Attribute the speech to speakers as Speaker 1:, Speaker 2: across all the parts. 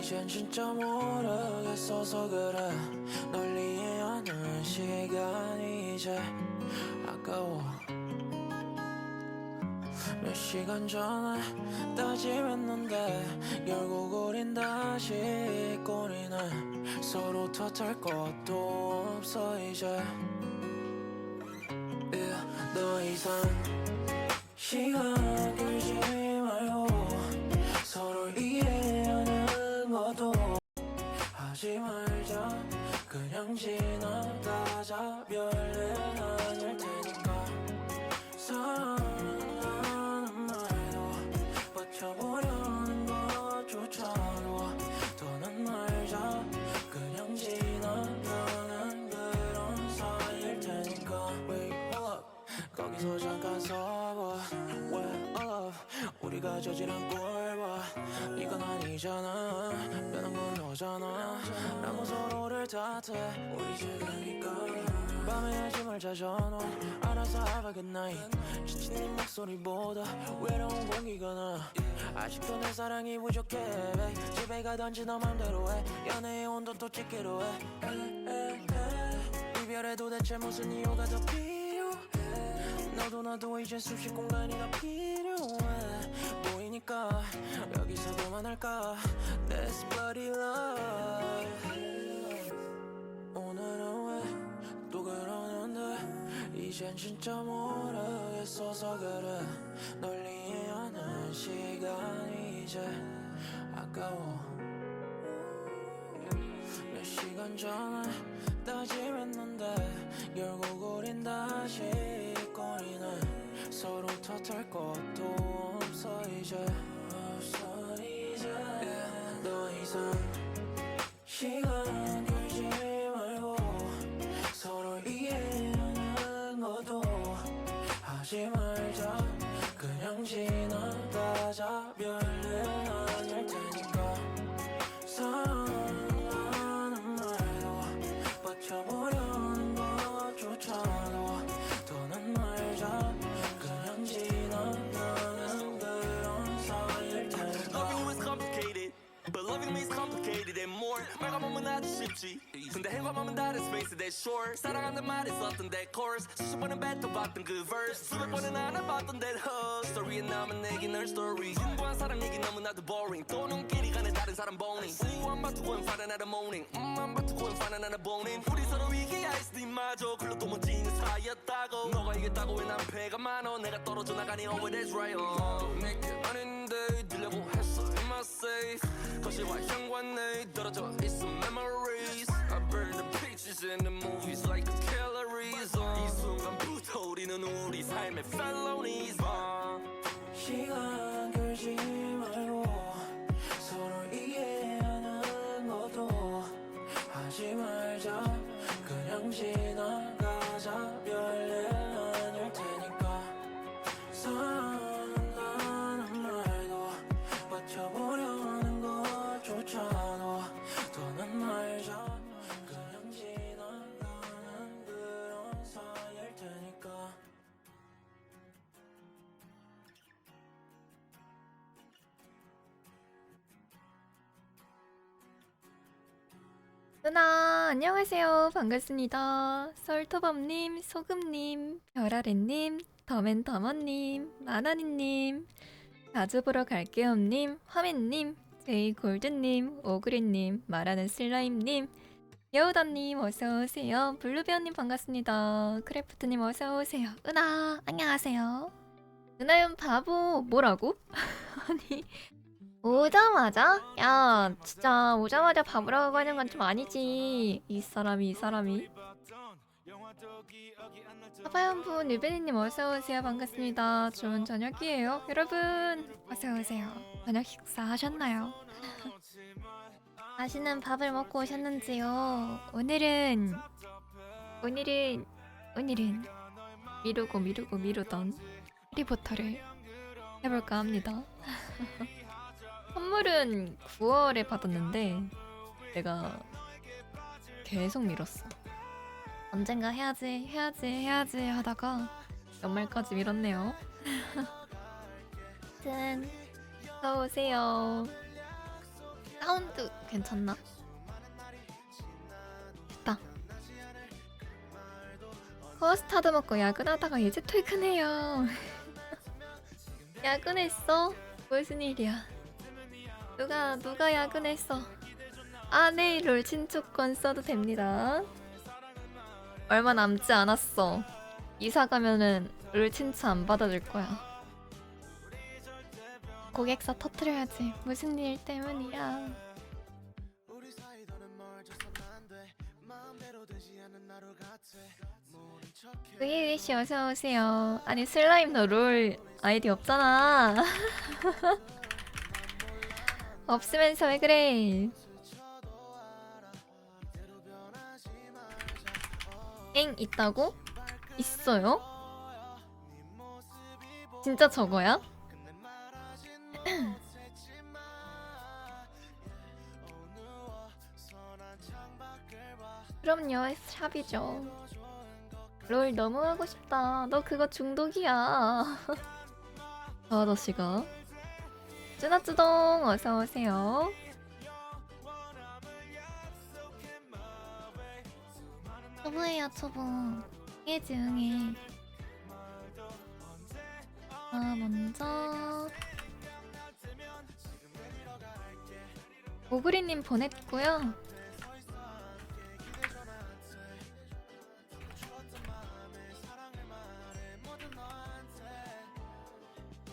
Speaker 1: 이젠 진짜 모르겠어서 그래. 널 이해하는 시간이 이제 아까워. 몇 시간 전에 따짐했는데 결국 우린 다시 꼬리네. 서로 탓할 것도 없어 이제. 더 이상 시간 끌지 말고 서로 이해하는 것도 하지 말자. 그냥 지나가자. 별일 아닐 테니까. 사랑하는 말도 버텨보려는 것조차도 더는 말자. 그냥 지나가는 그런 사이일 테니까. Wait, hold up. 거기서 잠깐 서봐. Well, love, 우리가 저지른 꼴봐. 이건 아니잖아. 변한 건 너잖아. 라고 서로를 탓해. 우리 지금이니까. 밤에 아침을 자전화. 알아서 have a good night. 지친 네 목소리보다 외로운 공기가 나. 아직도 내 사랑이 부족해. 집에 가던지 너 맘대로 해. 연애의 온도도 찍기로 해. 이별에 도대체 무슨 이유가 더 필요해. 너도 나도 이제 숨쉴 공간이 더 필요해. 보이니까 여기서 그만할까. This bloody love. 오늘은 왜 또 그러는데 이젠 진짜 모르겠어서 그래. 널 이해하는 시간이 이제 아까워. 몇 시간 전에 따짐했는데 결국 우린 다시 꼬리네. 서로 탓할 것도 없어 이제. 더 이상 시간 끌지 말고 서로 이해하는 것도 하지 말자. 그냥 지나가자. 별일 아닐 테니까. 사랑하는 말도 버텨보려는 것조차도 더는 말자. 그냥 지나가는 그런 사이일 테니까.
Speaker 2: Loving you is complicated, but loving me is complicated and more. 말감하면 아주 쉽지. 근데 행감하면 다른 space that short. 사랑하는 말이 썼던 that chorus. 수십 번은 뱉어봤던 그 verse. 수백 번은 안아봤던 that hug. 스토리에 남은 내게 널 story. 진부한 사랑 얘기 너무나도 boring. 또 눈길이 가는 다른 사람 boning. 안 바투고 and find another morning. 안 바투고 and find another boning. 우리 서로 위기할 수도 있마저 글로 또 멋지는 사이였다고. 너가 이겼다고 왜 난 패가 많어. 내가 떨어져 나가니 oh that's right. 내게 아닌데 들려고 했어 in my safe. 거실과 현관에 떨어져 있어 memories. I burn the pictures in the movies like the calories. 이 순간부터 우리는 우리 삶의 felonies.
Speaker 1: 시간 끌지 말고 서로 이해하는 것도 하지 말자. 그냥 지나가자. 별일 아닐 테니까. 사랑하는 말도 버텨보려는 것조차도 더는 말자. 그냥 지나가는 그런 사이일 테니까.
Speaker 3: 누나 안녕하세요. 반갑습니다. 썰토밤님, 소금님, 별아래님, 더맨더머님, 마나니님, 자주 보러 갈게요님, 화맨님, 제이골드님, 오그리님, 말하는 슬라임님, 여우다님 어서오세요. 블루베어님 반갑습니다. 크래프트님 어서오세요. 은하 안녕하세요. 은하연 바보 뭐라고? 아니 오자마자? 야 진짜 오자마자 바보라고 하는 건 좀 아니지. 이 사람이 하바연분 유베니님 어서오세요. 반갑습니다. 좋은 저녁이에요 여러분. 어서오세요. 저녁 식사 하셨나요? 맛있는 밥을 먹고 오셨는지요? 오늘은 미루던 해리포터를 해볼까 합니다. 선물은 9월에 받았는데 내가 계속 미뤘어. 언젠가 해야지 하다가 연말까지 미뤘네요. 아무튼 어서오세요. 사운드 괜찮나? 됐다. 커스타드 먹고 야근하다가 이제 퇴근해요. 야근했어? 무슨 일이야? 누가 야근했어? 아, 네, 롤 친추권 써도 됩니다. 얼마 남지 않았어. 이사 가면은 롤 친추 안 받아줄 거야. 고객사 터트려야지. 무슨 일 때문이야? VAC 어서오세요. 아니 슬라임 너 롤 아이디 없잖아. 없으면서 왜 그래? 엥 있다고? 있어요? 진짜 저거야? 그럼요, 샵이죠. 롤 너무 하고 싶다. 너 그거 중독이야. 저 아저씨가. 쭈나쭈동 어서오세요. 초보예요, 초보. 응해지 응해. 먼저 오그리님 보냈고요.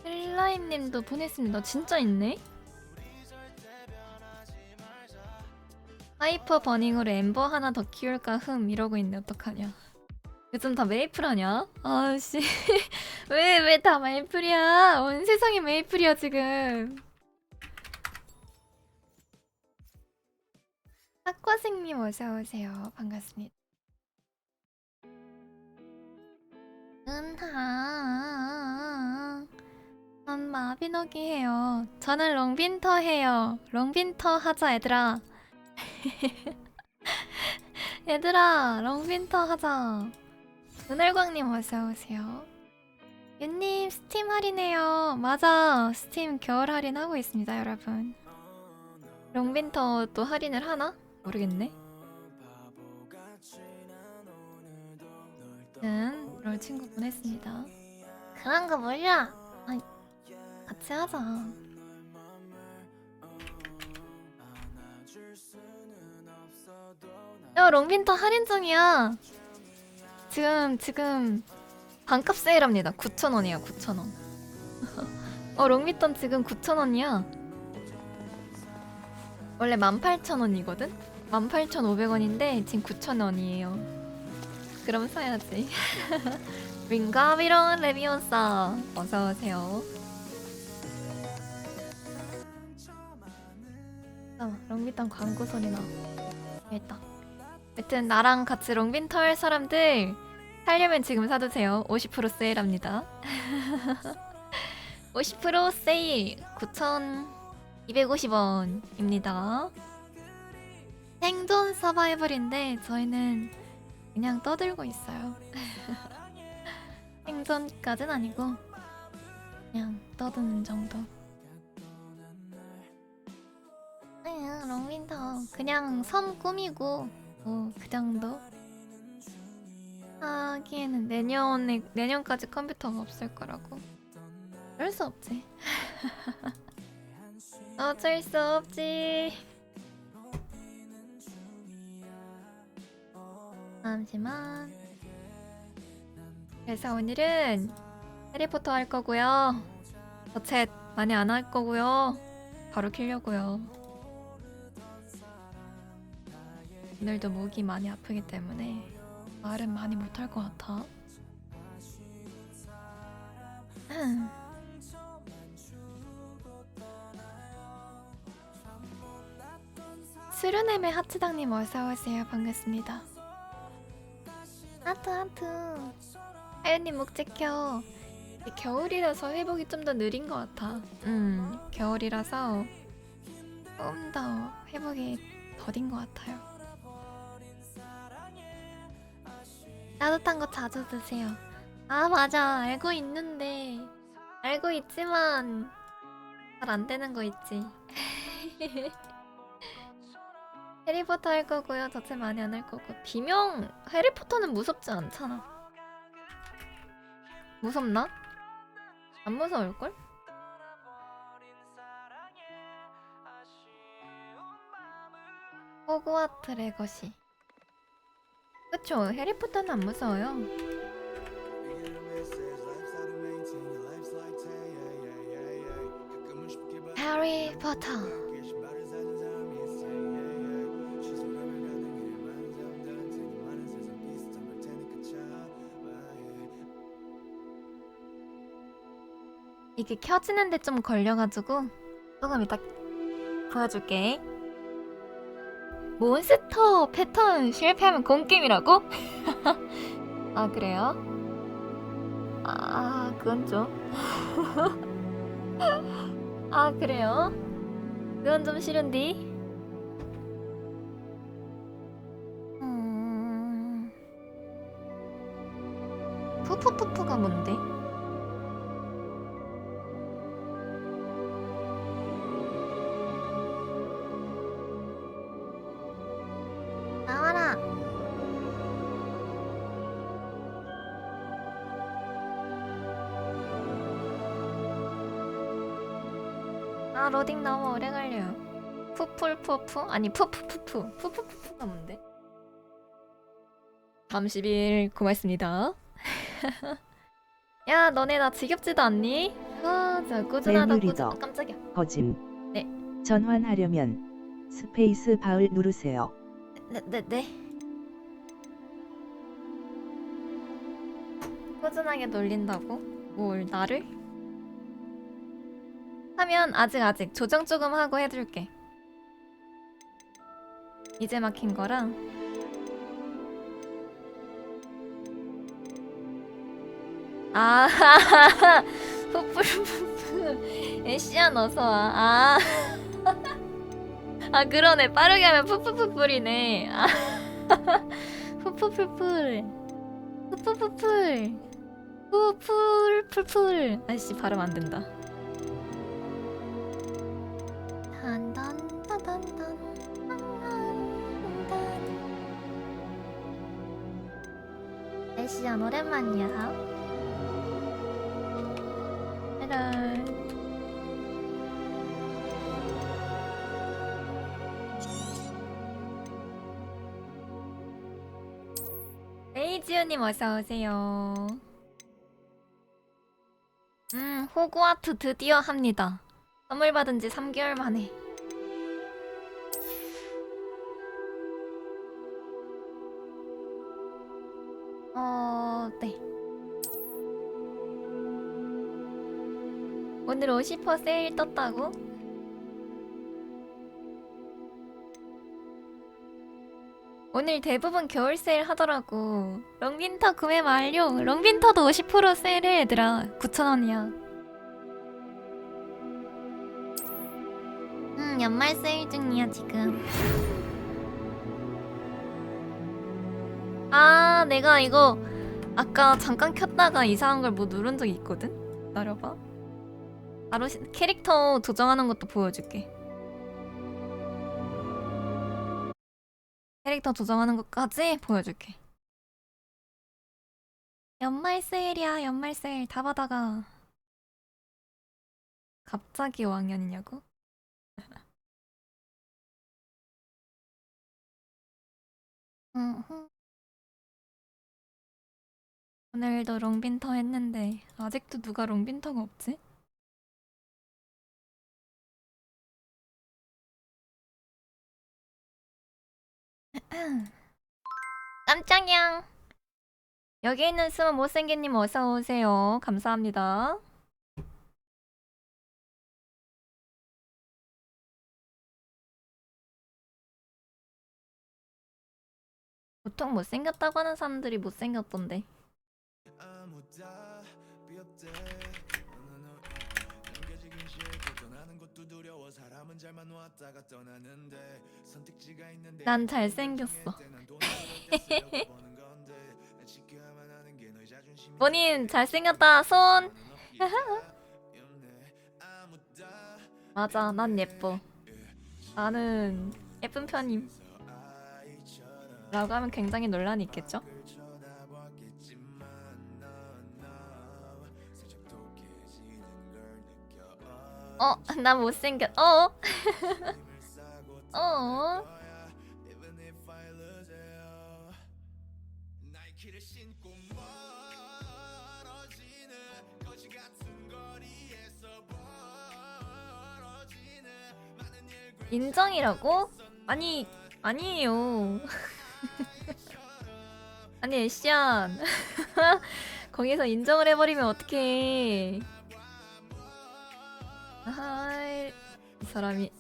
Speaker 3: 슬라임님도 보냈습니다. 진짜 있네? 하이퍼 버닝으로 엠버 하나 더 키울까 이러고 있네. 어떡하냐. 요즘 다 메이플 하냐? 아씨. 왜 다 메이플이야? 온 세상이 메이플이야 지금. 학과생님 어서오세요. 반갑습니다. 은하 전 마비노기 해요. 저는 롱빈터 해요. 롱빈터 하자 얘들아. 얘들아 롱빈터 하자. 은월광님 어서오세요. 윤님 스팀 할인해요. 맞아, 스팀 겨울 할인하고 있습니다 여러분. 롱빈터 또 할인을 하나? 모르겠네. 롤 친구 보냈습니다. 그런 거 몰라. 아니, 같이 하자. 야, 롱빈터 할인 중이야. 지금 반값 세일합니다. 9,000원이야, 9,000원. 롱빈터 지금 9,000원이야. 원래 18,000원이거든? 18,500원인데 지금 9,000원이에요. 그럼 사야지. 윙가비론 레비온사 어서오세요. 롱빈턴 광고 소리나. 일단 여튼 나랑 같이 롱빈터 할 사람들 살려면 지금 사두세요. 50% 세일합니다. 50% 세일 9,250원입니다. 생존 서바이벌인데 저희는 그냥 떠들고 있어요. 생존까진 아니고 그냥 떠드는 정도. 롱윈터 그냥 섬 꾸미고 뭐 그 정도 하기에는 내년까지 컴퓨터가 없을 거라고. 어쩔 수 없지. 어쩔 수 없지. 잠시만. 그래서 오늘은 해리포터 할 거고요. 저챗 많이 안 할 거고요. 바로 키려고요. 오늘도 목이 많이 아프기 때문에 말은 많이 못할 것 같아. 수르넴의 하트당님 어서오세요. 반갑습니다. 하트. 하연님 목 지켜. 겨울이라서 회복이 좀 더 느린 것 같아. 겨울이라서 조금 더 회복이 더딘 것 같아요. 따뜻한 거 자주 드세요. 아 맞아, 알고 있는데 알고 있지만 잘 안 되는 거 있지. 해리포터 할 거고요. 덧셈 많이 안 할 거고. 비명 해리포터는 무섭지 않잖아. 무섭나? 안 무서울걸? 호그와트 레거시. 그쵸? 해리포터는 안 무서워요. 해리포터. 이게 켜지는데 좀 걸려가지고 조금 이따 보여줄게. 몬스터 패턴 실패하면 공게임이라고? 아 그래요? 아 그건 좀 아 그래요? 그건 좀 싫은데. 푸푸푸푸가 뭔데? 나와라. 아 로딩 너무 오래 걸려요. 푸풀푸푸? 아니 푸푸푸푸. 푸푸푸푸가 뭔데? 다음 10일 고맙습니다. 야 너네 나 지겹지도 않니? 아 진짜 꾸준하다
Speaker 4: 멜누리더.
Speaker 3: 꾸준. 깜짝이야.
Speaker 4: 거짐.
Speaker 3: 네.
Speaker 4: 전환하려면 스페이스 바을 누르세요.
Speaker 3: 네. 꾸준하게 놀린다고? 뭘 나를? 하면 아직 조정 조금 하고 해줄게. 이제 막힌 거랑 아 푸푸푸푸 애쉬야 어서와. 아 그러네. 빠르게 하면 푸푸푸풀이네. 아 푸푸풀풀 푸푸푸풀 푸풀풀풀. 아이씨 발음 안 된다. 애쉬야 오랜만이야. 해랄. 에이지우님 어서오세요. 호그와트 드디어 합니다. 선물 받은 지 3개월 만에. 네. 오늘 50% 세일 떴다고? 오늘 대부분 겨울 세일 하더라고. 롱빈터 구매 완료. 롱빈터도 50% 세일해 얘들아. 9,000원이야. 연말 세일 중이야 지금. 아 내가 이거 아까 잠깐 켰다가 이상한 걸 뭐 누른 적이 있거든? 기다려봐. 바로 캐릭터 조정하는 것도 보여줄게. 캐릭터 조정하는 것까지 보여줄게. 연말 세일이야. 연말 세일 다 받아가. 갑자기 5학년이냐고? 오늘도 롱빈터 했는데 아직도 누가 롱빈터가 없지? 깜짝이야. 여기 있는 숨은 못생긴님 어서오세요. 감사합니다. 보통 못생겼다고 하는 사람들이 못생겼던데. 난 잘생겼어. 본인 잘생겼다 손. 맞아 난 예뻐. 나는 예쁜 편임. 라고 하면 굉장히 논란이 있겠죠? 나 못생겼. 어? 인정이라고? 아니, 아니에요. 아니, 애쉬안. 거기서 인정을 해버리면 어떡해. 아이, 이 사람이.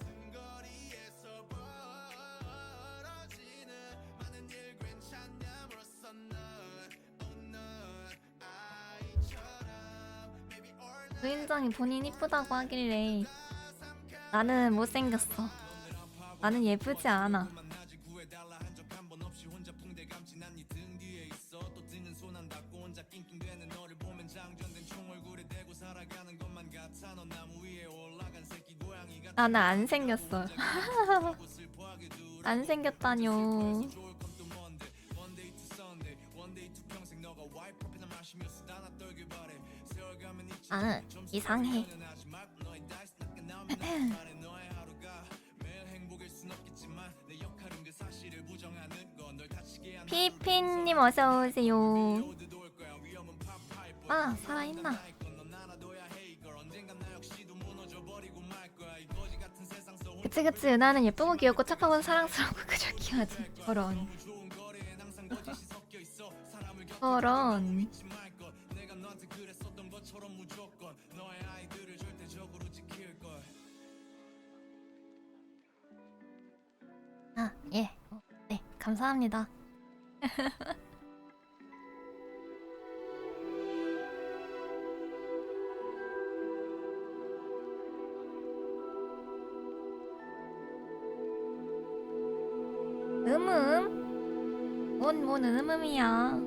Speaker 3: 부인장이 본인 이쁘다고 하길래 나는 못생겼어. 나는 예쁘지 않아. 나는 안 생겼어. 안 생겼다뇨. 나는 이상해. 피피님 어서 오세요. 아, 살아있나? 그치 은하는 예쁘고 귀엽고 착하고 사랑스럽고 그저 귀하지. 저런. 저런. 아, 예. 네, 감사합니다. 뭔 음음이야.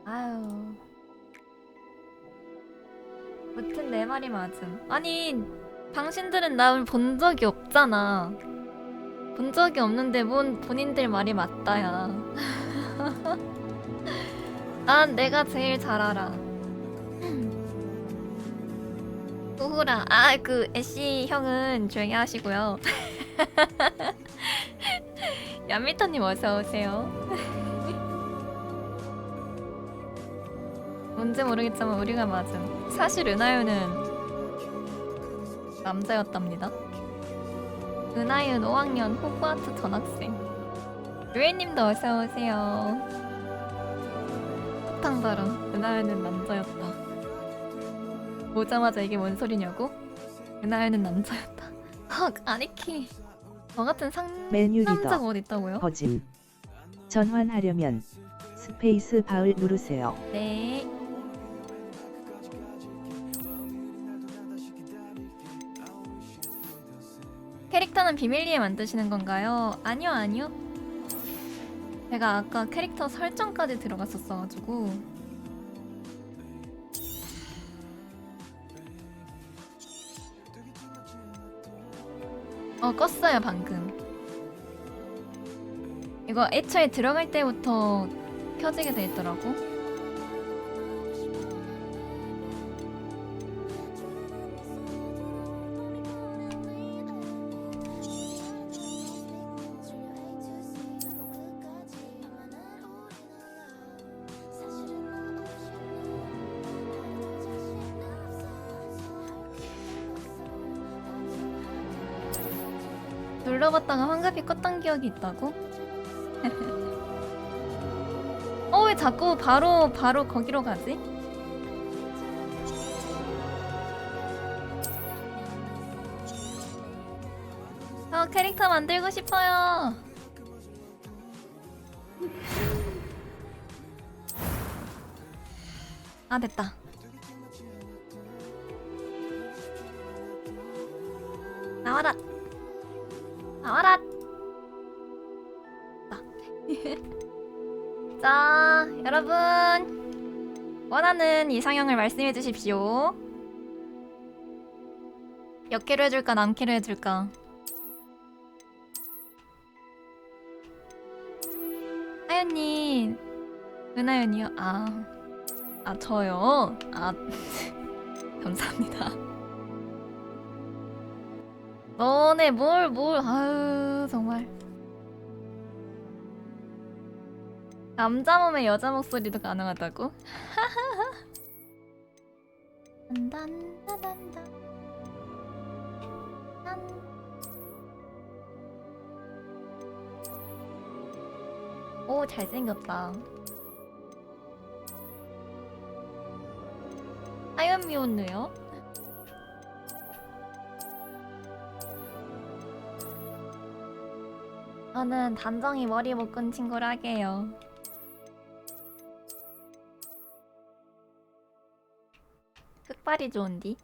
Speaker 3: 아유. 무튼 내 말이 맞음. 아니, 당신들은 나를 본 적이 없잖아. 본 적이 없는데 뭔 본인들 말이 맞다야. 난 내가 제일 잘 알아. 우후라. 그 애쉬 형은 조용히 하시고요. 얀미터님 어서 오세요. 뭔지 모르겠지만 우리가 맞음. 사실 은하유는 남자였답니다. 은하윤 5학년 호그와트 전학생. 류혜님도 어서 오세요. 폭탄바람. 은하윤은 남자였다. 보자마자 이게 뭔 소리냐고? 은하윤은 남자였다. 헉, 아니키. 저 같은
Speaker 4: 메뉴
Speaker 3: 상남자가
Speaker 4: 리더
Speaker 3: 어디 있다고요?
Speaker 4: 거짐. 전환하려면 스페이스 바을 누르세요.
Speaker 3: 네. 캐릭터는 비밀리에 만드시는 건가요? 아니요. 제가 아까 캐릭터 설정까지 들어갔었어가지고. 껐어요 방금. 이거 애초에 들어갈 때부터 켜지게 돼 있더라고. 눌러봤다가 환갑이 껐던 기억이 있다고? 왜 자꾸 바로 거기로 가지? 캐릭터 만들고 싶어요. 아, 됐다. 나와라. 나와라. 자, 여러분 원하는 이상형을 말씀해 주십시오. 역캐로 해줄까 남캐로 해줄까? 하연님 은하연이요? 저요? 감사합니다. 너네 뭘 아유 정말. 남자 몸에 여자 목소리도 가능하다고? 단단단단단. 오 잘생겼다. 하얀 미혼네요. 저는 단정히 머리 묶은 친구를 하게요. 흑발이 좋은디?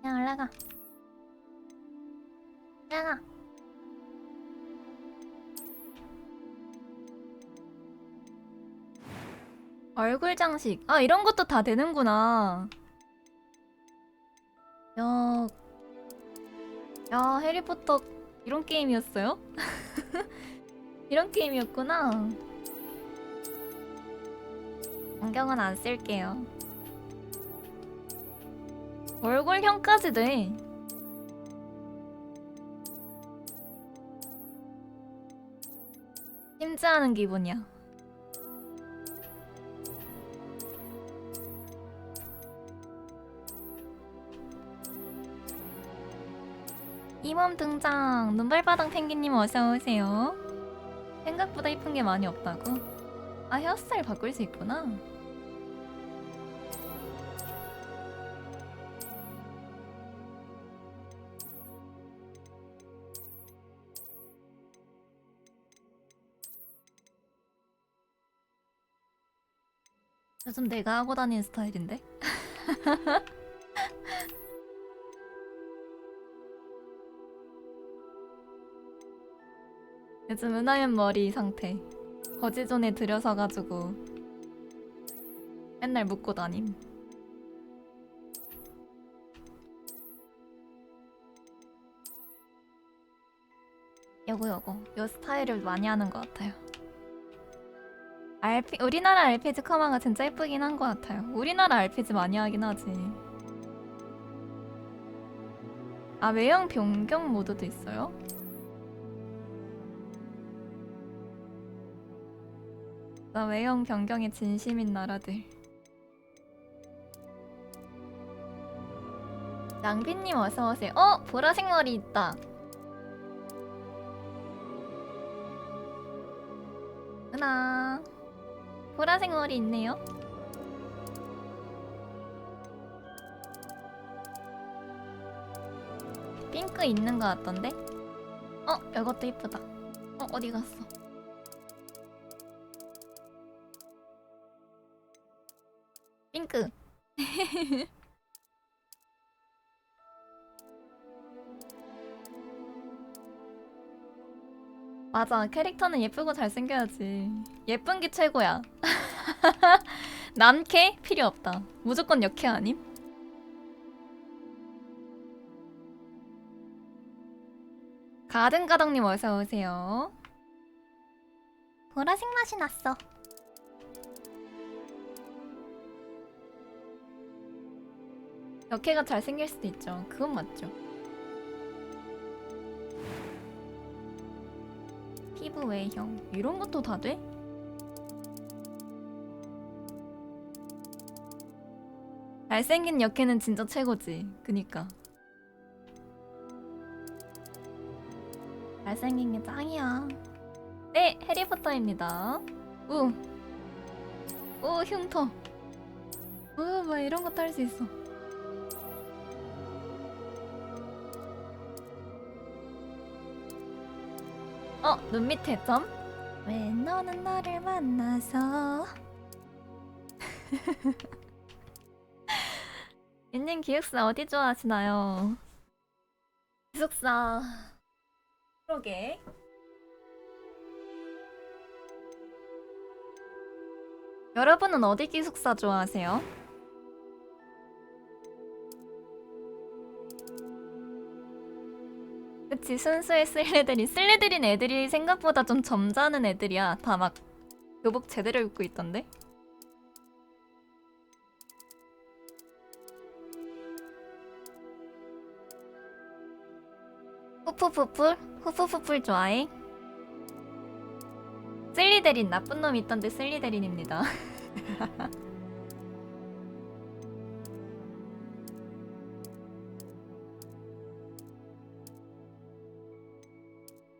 Speaker 3: 그냥 올라가. 올라가. 얼굴 장식. 이런 것도 다 되는구나. 야, 해리포터 이런 게임이었어요? 이런 게임이었구나. 안경은 안 쓸게요. 얼굴형까지 돼. 심지하는 기분이야. 이몸 등장! 눈발바닥 펭귄님 어서오세요. 생각보다 이쁜 게 많이 없다고? 헤어스타일 바꿀 수 있구나. 요즘 내가 하고 다니는 스타일인데? 요즘 은하연 머리 상태. 거지존에 들여서가지고 맨날 묶고 다님. 요 스타일을 많이 하는 것 같아요. 우리나라 RPG 커마가 진짜 예쁘긴 한 것 같아요. 우리나라 RPG 많이 하긴 하지. 외형 변경 모드도 있어요? 나 외형 변경에 진심인 나라들. 낭비님 어서오세요. 보라색 머리 있다. 은하 보라색 머리 있네요. 핑크 있는 것 같던데? 이것도 이쁘다. 어디 갔어? 핑크. 맞아, 캐릭터는 예쁘고 잘생겨야지. 예쁜 게 최고야. 남캐? 필요 없다. 무조건 역캐 아님? 가든가덕님 어서오세요. 보라색 맛이 났어. 역캐가 잘생길 수도 있죠. 그건 맞죠. 피부 외형 이런 것도 다 돼? 잘생긴 역캐는 진짜 최고지. 그니까 잘생긴 게 짱이야. 네, 해리포터입니다. 오 흉터. 뭐 이런 것도 할 수 있어. 눈 밑에 점? 왜 너는 나를 만나서 윤님 기숙사 어디 좋아하시나요? 기숙사 그러게 여러분은 어디 기숙사 좋아하세요? 그치, 순수의 슬리들인 애들이 생각보다 좀 점잖은 애들이야. 다 막 교복 제대로 입고 있던데? 후프푸풀? 후프푸풀 좋아해? 슬리데린 나쁜 놈 있던데 슬리데린입니다.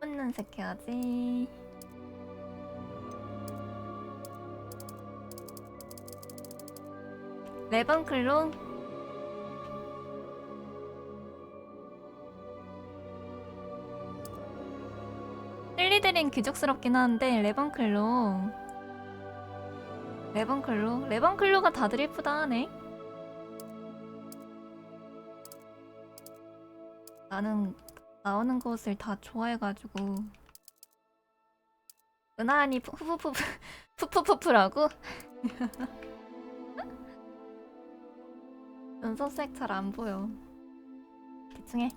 Speaker 3: 혼눈색 해야지. 레번클로? 슬리데린 귀족스럽긴 한데 레번클로가 다들 예쁘다 하네. 나는 나오는 곳을 다 좋아해가지고. 은하니 푸푸푸푸라고? 눈썹색 잘 안 보여. 대충 해.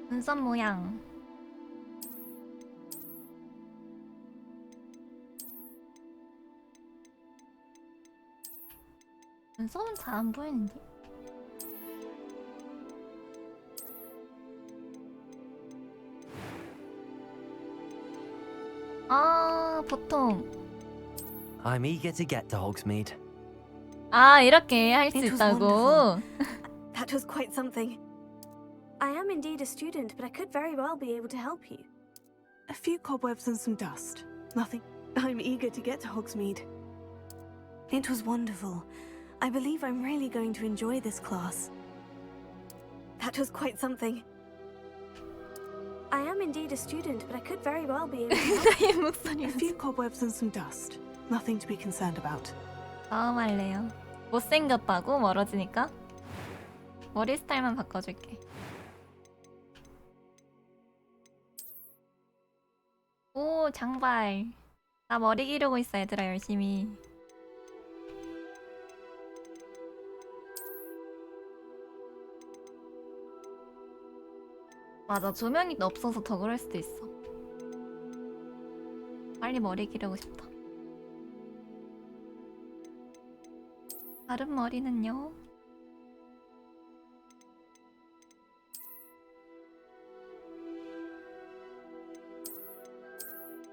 Speaker 3: 눈썹 모양. 눈썹은 잘 안 보이는데? 아, 보통.
Speaker 5: I'm eager to get to Hogsmeade.
Speaker 3: 아, 이렇게 할 수
Speaker 6: It was
Speaker 3: 있다고?
Speaker 6: wonderful. That was quite something. I am indeed a student, but I could very well be able to help you.
Speaker 7: A few cobwebs and some dust. Nothing. I'm eager to get to Hogsmeade.
Speaker 6: It was wonderful. I believe I'm really going to enjoy this class. That was quite something. I am indeed a student, but I could very well be able to help
Speaker 3: 이 목소리.
Speaker 7: A few cobwebs and some dust. Nothing to be concerned about.
Speaker 3: 다음 할래요. 못생겼다고? 멀어지니까? 머리 스타일만 바꿔줄게. 오, 장발. 나 머리 기르고 있어, 얘들아, 열심히. 맞아, 조명이 없어서 더 그럴 수도 있어. 빨리 머리 기르고 싶다. 다른 머리는요?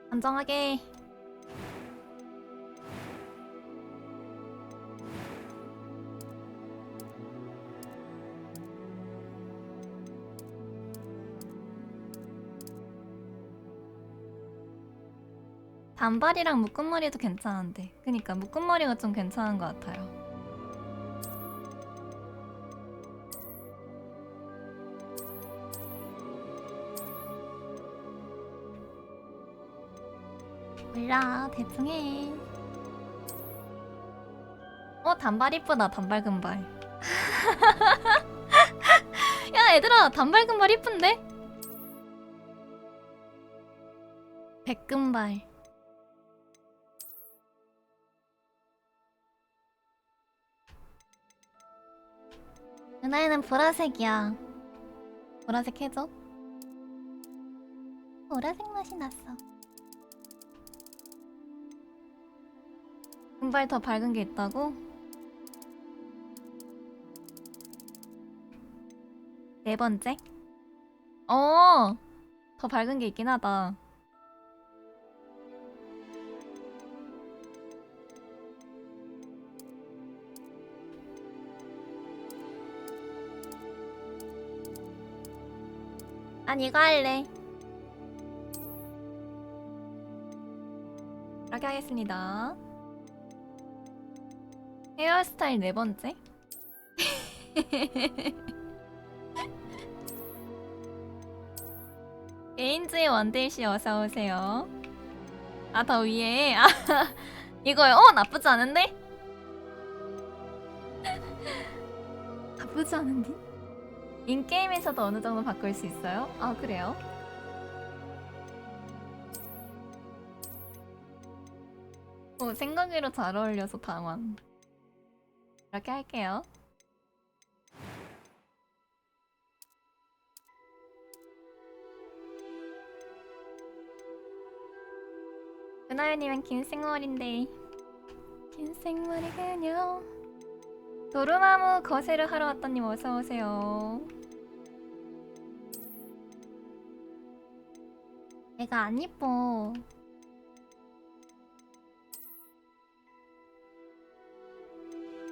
Speaker 3: 안정하게. 단발이랑 묶음머리도 괜찮은데. 그니까 묶음머리가 좀 괜찮은 것 같아요. 몰라, 대충 해. 단발 이쁘다, 단발 금발. 야, 얘들아, 단발 금발 이쁜데? 백금발. 은하에는 보라색이야. 보라색 해줘. 보라색 맛이 났어. 금발 더 밝은 게 있다고? 네 번째? 더 밝은 게 있긴 하다. 난 이거 할래. 이렇게 하겠습니다. 헤어스타일 네 번째? 개인주의 원데이씨 어서오세요. 아, 더 위에. 아, 이거요? 나쁘지 않은데? 나쁘지 않은데? 인게임에서도 어느 정도 바꿀 수 있어요? 아, 그래요? 생각외로 잘 어울려서 당황. 이렇게 할게요. 은하연이면 긴 생머리인데 긴 생머리 그녀. 도루마무 거세를 하러 왔다님 어서오세요. 얘가 안 이뻐.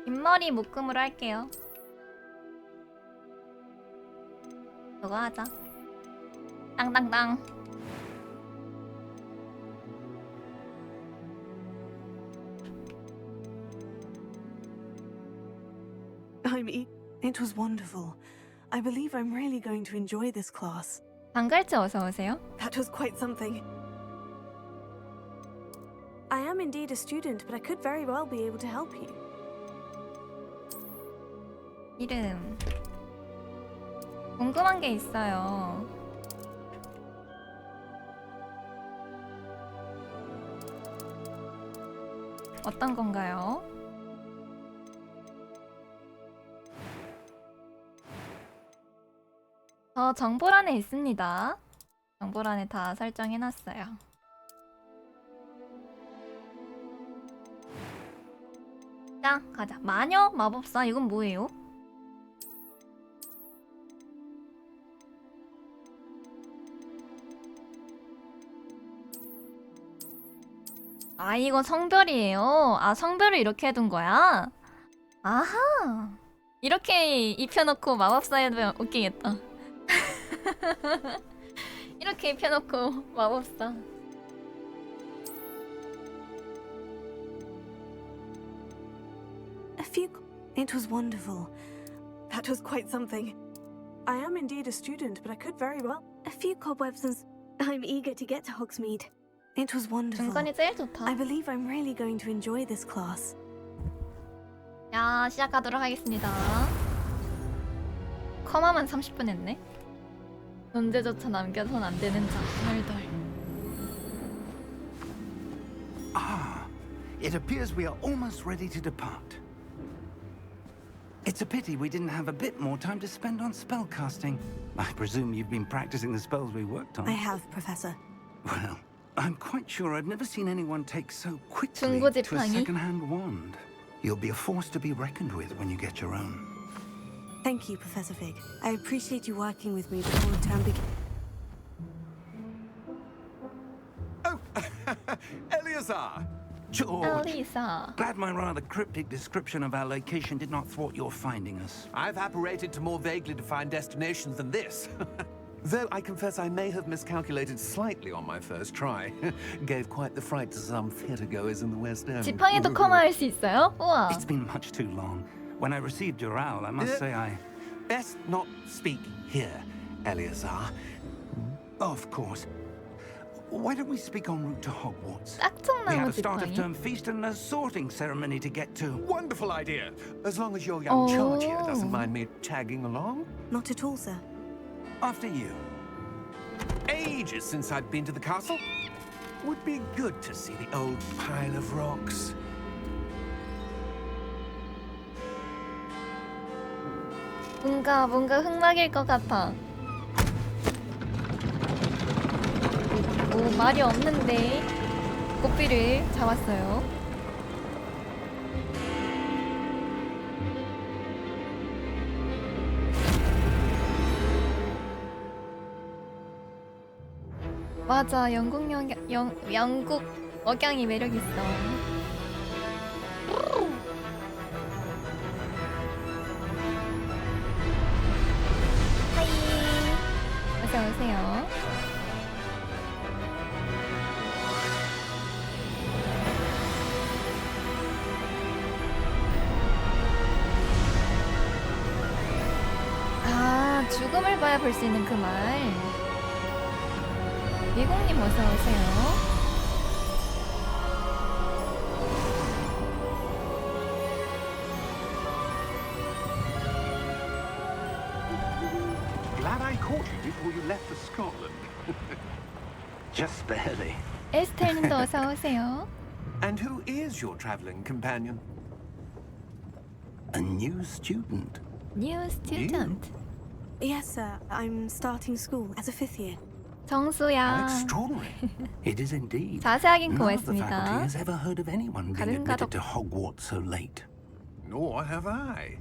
Speaker 3: 뒷머리 묶음으로 할게요. 이거 하자. 땅땅땅.
Speaker 7: It was wonderful. I believe I'm really going to enjoy this class.
Speaker 3: 방갈치 어서오세요.
Speaker 7: That was quite something.
Speaker 6: I am indeed a student, but I could very well be able to help you.
Speaker 3: 이름. 궁금한 게 있어요. 어떤 건가요? 저 정보란에 있습니다. 정보란에 다 설정해놨어요. 자, 가자. 마녀 마법사 이건 뭐예요? 아, 이거 성별이에요. 아, 성별을 이렇게 해둔 거야? 아하. 이렇게 입혀놓고 마법사 해도 웃기겠다. 이렇게 입혀놓고 마법사.
Speaker 7: It was wonderful. That was quite something. I am indeed a student, but I could very well.
Speaker 6: A few cobwebs and I'm eager to get to Hogsmeade.
Speaker 7: It was wonderful.
Speaker 3: 중간이 제일 좋다.
Speaker 7: I believe I'm really going to enjoy this class.
Speaker 3: 야, 시작하도록 하겠습니다. 커마만 30분 했네. 존재조차 남겨선 안 되는 자, 덜덜.
Speaker 8: Ah, it appears we are almost ready to depart. It's a pity we didn't have a bit more time to spend on spellcasting. I presume you've been practicing the spells we worked on.
Speaker 7: I have, Professor.
Speaker 8: Well, I'm quite sure I've never seen anyone take so quickly
Speaker 3: 중고
Speaker 8: to a
Speaker 3: 지팡이.
Speaker 8: second-hand wand. You'll be a force to be reckoned with when you get your own.
Speaker 7: Thank you, Professor Fig. I appreciate you working with me before the term begins.
Speaker 9: Oh, Eleazar!
Speaker 8: George,
Speaker 3: 엘리사.
Speaker 8: glad my rather cryptic description of our location did not thwart your finding us.
Speaker 9: I've apparated to more vaguely defined destinations than this. Though I confess I may have miscalculated slightly on my first try. Gave quite the fright to some theatergoers in the West End.
Speaker 3: 지팡이도 커마할 수 있어요? 우와.
Speaker 8: It's been much too long. When I received your owl, I must say I...
Speaker 9: Best not speak here, Eleazar.
Speaker 8: Of course. Why don't we speak en route to Hogwarts? We
Speaker 3: 짝퉁나무
Speaker 8: have a start of
Speaker 3: 지팡이.
Speaker 8: term feast and a sorting ceremony to get to.
Speaker 9: Wonderful idea. As long as your young charge here
Speaker 3: Oh.
Speaker 9: doesn't mind me tagging along.
Speaker 7: Not at all, sir.
Speaker 8: After you.
Speaker 9: Ages since I'd been to the castle. Would be good to see the old pile of rocks.
Speaker 3: 뭔가 흑막일 것 같아. 오, 말이 없는데 꽃비를 잡았어요. 맞아, 영국 억양이 매력 있어. 하이, 어서 오세요. 아, 죽음을 봐야 볼 수 있는 그 말. 미국님 어서 오세요.
Speaker 10: Glad I caught you before you left for Scotland.
Speaker 8: Just barely.
Speaker 3: 에스텔님도 어서 오세요.
Speaker 9: And who is your traveling companion?
Speaker 8: A new student.
Speaker 3: New student.
Speaker 6: Yes, sir. I'm starting school as a 5th year.
Speaker 9: How
Speaker 3: 정수야.
Speaker 9: extraordinary.
Speaker 8: It is indeed.
Speaker 3: 자세하게
Speaker 8: None of the faculty
Speaker 3: 구했습니다.
Speaker 8: has ever heard of anyone being
Speaker 3: 다른
Speaker 8: admitted
Speaker 3: 가족.
Speaker 8: to Hogwarts so late.
Speaker 9: Nor have I.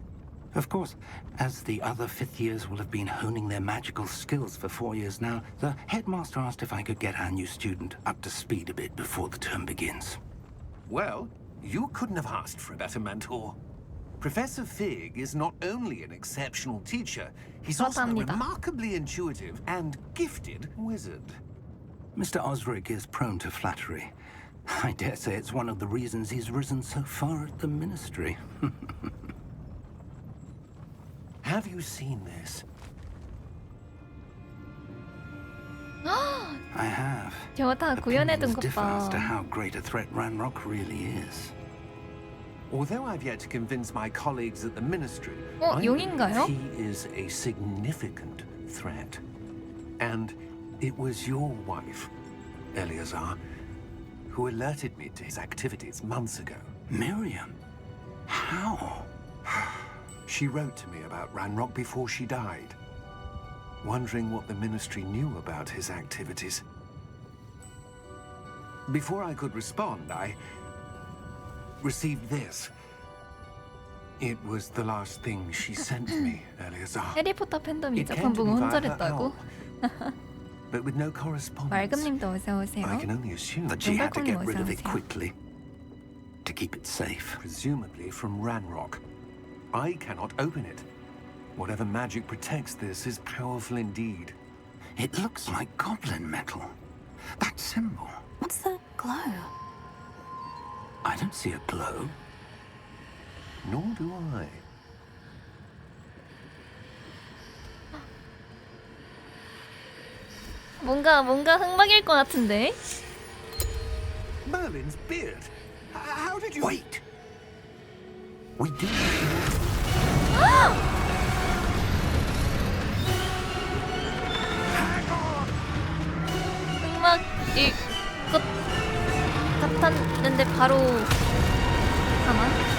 Speaker 8: Of course, as the other 5th years will have been honing their magical skills for 4 years now, the headmaster asked if I could get our new student up to speed a bit before the term begins.
Speaker 9: Well, you couldn't have asked for a better mentor. Professor Fig is not only an exceptional teacher, he's also a
Speaker 3: 그렇답니다.
Speaker 9: remarkably intuitive and gifted wizard.
Speaker 8: Mr. Osric is prone to flattery. I dare say it's one of the reasons he's risen so far at the ministry.
Speaker 9: Have you seen this?
Speaker 8: I have.
Speaker 3: 저거 다 구현해둔
Speaker 8: Opinions
Speaker 3: 것
Speaker 8: differ as to
Speaker 3: 봐.
Speaker 8: how great a threat Ranrock really is.
Speaker 9: Although I've yet to convince my colleagues at the ministry,
Speaker 3: 어,
Speaker 9: I
Speaker 3: 용인가요?
Speaker 9: believe he is a significant threat. And it was your wife, Eleazar, who alerted me to his activities months ago.
Speaker 8: Miriam? How?
Speaker 9: She wrote to me about Ranrock before she died, wondering what the ministry knew about his activities. Before I could respond, I received this. It was the last thing she sent me, Eleazar.
Speaker 3: 해리포터
Speaker 9: It
Speaker 3: 팬덤이죠.
Speaker 9: came
Speaker 3: 그건
Speaker 9: to
Speaker 3: 보고
Speaker 9: me via her
Speaker 3: 혼절했다고.
Speaker 9: help, but with no correspondence.
Speaker 3: 맑음님도 어서 오세요.
Speaker 9: I can only assume
Speaker 8: That she had to get
Speaker 3: 용발콘님
Speaker 8: rid of it
Speaker 3: 어서 오세요.
Speaker 8: quickly to keep it safe.
Speaker 9: presumably from Ranrock. I cannot open it. Whatever magic protects this is powerful indeed.
Speaker 8: It looks like goblin metal. That symbol.
Speaker 6: What's the glow?
Speaker 8: I don't see a glow.
Speaker 9: Nor do I.
Speaker 3: 뭔가 흑막일 것 같은데.
Speaker 9: Merlin's beard. How did you...
Speaker 8: Wait! We do.
Speaker 3: 흑막일 것 같았는데 바로 가만.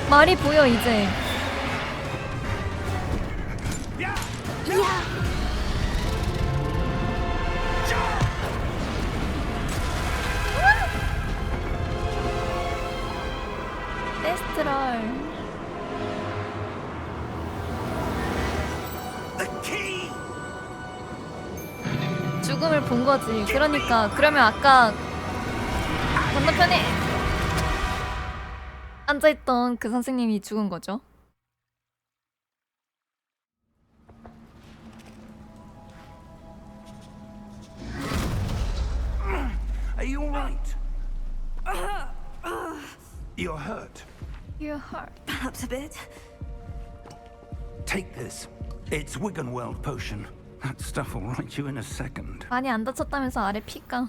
Speaker 3: 말이 보여 이제. 데스트럴.
Speaker 8: The key!
Speaker 3: 죽음을 본 거지. 그러니까 그러면 아까 건너편에 앉아있던 그 선생님이 죽은 거죠.
Speaker 8: Are you alright? You're hurt.
Speaker 3: Your heart.
Speaker 6: Perhaps a bit.
Speaker 8: Take this. It's Wiggenweld potion. That stuff will right you in a second.
Speaker 3: 많이 안 다쳤다면서 아래 피가.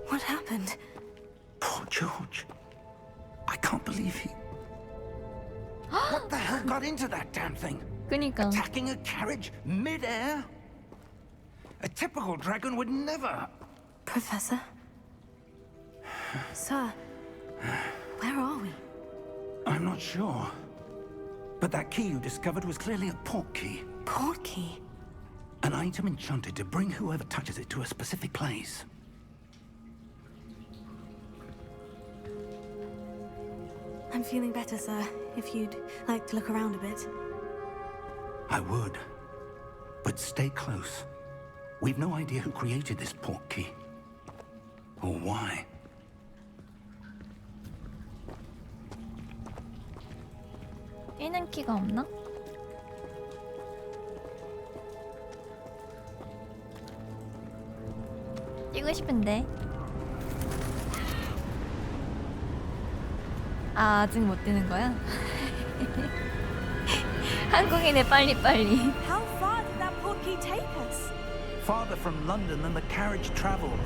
Speaker 6: What happened?
Speaker 8: Poor George. I can't believe he... What the hell got into that damn thing?
Speaker 3: 그니까.
Speaker 8: Attacking a carriage mid-air? A typical dragon would never...
Speaker 6: Professor? Sir, where are we?
Speaker 8: I'm not sure. But that key you discovered was clearly a port key.
Speaker 6: Port key?
Speaker 8: An item enchanted to bring whoever touches it to a specific place.
Speaker 6: I'm feeling better, sir. If you'd like to look around a bit.
Speaker 8: I would. But stay close. We've no idea who created this port key. Or why.
Speaker 3: 끼는 키가 없나? 뛰고 싶은데. 아, 아직 못 뛰는 거야? 한국인의 빨리빨리.
Speaker 6: How far did that port key take us?
Speaker 8: Farther from London than the carriage traveled.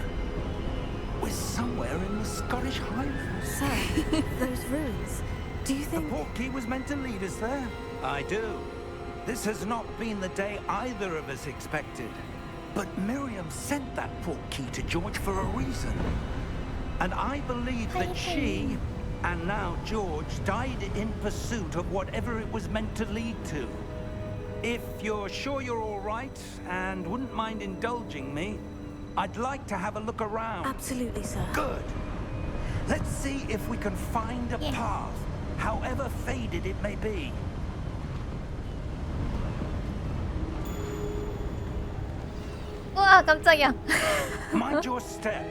Speaker 8: we're somewhere in the Scottish Highlands.
Speaker 6: Sir, those ruins. Do you
Speaker 8: The
Speaker 6: think...
Speaker 8: portkey was meant to lead us there? I do. This has not been the day either of us expected. But Miriam sent that portkey to George for a reason. And I believe that she, and now George, died in pursuit of whatever it was meant to lead to. If you're sure you're all right, and wouldn't mind indulging me, I'd like to have a look around.
Speaker 6: Absolutely, sir.
Speaker 8: Good. Let's see if we can find a path, however faded it may be.
Speaker 3: 우와 깜짝이야.
Speaker 8: Mind your step.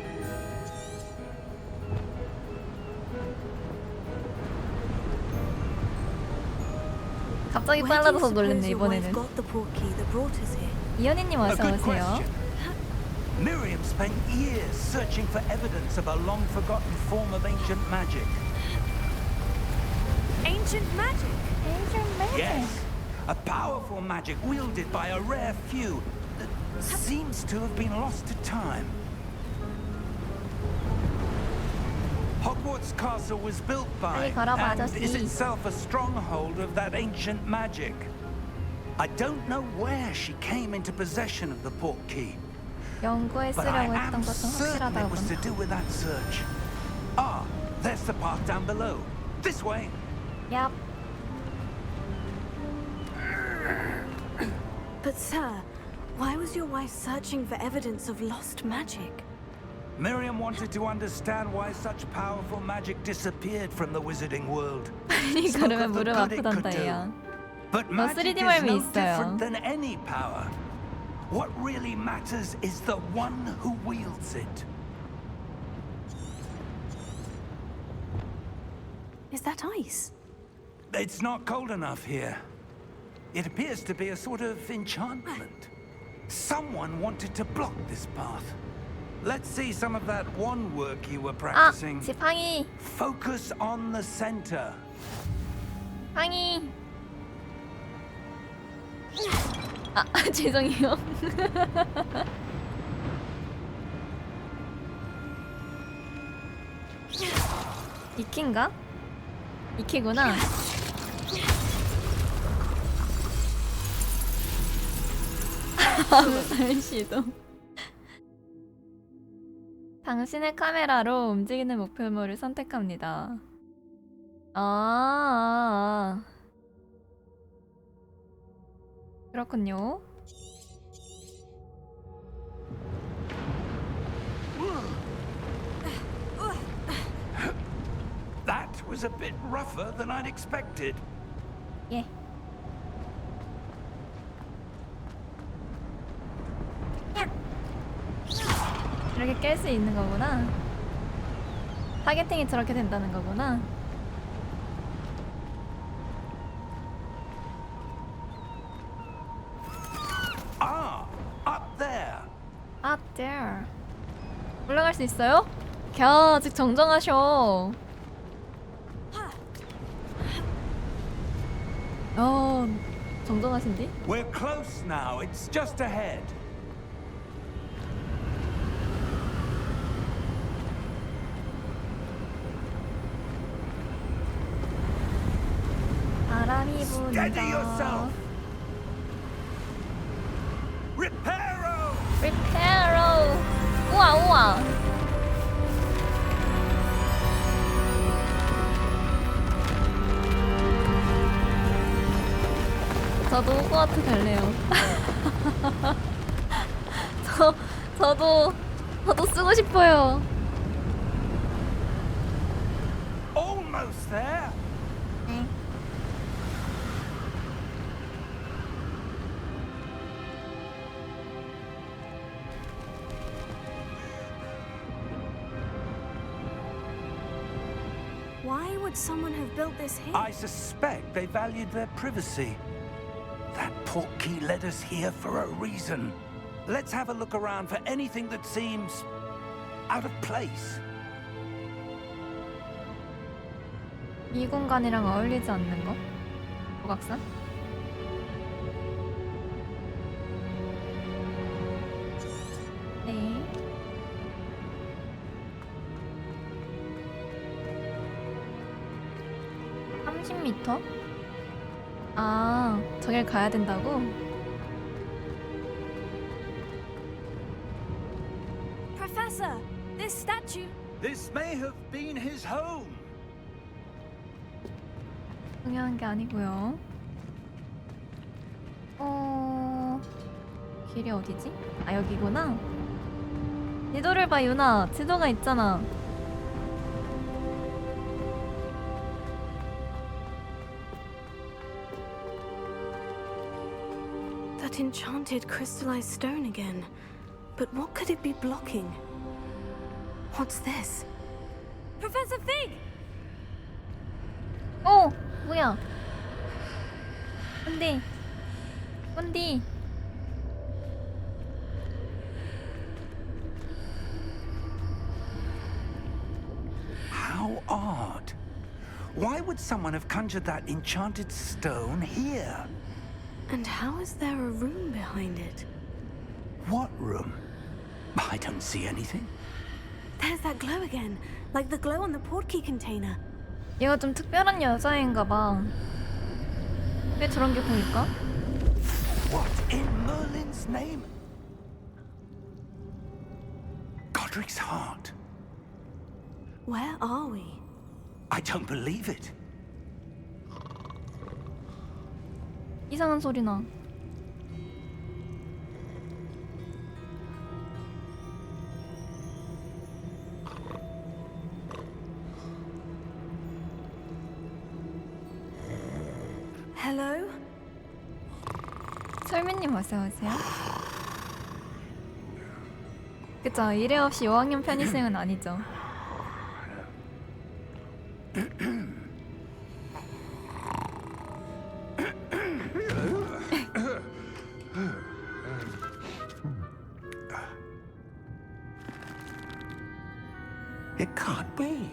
Speaker 3: 갑자기
Speaker 6: Where do you
Speaker 3: 빨라져서
Speaker 6: suppose
Speaker 3: 놀랬네
Speaker 6: your wife
Speaker 3: 이번에는.
Speaker 6: got the portkey that brought us here?
Speaker 3: 이현희님
Speaker 8: A
Speaker 3: 어서
Speaker 8: good
Speaker 3: 오세요.
Speaker 8: question. Miriam spent years searching for evidence of a long-forgotten form of ancient magic.
Speaker 6: Ancient magic?
Speaker 8: Yes, a powerful magic wielded by a rare few that seems to have been lost to time. Hogwarts Castle was built by
Speaker 3: 빨리 걸어봐,
Speaker 8: and is
Speaker 3: 아저씨.
Speaker 8: itself a stronghold of that ancient magic. I don't know where she came into possession of the portkey,
Speaker 3: 연구에
Speaker 8: but I
Speaker 3: 쓰려고
Speaker 8: am
Speaker 3: 했던 것도
Speaker 8: certain
Speaker 3: 확실하다고
Speaker 8: it was to
Speaker 3: 본다.
Speaker 8: do with that search. Ah, there's the path down below. This way.
Speaker 3: 얍.
Speaker 6: But sir, why was your wife searching for evidence of lost magic?
Speaker 8: Miriam wanted to understand why such powerful magic disappeared from the wizarding world.
Speaker 3: 빨리
Speaker 8: Spoke
Speaker 3: 걸으면
Speaker 8: of the
Speaker 3: 무릎
Speaker 8: good it
Speaker 3: 아프단다
Speaker 8: could do.
Speaker 3: 얘야.
Speaker 8: But
Speaker 3: 너
Speaker 8: magic
Speaker 3: 3D
Speaker 8: is
Speaker 3: 말미
Speaker 8: no
Speaker 3: 있어요.
Speaker 8: different than any power. What really matters is the one who wields it.
Speaker 6: Is that ice?
Speaker 8: It's not cold enough here. It appears to be a sort of enchantment. Someone wanted to block this path. Let's see some of that wand work you were
Speaker 3: 아,
Speaker 8: practicing.
Speaker 3: 지팡이.
Speaker 8: Focus on the center.
Speaker 3: 팡이. 아, 죄송해요. 이키인가? 이키구나. 암살 시도. 당신의 카메라로 움직이는 목표물을 선택합니다. 그렇군요.
Speaker 8: That was a bit rougher than I'd expected.
Speaker 3: 예. 이렇게 깰 수 있는 거구나. 타겟팅이 저렇게 된다는 거구나.
Speaker 8: Ah, up there.
Speaker 3: Up there. 올라갈 수 있어요? 캬, 아직 정정하셔. 정정하신디?
Speaker 8: We're close now. It's just ahead.
Speaker 3: 바람이
Speaker 8: Steady
Speaker 3: 분다.
Speaker 8: yourself. Reparo.
Speaker 3: Reparo. 우와 우와. 저도 호그와트 갈래요. 저도 쓰고 싶어요.
Speaker 8: Almost there.
Speaker 3: 네.
Speaker 6: Why would someone have built this here?
Speaker 8: I suspect they valued their privacy. That portkey led us here for a reason. Let's have a look around for anything that seems out of place.
Speaker 3: 이 공간이랑 어울리지 않는 거? 조각산? 네. 30m? 아, 저길 가야 된다고?
Speaker 6: Professor, this statue.
Speaker 8: This may have been his home.
Speaker 3: 중요한 게 아니고요. 길이 어디지? 아, 여기구나. 지도를 봐, 유나. 지도가 있잖아.
Speaker 6: That enchanted crystallized stone again. But what could it be blocking? What's this? Professor Fig!
Speaker 3: 뭐야? 뭔디?
Speaker 8: How odd. Why would someone have conjured that enchanted stone here?
Speaker 6: And how is there a room behind it?
Speaker 8: What room? I don't see anything.
Speaker 6: There's that glow again, like the glow on the portkey container.
Speaker 3: 얘가 좀 특별한 여자인가 봐. 왜 저런 게 보일까?
Speaker 8: What in Merlin's name? Godric's heart.
Speaker 6: Where are we?
Speaker 8: I don't believe it.
Speaker 3: 이상한 소리 나.
Speaker 6: Hello?
Speaker 3: 설미님 어서오세요. 그쵸, 이래 없이 5학년 편의생은 아니죠.
Speaker 8: It can't be.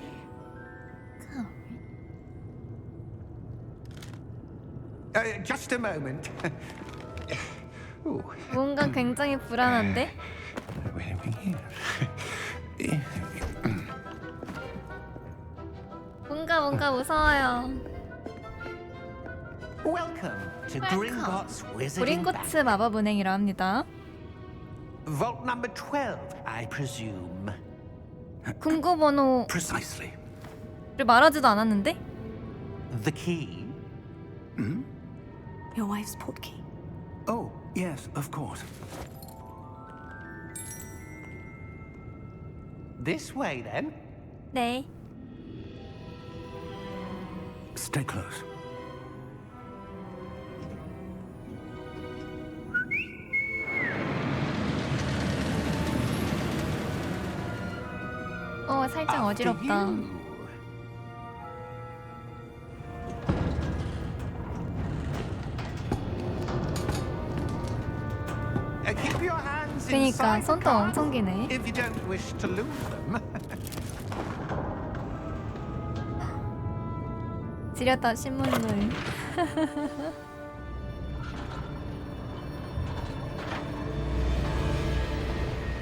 Speaker 9: Just a moment. Ooh.
Speaker 3: 뭔가 굉장히 불안한데? 뭔가 무서워요.
Speaker 9: Welcome to Gringotts Wizarding
Speaker 3: 브링고츠 마법은행이라 합니다.
Speaker 9: Vault number 12, I presume.
Speaker 3: 금고번호를
Speaker 8: Precisely.
Speaker 3: 말하지도 않았는데?
Speaker 9: The key?
Speaker 6: Your wife's portkey.
Speaker 8: Oh, yes, of course.
Speaker 9: This way, then.
Speaker 3: 네.
Speaker 8: Stay close.
Speaker 3: 살짝 어지럽다.
Speaker 9: Keep your hands
Speaker 3: 그니까
Speaker 9: inside the
Speaker 3: 손도
Speaker 9: car
Speaker 3: 엄청 기네.
Speaker 9: if you don't wish to lose them.
Speaker 3: 지렸다 신문을.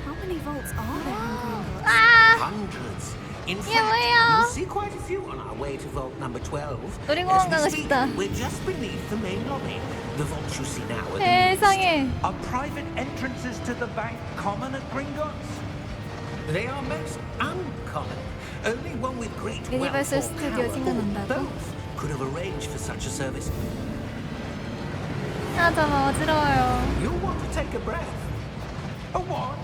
Speaker 6: How many vaults are there in Gringotts?
Speaker 2: Hundreds. In
Speaker 3: 이게
Speaker 2: fact,
Speaker 3: 뭐예요?
Speaker 2: we'll see quite a few on our way to vault number 12.
Speaker 3: 놀이공원
Speaker 2: As we
Speaker 3: 가고
Speaker 2: speak,
Speaker 3: 싶다.
Speaker 2: we're just beneath the main lobby. The vaults you see now are the
Speaker 3: 세상에.
Speaker 8: Are private entrances to the bank common at Gringotts?
Speaker 2: They are most uncommon. Only one with great wealth
Speaker 3: 유니버설
Speaker 2: or
Speaker 3: 스튜디오
Speaker 2: power, or
Speaker 3: 생각난다고?
Speaker 2: both, could have arranged for such a service.
Speaker 3: 아 잠깐 어지러워요.
Speaker 2: You'll want to take a breath.
Speaker 8: A what?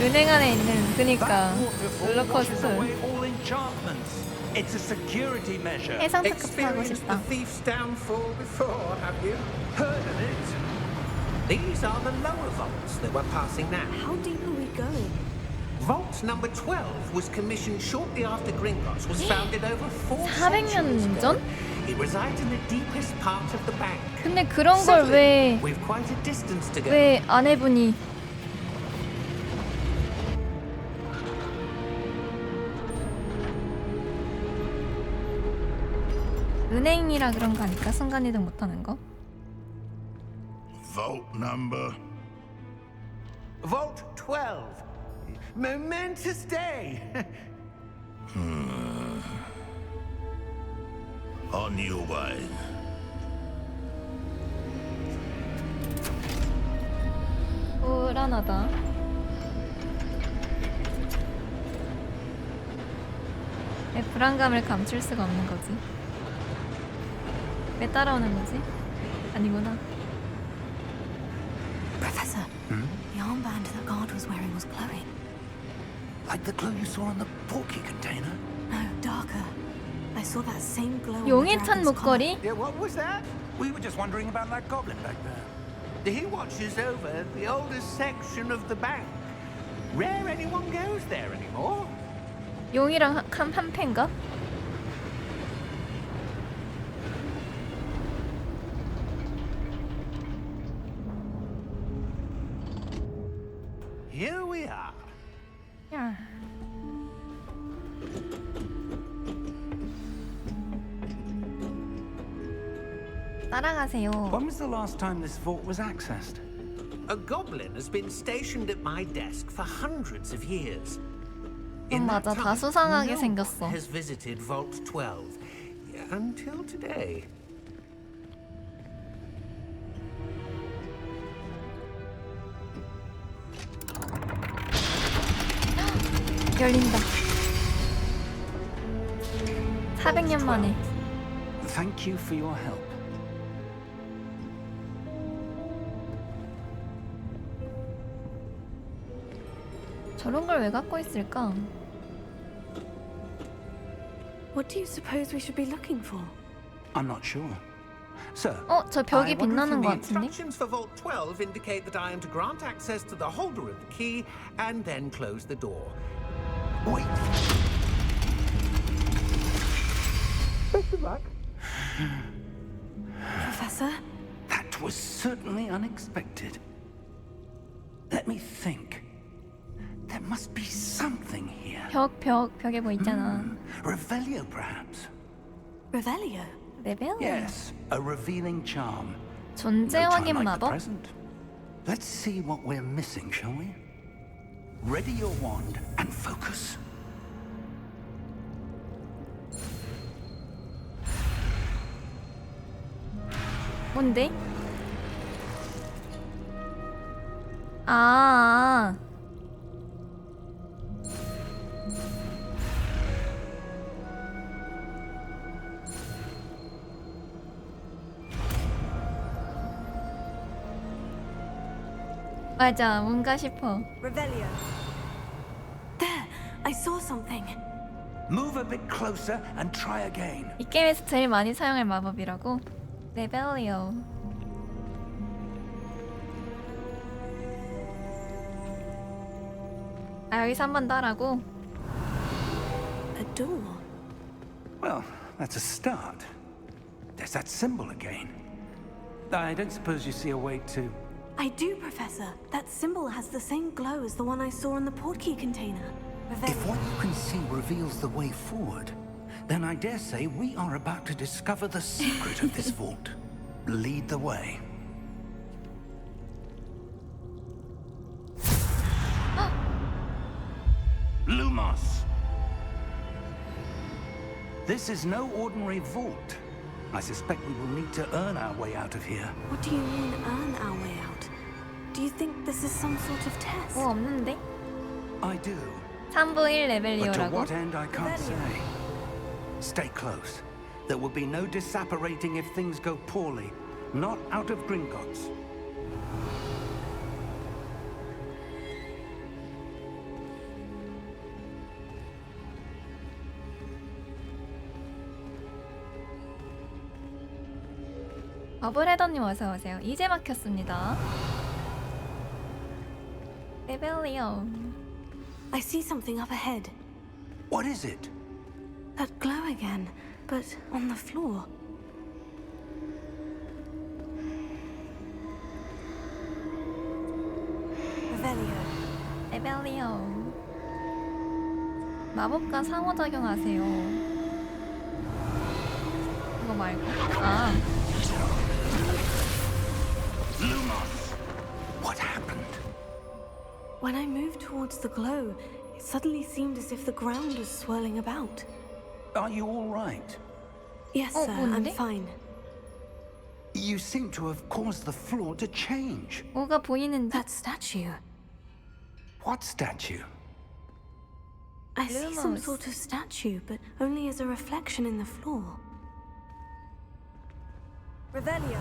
Speaker 3: 은행 안에 있는 그니까
Speaker 8: Waterfall washes
Speaker 3: 롤러코스터.
Speaker 8: away all enchantments. It's a security measure.
Speaker 3: 해상 특급 타고
Speaker 2: Experienced
Speaker 3: 싶다.
Speaker 2: the thief's downfall before, have you?
Speaker 8: Heard of it?
Speaker 2: These are the lower vaults that we're passing now.
Speaker 6: How deep are we going?
Speaker 2: Vault number 12 was commissioned shortly after Gringotts was founded over 4
Speaker 3: 400년
Speaker 2: centuries ago.
Speaker 3: 전?
Speaker 2: It resides in the deepest part of the bank.
Speaker 3: 근데 그런 걸
Speaker 2: Suddenly, we've quite a distance to go.
Speaker 3: 왜 아내분이 은행이라 그런 거 아닐까? 순간이동 못하는 거?
Speaker 11: Vault number.
Speaker 9: Vault 12. Momentous day.
Speaker 11: A new wine.
Speaker 3: 불안하다. 왜 불안감을 감출 수가 없는 거지? 왜 따라오는 거지? 아니구나.
Speaker 6: Professor, the armband that guard was wearing was glowing.
Speaker 8: Like the glow you saw on the porky container?
Speaker 6: No, darker. I saw that same glow on the
Speaker 3: 용에 찬
Speaker 6: dragon's collar.
Speaker 3: 목걸이?
Speaker 9: Yeah, what was that?
Speaker 8: We were just wondering about that goblin back there.
Speaker 9: He watches over the oldest section of the bank. Rare anyone goes there anymore.
Speaker 3: 용이랑 한 팬가?
Speaker 9: Here we are.
Speaker 3: 야. 따라가세요.
Speaker 8: When was the last time this vault was accessed?
Speaker 9: A goblin has been stationed at my desk for hundreds of years.
Speaker 3: 맞아, 다 수상하게
Speaker 9: no
Speaker 3: 생겼어.
Speaker 9: one has visited Vault 12 until today.
Speaker 3: 열린다. 400년 만에.
Speaker 8: Thank you for your help.
Speaker 3: 저런 걸 왜 갖고 있을까?
Speaker 6: What do you suppose we should be looking for?
Speaker 8: I'm not sure. Sir,
Speaker 3: 저 벽이
Speaker 9: I wonder if
Speaker 3: 빛나는
Speaker 9: the
Speaker 3: 것 같은데?
Speaker 9: instructions for Vault 12 indicate that I am to grant access to the holder of the key and then close the door.
Speaker 8: wait.
Speaker 6: Professor?
Speaker 8: That was certainly unexpected. Let me think. There must be something here.
Speaker 3: 벽에 뭐 있잖아.
Speaker 8: Revelio, perhaps?
Speaker 6: Revelio?
Speaker 3: 레벨?
Speaker 8: Yes, a revealing charm.
Speaker 3: 존재
Speaker 8: No time
Speaker 3: 확인
Speaker 8: like the
Speaker 3: 마법?
Speaker 8: present. Let's see what we're missing, shall we? Ready your wand and focus.
Speaker 3: 뭔데? 아. 맞아, 뭔가 싶어.
Speaker 6: Revelio. There! I saw something.
Speaker 8: Move a bit closer and try again.
Speaker 3: 이 게임에서 제일 많이 사용할 마법이라고? 레벨리오. 아, 여기서 한 번 따라고?
Speaker 6: A door.
Speaker 8: Well, that's a start. There's that symbol again. I don't suppose you see a way to...
Speaker 6: I do, Professor. That symbol has the same glow as the one I saw in the portkey container.
Speaker 8: If what you can see reveals the way forward, then I dare say we are about to discover the secret of this vault. Lead the way. Lumos! This is no ordinary vault. I suspect we will need to earn our way out of here.
Speaker 6: What do you mean, earn our way out? Do you think this is some sort of test?
Speaker 3: 뭐 없는데?
Speaker 8: I do.
Speaker 3: 3부 1
Speaker 8: But to
Speaker 3: 레벨리오라고?
Speaker 8: what end, I can't say. Stay close. There will be no disapparating if things go poorly. Not out of Gringotts.
Speaker 3: 버블헤더님 어서오세요. 이제 막혔습니다. 레벨리오.
Speaker 6: I see something up ahead.
Speaker 8: What is it?
Speaker 6: That glow again, but on the floor. Revelio.
Speaker 3: 레벨리오. 마법과 상호작용하세요. 이거 말고. 아.
Speaker 8: Lumos! What happened?
Speaker 6: When I moved towards the glow, it suddenly seemed as if the ground was swirling about.
Speaker 8: Are you all right?
Speaker 7: Yes,
Speaker 3: Oh,
Speaker 7: sir, I'm
Speaker 3: 뭔데?
Speaker 7: fine.
Speaker 8: You seem to have caused the floor to change.
Speaker 3: 뭐가 보이는데?
Speaker 7: That statue.
Speaker 8: What statue?
Speaker 7: I see some
Speaker 3: Lumos.
Speaker 7: sort of statue, but only as a reflection in the floor. Revelio.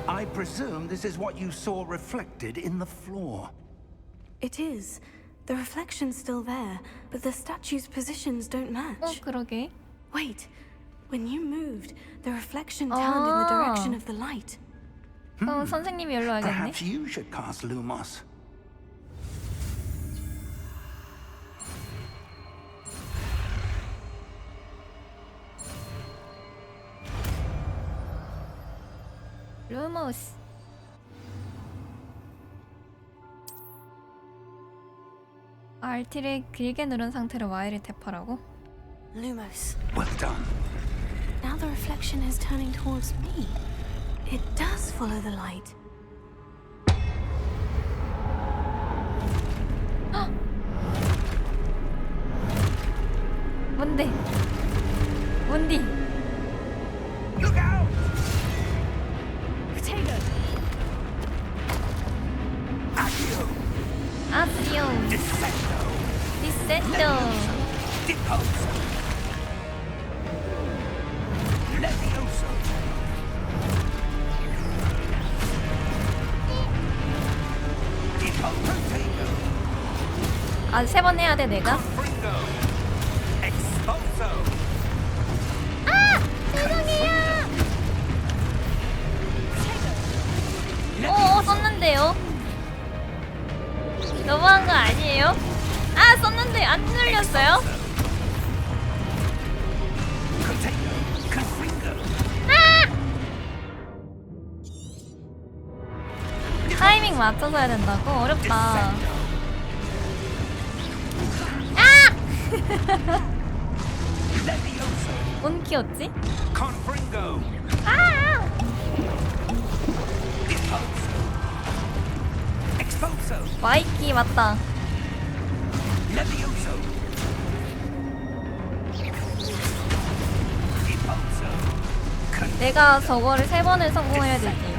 Speaker 8: I presume this is what you saw reflected in the floor.
Speaker 7: It is. The reflection's still there, but the statue's positions don't match.
Speaker 3: 그러게.
Speaker 7: Wait. When you moved, the reflection turned in the direction of the light.
Speaker 3: 선생님이 열로 알겠네.
Speaker 8: Perhaps you should cast Lumos.
Speaker 3: 루모스. Rt를 길게 누른 상태로 Y를 탭하라고?
Speaker 7: Lumos.
Speaker 8: Well done.
Speaker 7: Now the reflection is turning towards me. It does follow the light.
Speaker 3: 뭔데? 뭔디?
Speaker 8: Look out!
Speaker 7: Potato.
Speaker 8: Accio!
Speaker 3: 아시오.
Speaker 8: Dissecto!
Speaker 3: 디센터.
Speaker 8: Deposo! Levioso! Depotato!
Speaker 3: 아, 3번 해야 돼 내가?
Speaker 8: Fringo! Exposo!
Speaker 3: 썼는데요? 너무한 거 아니에요? 아, 썼는데 안 눌렸어요? 타이밍 맞춰서 해야 된다고? 어렵다. 아! 뭔 키였지? 아! 와이키 맞다. 내가 저거를 3번을 성공해야 되지.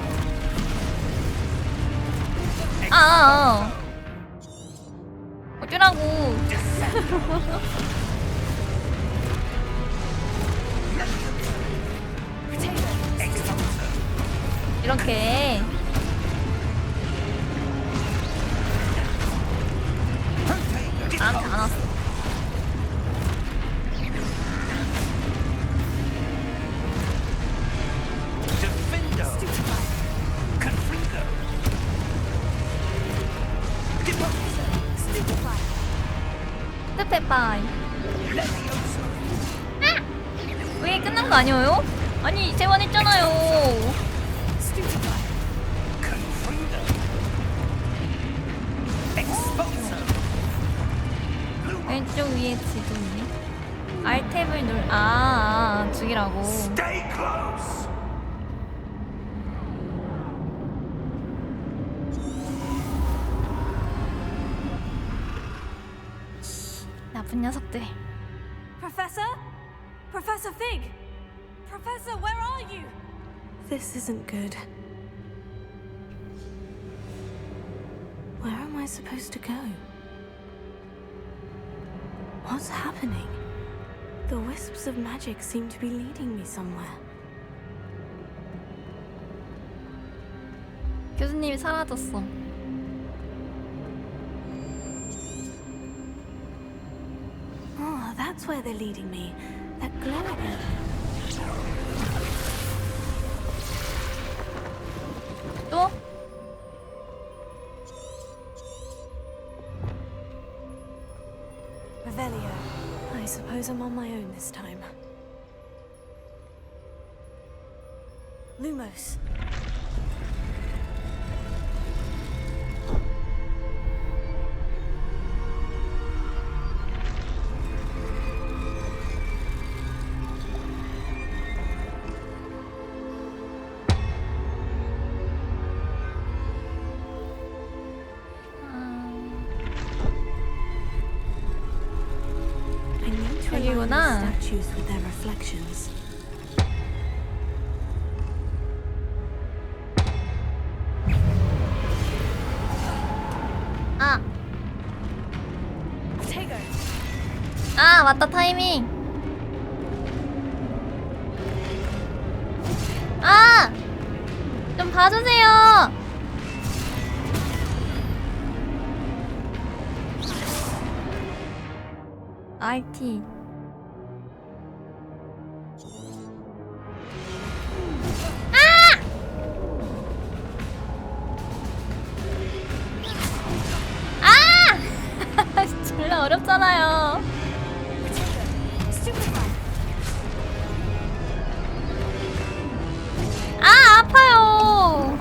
Speaker 3: 어쩌라고. 이렇게. 나한테 안 왔어. 스페파이. 왜 끝난 거 아니에요? 아니, 3번 했잖아요. 왼쪽 위에 지도니 R탭을 죽이라고. 나쁜 녀석들.
Speaker 6: Professor? Professor Fig? Professor, where are you?
Speaker 7: This isn't good. Where am I supposed to go? What's happening? The wisps of magic seem to be leading me somewhere.
Speaker 3: 교수님이 사라졌어.
Speaker 7: Oh, that's where they're leading me. That glowing.
Speaker 3: 또?
Speaker 7: Revelio. I suppose I'm on my own this time. Lumos. I need to align
Speaker 3: 여기구나.
Speaker 7: the statues with their reflections.
Speaker 3: 아 맞다 타이밍. 아! 좀 봐주세요. RT. 졸라 어렵잖아요. 아 아파요.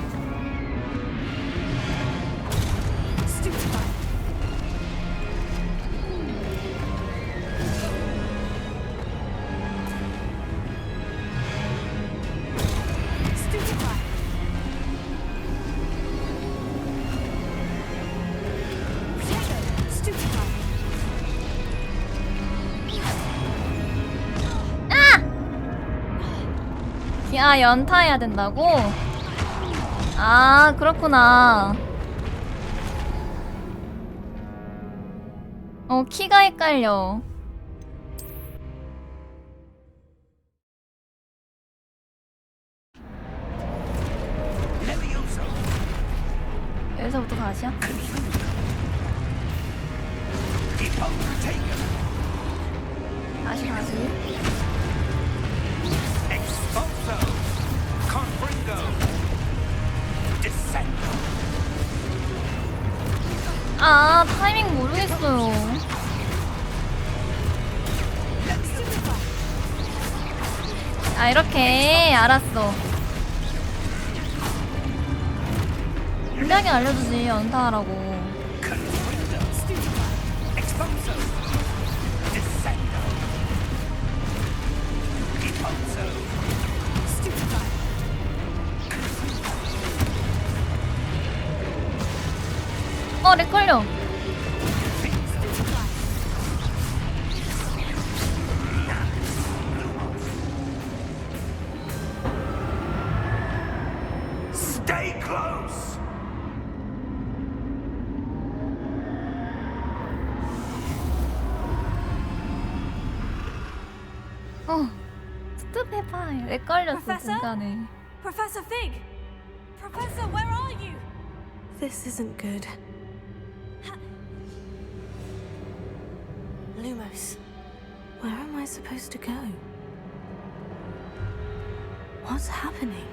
Speaker 3: 야 연타해야 된다고? 아 그렇구나. 키가 헷갈려. 여기서부터 다시야? 다시. 아 타이밍 모르겠어요. 아 이렇게 알았어. 분명히 알려주지 연타하라고. 렉 걸려.
Speaker 8: Stay close.
Speaker 3: 스톱해봐. 렉 걸렸어
Speaker 6: Professor?
Speaker 3: 중간에.
Speaker 6: Professor Fig! Professor, where are you?
Speaker 7: This isn't good.
Speaker 6: Lumos.
Speaker 7: Where am I supposed to go? What's happening?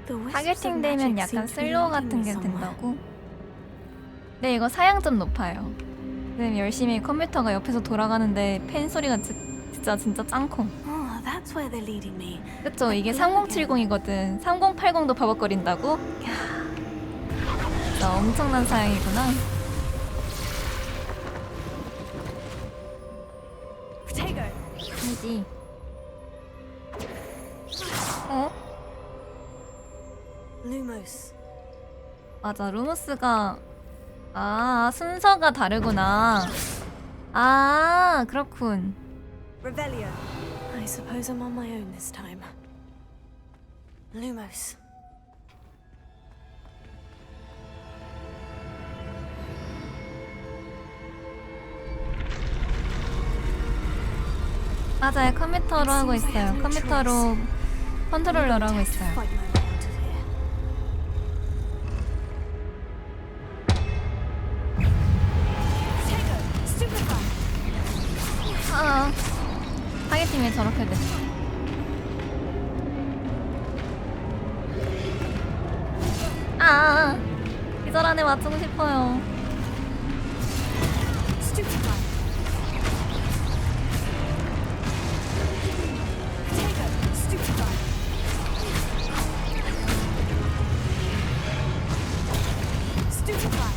Speaker 7: The wisps of
Speaker 3: 타겟팅
Speaker 7: magic
Speaker 3: 되면
Speaker 7: seem
Speaker 3: 약간
Speaker 7: to be
Speaker 3: 슬로우
Speaker 7: leading
Speaker 3: 같은
Speaker 7: me
Speaker 3: 게
Speaker 7: somewhere.
Speaker 3: 된다고? 네 이거 사양 좀 높아요. 지금 열심히 컴퓨터가 옆에서 돌아가는데 팬 소리가 진짜 짱콩.
Speaker 7: Oh, that's where they're leading me.
Speaker 3: 그쵸? 이게 3070이거든. 3080도 버벅거린다고? 이야, 진짜 엄청난 사양이구나.
Speaker 6: Potato!
Speaker 3: 아니지. 어?
Speaker 6: Lumos.
Speaker 3: 맞아, 루무스가 순서가 다르구나. 아, 그렇군.
Speaker 6: Revelio.
Speaker 7: I suppose I'm on my own this time.
Speaker 6: Lumos.
Speaker 3: 맞아요, 컴퓨터로 하고 있어요. 컴퓨터로 컨트롤러로 하고 있어요.
Speaker 6: Fight my way out of here. Potato! Stupefy!
Speaker 3: 타겟팀 왜 저렇게 됐어? 기절 안에 맞추고 싶어요.
Speaker 6: Stupefy! Potato! Stupefy! Stupefy!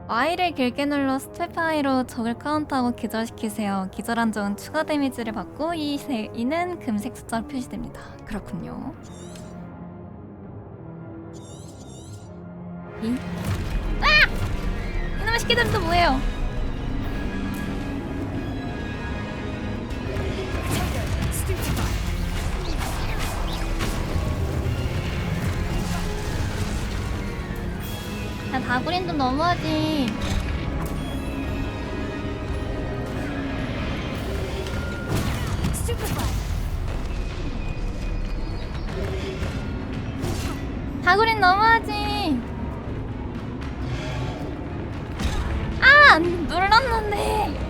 Speaker 3: Y를 길게 눌러 스테파이로 적을 카운트하고 기절시키세요. 기절한 적은 추가 데미지를 받고 이는 금색 숫자로 표시됩니다. 그렇군요. 이놈의 새끼들은 또 뭐예요?
Speaker 6: Potato! Stupefy!
Speaker 3: 야, 다구린 좀 너무하지. 다구린 너무하지. 아, 눌렀는데.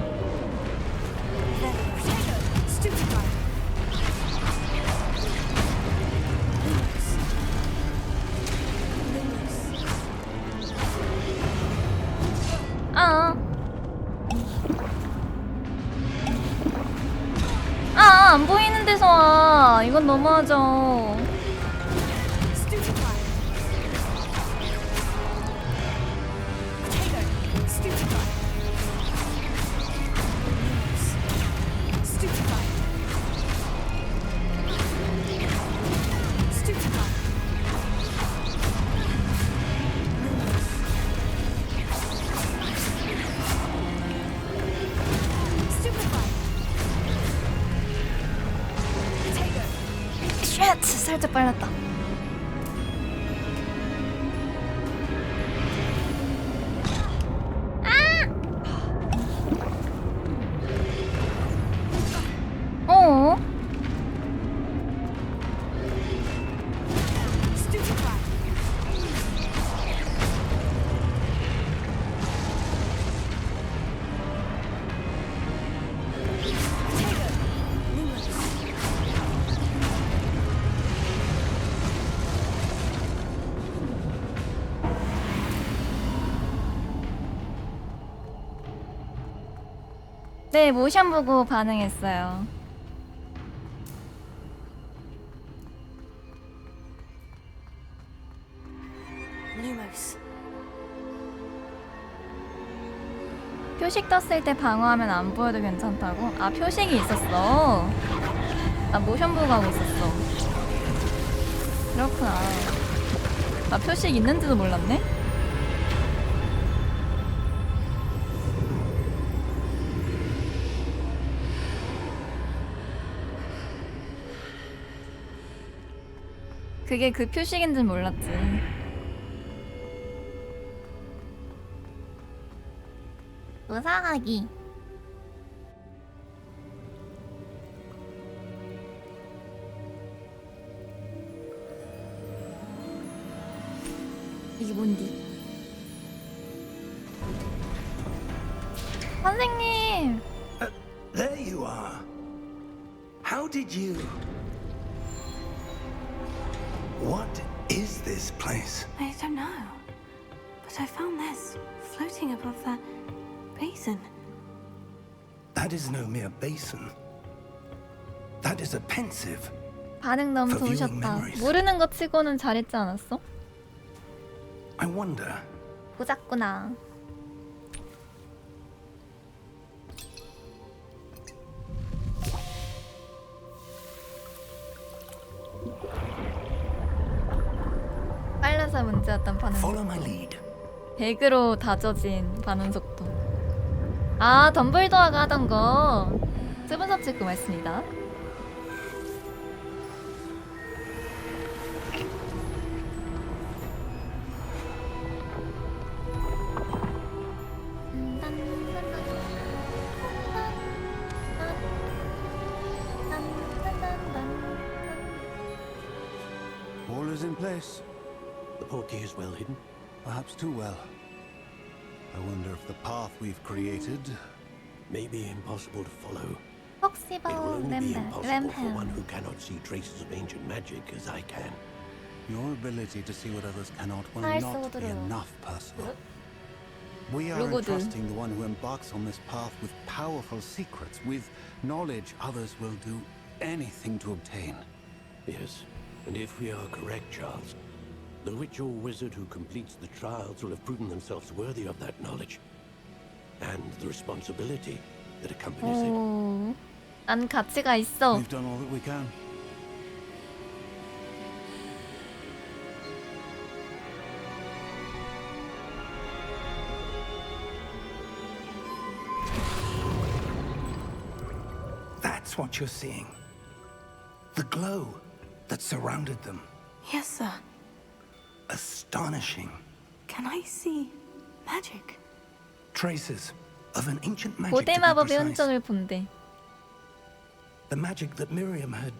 Speaker 3: 안 보이는 데서 와. 이건 너무하죠. 쉣! 살짝 빨랐다. 어? 네, 모션 보고 반응했어요.
Speaker 6: Lumos.
Speaker 3: 표식 떴을 때 방어하면 안 보여도 괜찮다고? 아, 표식이 있었어. 나 모션 보고 하고 있었어. 그렇구나. 나 표식 있는지도 몰랐네? 그게 그 표식인지는 몰랐지. 무사하기. 이게 뭔디? 선생님!
Speaker 8: There you are. How did you... What is this place?
Speaker 6: I don't know. But I found this floating above that basin.
Speaker 8: That is no mere basin. That is a pensive.
Speaker 3: 반응 너무
Speaker 8: For viewing
Speaker 3: 좋으셨다.
Speaker 8: memories.
Speaker 3: 모르는 것 치고는 잘했지 않았어?
Speaker 8: I wonder.
Speaker 3: 보자꾸나. 빨라서 문제였던 반응.
Speaker 8: Follow my lead.
Speaker 3: 100으로 다져진 반응 속도. 아, 덤블도어가 하던 거. 수분섭 찍고 말습니다.
Speaker 10: All is in place.
Speaker 11: The portkey is well hidden.
Speaker 10: Perhaps too well. I wonder if the path we've created...
Speaker 11: May be impossible to follow.
Speaker 3: 폭시버
Speaker 11: It will only be impossible for one
Speaker 3: 램햄.
Speaker 11: who cannot see traces of ancient magic as I can.
Speaker 10: Your ability to see what others cannot will
Speaker 3: 날
Speaker 10: not be
Speaker 3: 쏘드려.
Speaker 10: enough, Percival. We are
Speaker 3: 로고드.
Speaker 10: entrusting the one who embarks on this path with powerful secrets, with knowledge others will do anything to obtain.
Speaker 11: Yes, and if we are correct, Charles, the witch or wizard who completes the trials will have proven themselves worthy of that knowledge. And the responsibility that accompanies it.
Speaker 3: 오, 난 가치가 있어.
Speaker 10: We've done all that we can.
Speaker 8: That's what you're seeing. The glow that surrounded them.
Speaker 6: Yes, sir.
Speaker 8: Astonishing.
Speaker 6: Can I see magic?
Speaker 8: Traces of an ancient magic,
Speaker 3: 고대
Speaker 8: to be
Speaker 3: 마법의
Speaker 8: precise.
Speaker 3: 흔적을 본대.
Speaker 8: The magic that Miriam had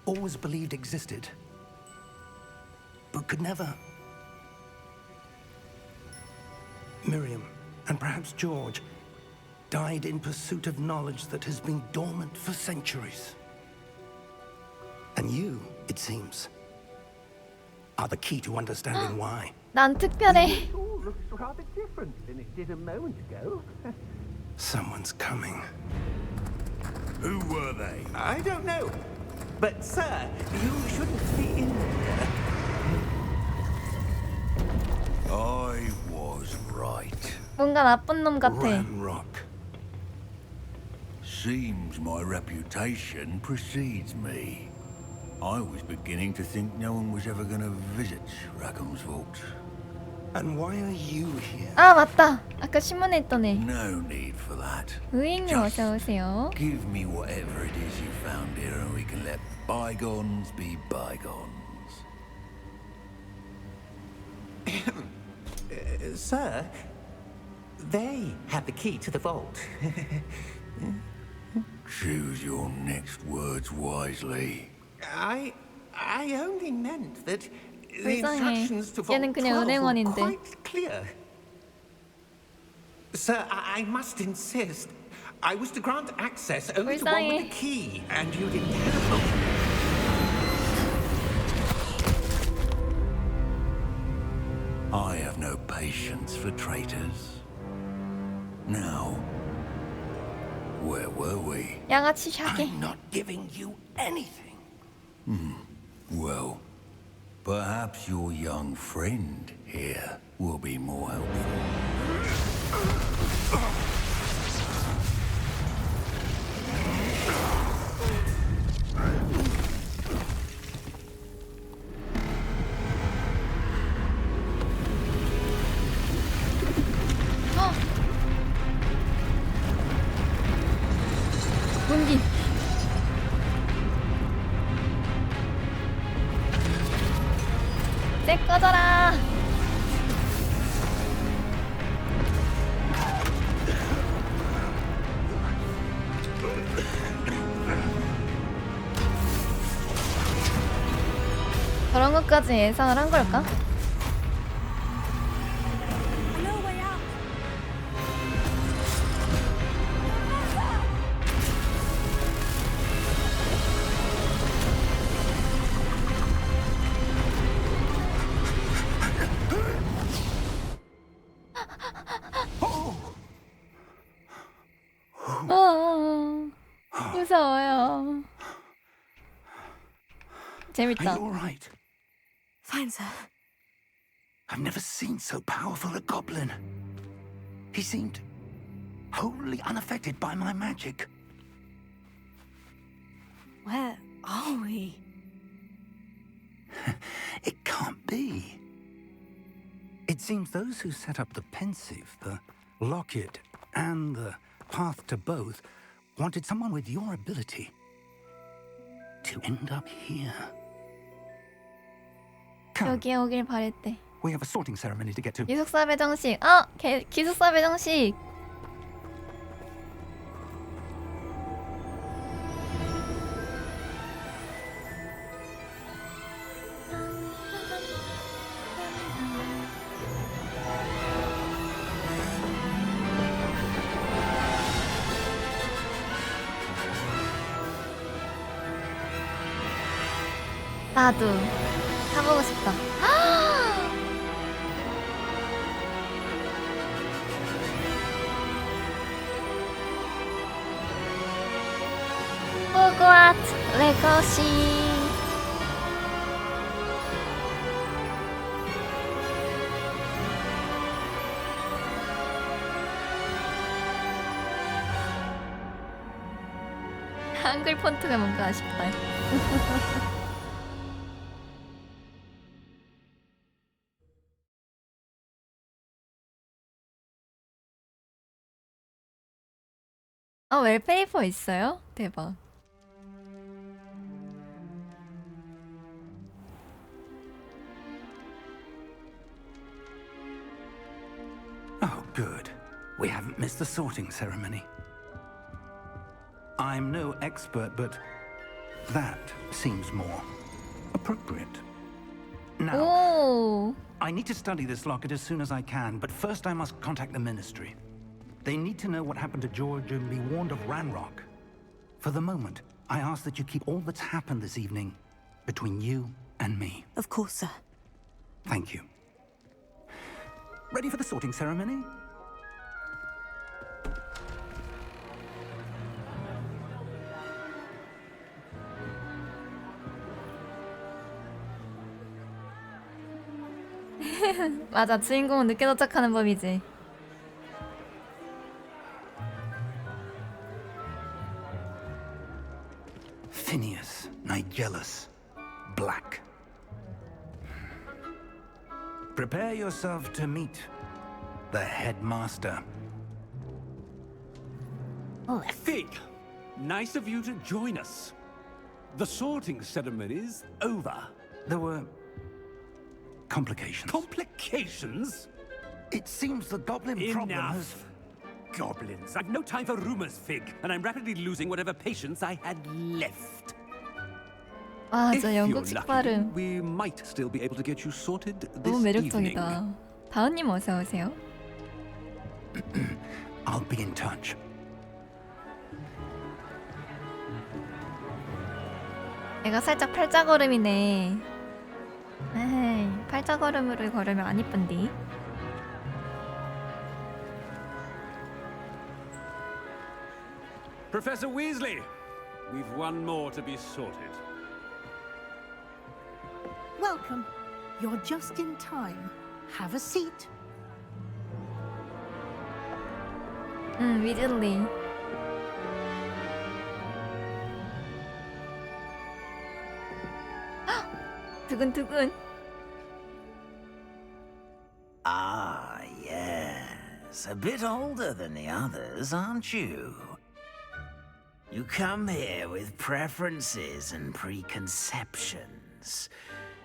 Speaker 8: always believed existed, but could never. Miriam, and perhaps George, died in pursuit of knowledge that has been dormant for centuries. And you, it seems, are the key to understanding why.
Speaker 3: 난 특별해.
Speaker 9: All looks rather different than it did a moment ago.
Speaker 8: Someone's coming.
Speaker 11: Who were they?
Speaker 9: I don't know. But, sir, you shouldn't be in here.
Speaker 11: I was right.
Speaker 3: 뭔가 나쁜 놈 같아.
Speaker 8: Ramrock.
Speaker 11: Seems my reputation precedes me. I was beginning to think no one was ever going to visit Rackham's vault.
Speaker 8: And why are you here?
Speaker 3: 아 맞다. 아까 신문에 있던 애.
Speaker 11: No need for that.
Speaker 3: 의행님 어서 오세요.
Speaker 11: Give me whatever it is you found here and we can let bygones be bygones.
Speaker 9: Sir, they have the key to the vault.
Speaker 11: Choose your next words wisely.
Speaker 9: I only meant that the
Speaker 3: 불쌍해.
Speaker 9: instructions to
Speaker 3: 얘는
Speaker 9: Vault
Speaker 3: 그냥
Speaker 9: 12 were
Speaker 3: 은행원인데.
Speaker 9: quite clear. Sir, I must insist. I was to grant access only to one with the key, and you didn't have them.
Speaker 11: I have no patience for traitors. Now, where were we?
Speaker 3: 양아치 샤게.
Speaker 8: I'm not giving you anything.
Speaker 11: Well, perhaps your young friend here will be more helpful.
Speaker 3: 문기. 쎄 꺼져라. 저런 것까지 예상을 한 걸까?
Speaker 6: No way out.
Speaker 3: 무서워요.
Speaker 8: Are
Speaker 3: 재밌다.
Speaker 8: you all right?
Speaker 6: Fine, sir.
Speaker 8: I've never seen so powerful a goblin. He seemed wholly unaffected by my magic.
Speaker 6: Where are we?
Speaker 8: It can't be. It seems those who set up the pensive, the locket, and the path to both wanted someone with your ability to end up here. Come,
Speaker 3: 여기에 오길 바랬대.
Speaker 8: we have a sorting ceremony to get to.
Speaker 3: 기숙사 배정식. 기숙사 배정식. 나도 타보고 싶다. 호그와트 레거시. 한글 폰트가 뭔가 아쉽다. 웰페이퍼 있어요? 대박.
Speaker 8: Good. We haven't missed the sorting ceremony. I'm no expert, but that seems more appropriate. Now,
Speaker 3: 오.
Speaker 8: I need to study this locket as soon as I can, but first I must contact the Ministry. They need to know what happened to George and be warned of Ranrock. For the moment, I ask that you keep all that's happened this evening between you and me.
Speaker 6: Of course, sir.
Speaker 8: Thank you. Ready for the sorting ceremony?
Speaker 3: 맞아, 주인공은 늦게 도착하는 법이지.
Speaker 8: Phineas, Nigellus, Black. Prepare yourself to meet the headmaster.
Speaker 9: Fig, nice of you to join us. The sorting ceremony's over.
Speaker 8: There were complications.
Speaker 9: Complications?
Speaker 8: It seems the goblin problem has...
Speaker 9: Enough. Goblins. I've no time for rumors, Fig, and I'm rapidly losing whatever patience I had left.
Speaker 3: 아,
Speaker 9: If
Speaker 3: 저
Speaker 9: you're
Speaker 3: 영국식
Speaker 9: lucky,
Speaker 3: 발음
Speaker 9: we might still be able to get you sorted this
Speaker 3: 너무
Speaker 9: evening.
Speaker 3: 매력적이다. 다은님 어서 오세요.
Speaker 8: I'll be in touch.
Speaker 3: 얘가 살짝 팔자걸음이네. 에이, 팔자걸음으로 걸으면 안 이쁜디.
Speaker 9: Professor Weasley, we've one more to be sorted.
Speaker 12: Welcome. You're just in time. Have a seat.
Speaker 3: 위즐리. 두근두근.
Speaker 13: Ah, yes. A bit older than the others, aren't you? You come here with preferences and preconceptions.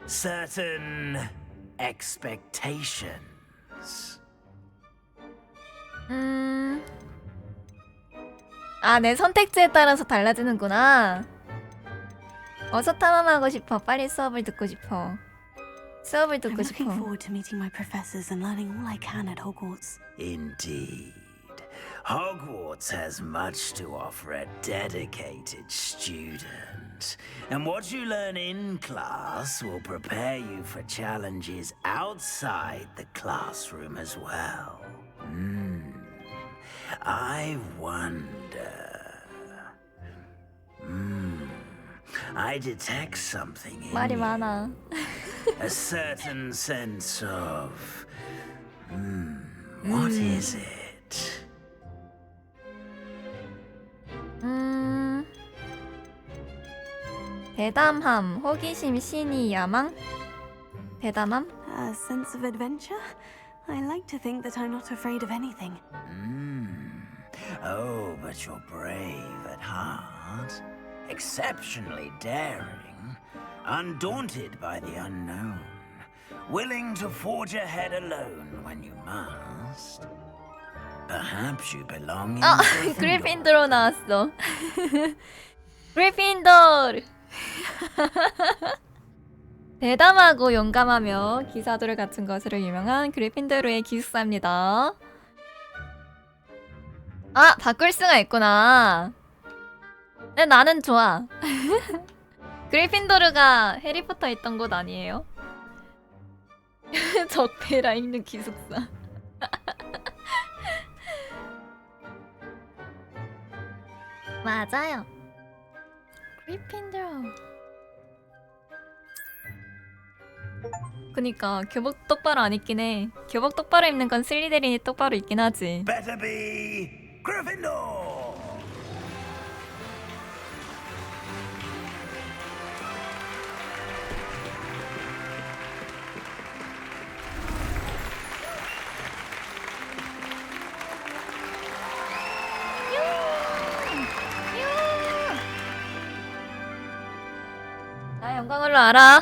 Speaker 13: Certain expectations.
Speaker 3: 아, 내 선택지에 따라서 달라지는구나. 어서 탐험하고 싶어. 빨리 수업을 듣고 싶어. 수업을
Speaker 6: I'm
Speaker 3: 듣고
Speaker 6: looking
Speaker 3: 싶어.
Speaker 6: forward to meeting my professors and learning all I can at Hogwarts.
Speaker 13: Indeed. Hogwarts has much to offer a dedicated student. And what you learn in class will prepare you for challenges outside the classroom as well. I wonder. I detect something in
Speaker 3: 말이
Speaker 13: you.
Speaker 3: 많아.
Speaker 13: A certain sense of... what is it?
Speaker 3: 대담함, 호기심, 신의, 야망? 대담함?
Speaker 6: A sense of adventure? I like to think that I'm not afraid of anything.
Speaker 13: Oh, but you're brave at heart. Exceptionally daring. Undaunted by the unknown. Willing to forge ahead alone when you must. Perhaps you belong in
Speaker 3: 아,
Speaker 13: Gryffindor.
Speaker 3: 그리핀도로 나왔어. 그리핀도르. 대담하고 용감하며 기사도를 갖춘 것으로 유명한 그리핀도르의 기숙사입니다. 아, 바꿀 수가 있구나. 근데 나는 좋아. 그리핀도르가 해리포터 있던 곳 아니에요? 적폐라 있는 기숙사. 맞아요. 그리핀도르. 그니까 교복 똑바로 안 입긴 해. 교복 똑바로 입는 건 슬리데린이 똑바로 입긴 하지.
Speaker 13: Better be Gryffindor.
Speaker 3: 나 영광으로 알아.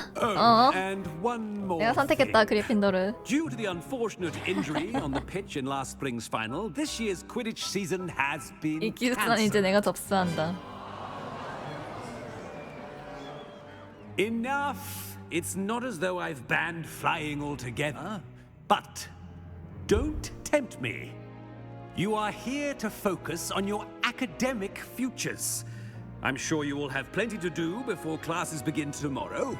Speaker 9: And one
Speaker 14: more
Speaker 3: 내가 선택했다
Speaker 14: thing.
Speaker 3: 그리핀도르.
Speaker 14: Due to the unfortunate injury on the pitch in last spring's final, this year's Quidditch season has been
Speaker 3: 이 기숙사는 이제
Speaker 14: cancelled.
Speaker 3: 내가 접수한다.
Speaker 14: Enough! It's not as though I've banned flying altogether. But don't tempt me. You are here to focus on your academic futures. I'm sure you will have plenty to do before classes begin tomorrow.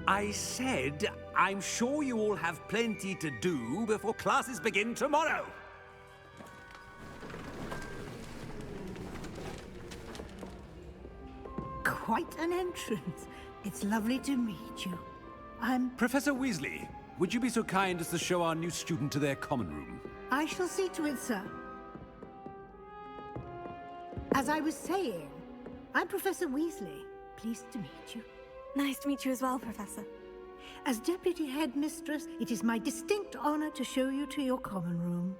Speaker 14: I said, I'm sure you all have plenty to do before classes begin tomorrow.
Speaker 12: Quite an entrance. It's lovely to meet you. I'm...
Speaker 14: Professor Weasley, would you be so kind as to show our new student to their common room?
Speaker 12: I shall see to it, sir. As I was saying, I'm Professor Weasley. Pleased to meet you.
Speaker 6: Nice to meet you as well, Professor.
Speaker 12: As Deputy Headmistress, it is my distinct honor to show you to your common room.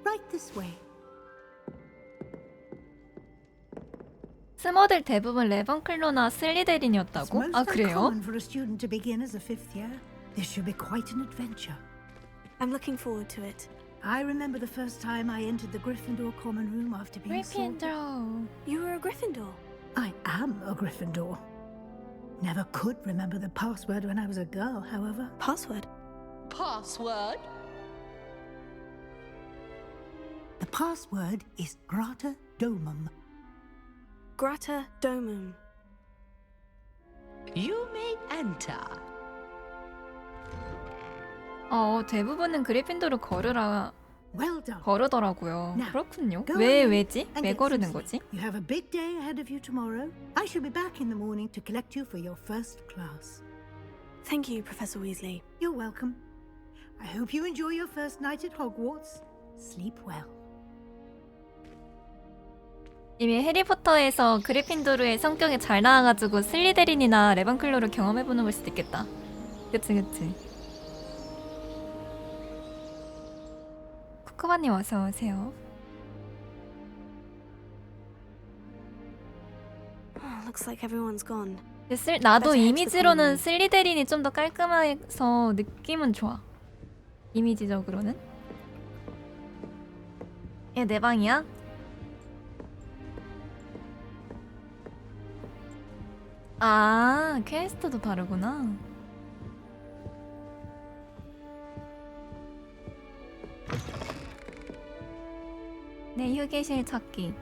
Speaker 12: Right this way.
Speaker 3: 스머들 대부분 레번클로나 슬리데린이었다고?
Speaker 12: It's
Speaker 3: 아
Speaker 12: most
Speaker 3: 그래요?
Speaker 12: uncommon for a student to begin as a fifth year. This should be quite an adventure.
Speaker 6: I'm looking forward to it.
Speaker 12: I remember the first time I entered the Gryffindor common room after being sorted.
Speaker 3: 그리핀도르.
Speaker 6: You were a Gryffindor.
Speaker 12: I am a Gryffindor. Never could remember the password when I was a girl, however.
Speaker 6: Password?
Speaker 15: Password?
Speaker 12: The password is Grata Domum.
Speaker 6: Grata Domum.
Speaker 15: You may enter.
Speaker 3: 대부분은 그리핀도르
Speaker 12: Well done.
Speaker 3: 거르더라고요.
Speaker 12: Now,
Speaker 3: 그렇군요.
Speaker 12: go
Speaker 3: 왜
Speaker 12: ahead
Speaker 3: 왜지?
Speaker 12: and
Speaker 3: 왜
Speaker 12: get
Speaker 3: 거르는
Speaker 12: some
Speaker 3: 거지?
Speaker 12: sleep. You have a big day ahead of you tomorrow. I shall be back in the morning to collect you for your first class.
Speaker 6: Thank you, Professor Weasley.
Speaker 12: You're welcome. I hope you enjoy your first night at Hogwarts. Sleep well.
Speaker 3: 이미 해리포터에서 그리핀도르의 성격이 잘 나와가지고 슬리데린이나 레번클로를 경험해보는 걸 수도 있겠다. 그치 그치. 쿠쿠바님 어서 오세요.
Speaker 6: Looks like everyone's gone.
Speaker 3: 나도 이미지로는 슬리데린이 좀 더 깔끔해서 느낌은 좋아. 이미지적으로는. 얘 내 방이야? 아, 퀘스트도 다르구나. 내 휴게실 찾기.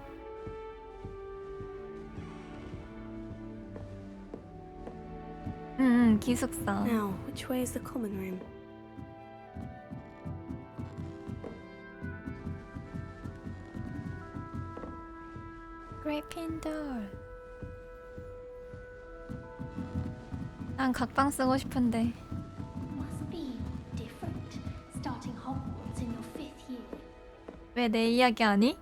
Speaker 3: 기숙사.
Speaker 6: Now, which way is the common room?
Speaker 3: 그리핀돌. 난 각방 쓰고 싶은데.
Speaker 16: Must be different starting Hogwarts in your 5th year.
Speaker 3: 왜 내 이야기 아니?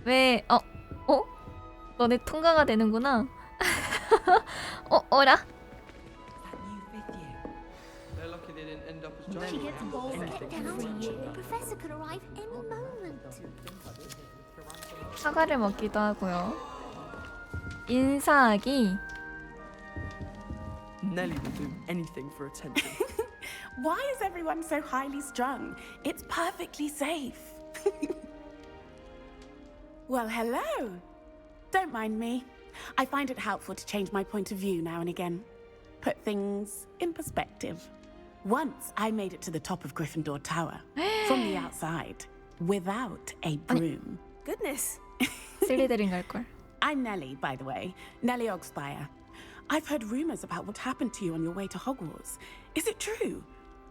Speaker 3: 왜 너네 통과가 되는구나. 어라?
Speaker 16: She gets balls every year. The professor could arrive any moment.
Speaker 3: 사과를 먹기도 하고요. 인사하기.
Speaker 17: Nelly will do anything for attention. Why is everyone so highly strung? It's perfectly safe. Well, hello. Don't mind me. I find it helpful to change my point of view now and again. Put things in perspective. Once I made it to the top of Gryffindor Tower, from the outside, without a broom.
Speaker 6: Goodness.
Speaker 3: 슬리데린 갈걸.
Speaker 17: I'm Nellie, by the way. Nellie Ogspire. I've heard rumors about what happened to you on your way to Hogwarts. Is it true?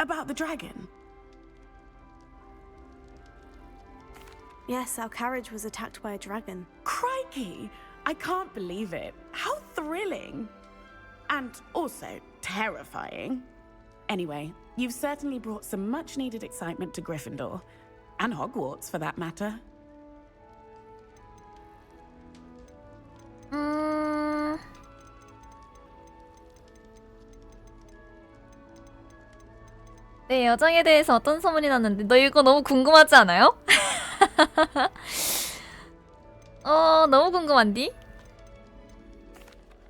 Speaker 17: About the dragon?
Speaker 6: Yes, our carriage was attacked by a dragon.
Speaker 17: Crikey! I can't believe it. How thrilling! And also terrifying. Anyway, you've certainly brought some much-needed excitement to Gryffindor. And Hogwarts, for that matter.
Speaker 3: 내 여정에 대해서 어떤 소문이 났는데 너 이거 너무 궁금하지 않아요? 너무 궁금한디?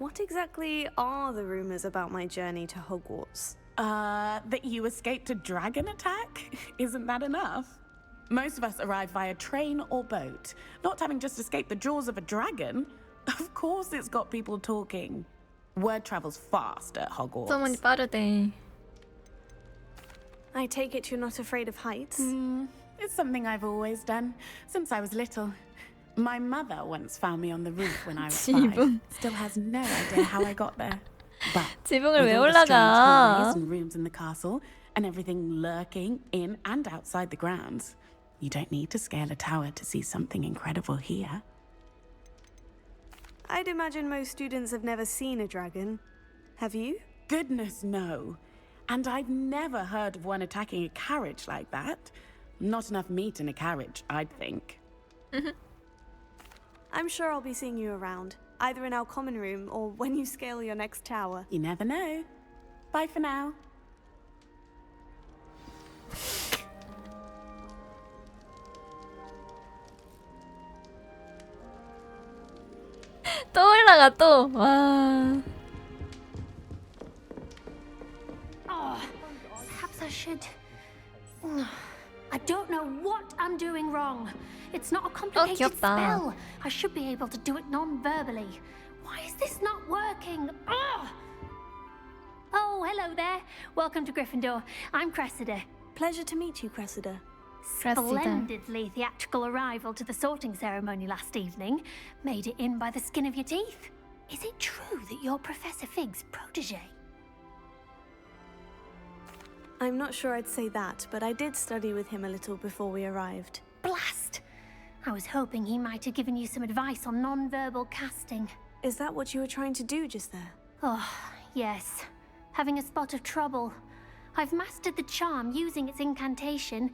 Speaker 6: What exactly are the rumors about my journey to Hogwarts?
Speaker 17: That you escaped a dragon attack? Isn't that enough? Most of us arrive via train or boat, not having just escaped the jaws of a dragon. Of course it's got people talking. Word travels fast at Hogwarts.
Speaker 3: 소문이 빠르대.
Speaker 6: I take it you're not afraid of heights?
Speaker 17: It's something I've always done, since I was little. My mother once found me on the roof when I was 5.
Speaker 3: 지붕.
Speaker 17: Still has no idea how I got there. But
Speaker 3: 지붕을 왜
Speaker 17: with all the strange
Speaker 3: 올라가?
Speaker 17: hallways and rooms in the castle, and everything lurking in and outside the grounds, you don't need to scale a tower to see something incredible here.
Speaker 6: I'd imagine most students have never seen a dragon. Have you?
Speaker 17: Goodness, no. And I've never heard of one attacking a carriage like that. Not enough meat in a carriage, I'd think.
Speaker 6: I'm sure I'll be seeing you around, either in our common room or when you scale your next tower.
Speaker 17: You never know. Bye for now.
Speaker 3: 또 올라가 또. 와.
Speaker 16: Oh, perhaps I should. I don't know what I'm doing wrong. It's not a complicated
Speaker 3: 귀엽다.
Speaker 16: spell. I should be able to do it non-verbally. Why is this not working? Ugh! Oh, hello there. Welcome to Gryffindor. I'm Cressida.
Speaker 6: Pleasure to meet you, Cressida.
Speaker 16: Splendidly theatrical arrival to the sorting ceremony last evening. Made it in by the skin of your teeth. Is it true that you're Professor Fig's protege?
Speaker 6: I'm not sure I'd say that, but I did study with him a little before we arrived.
Speaker 16: Blast! I was hoping he might have given you some advice on non-verbal casting.
Speaker 6: Is that what you were trying to do just there?
Speaker 16: Oh, yes. Having a spot of trouble. I've mastered the charm using its incantation,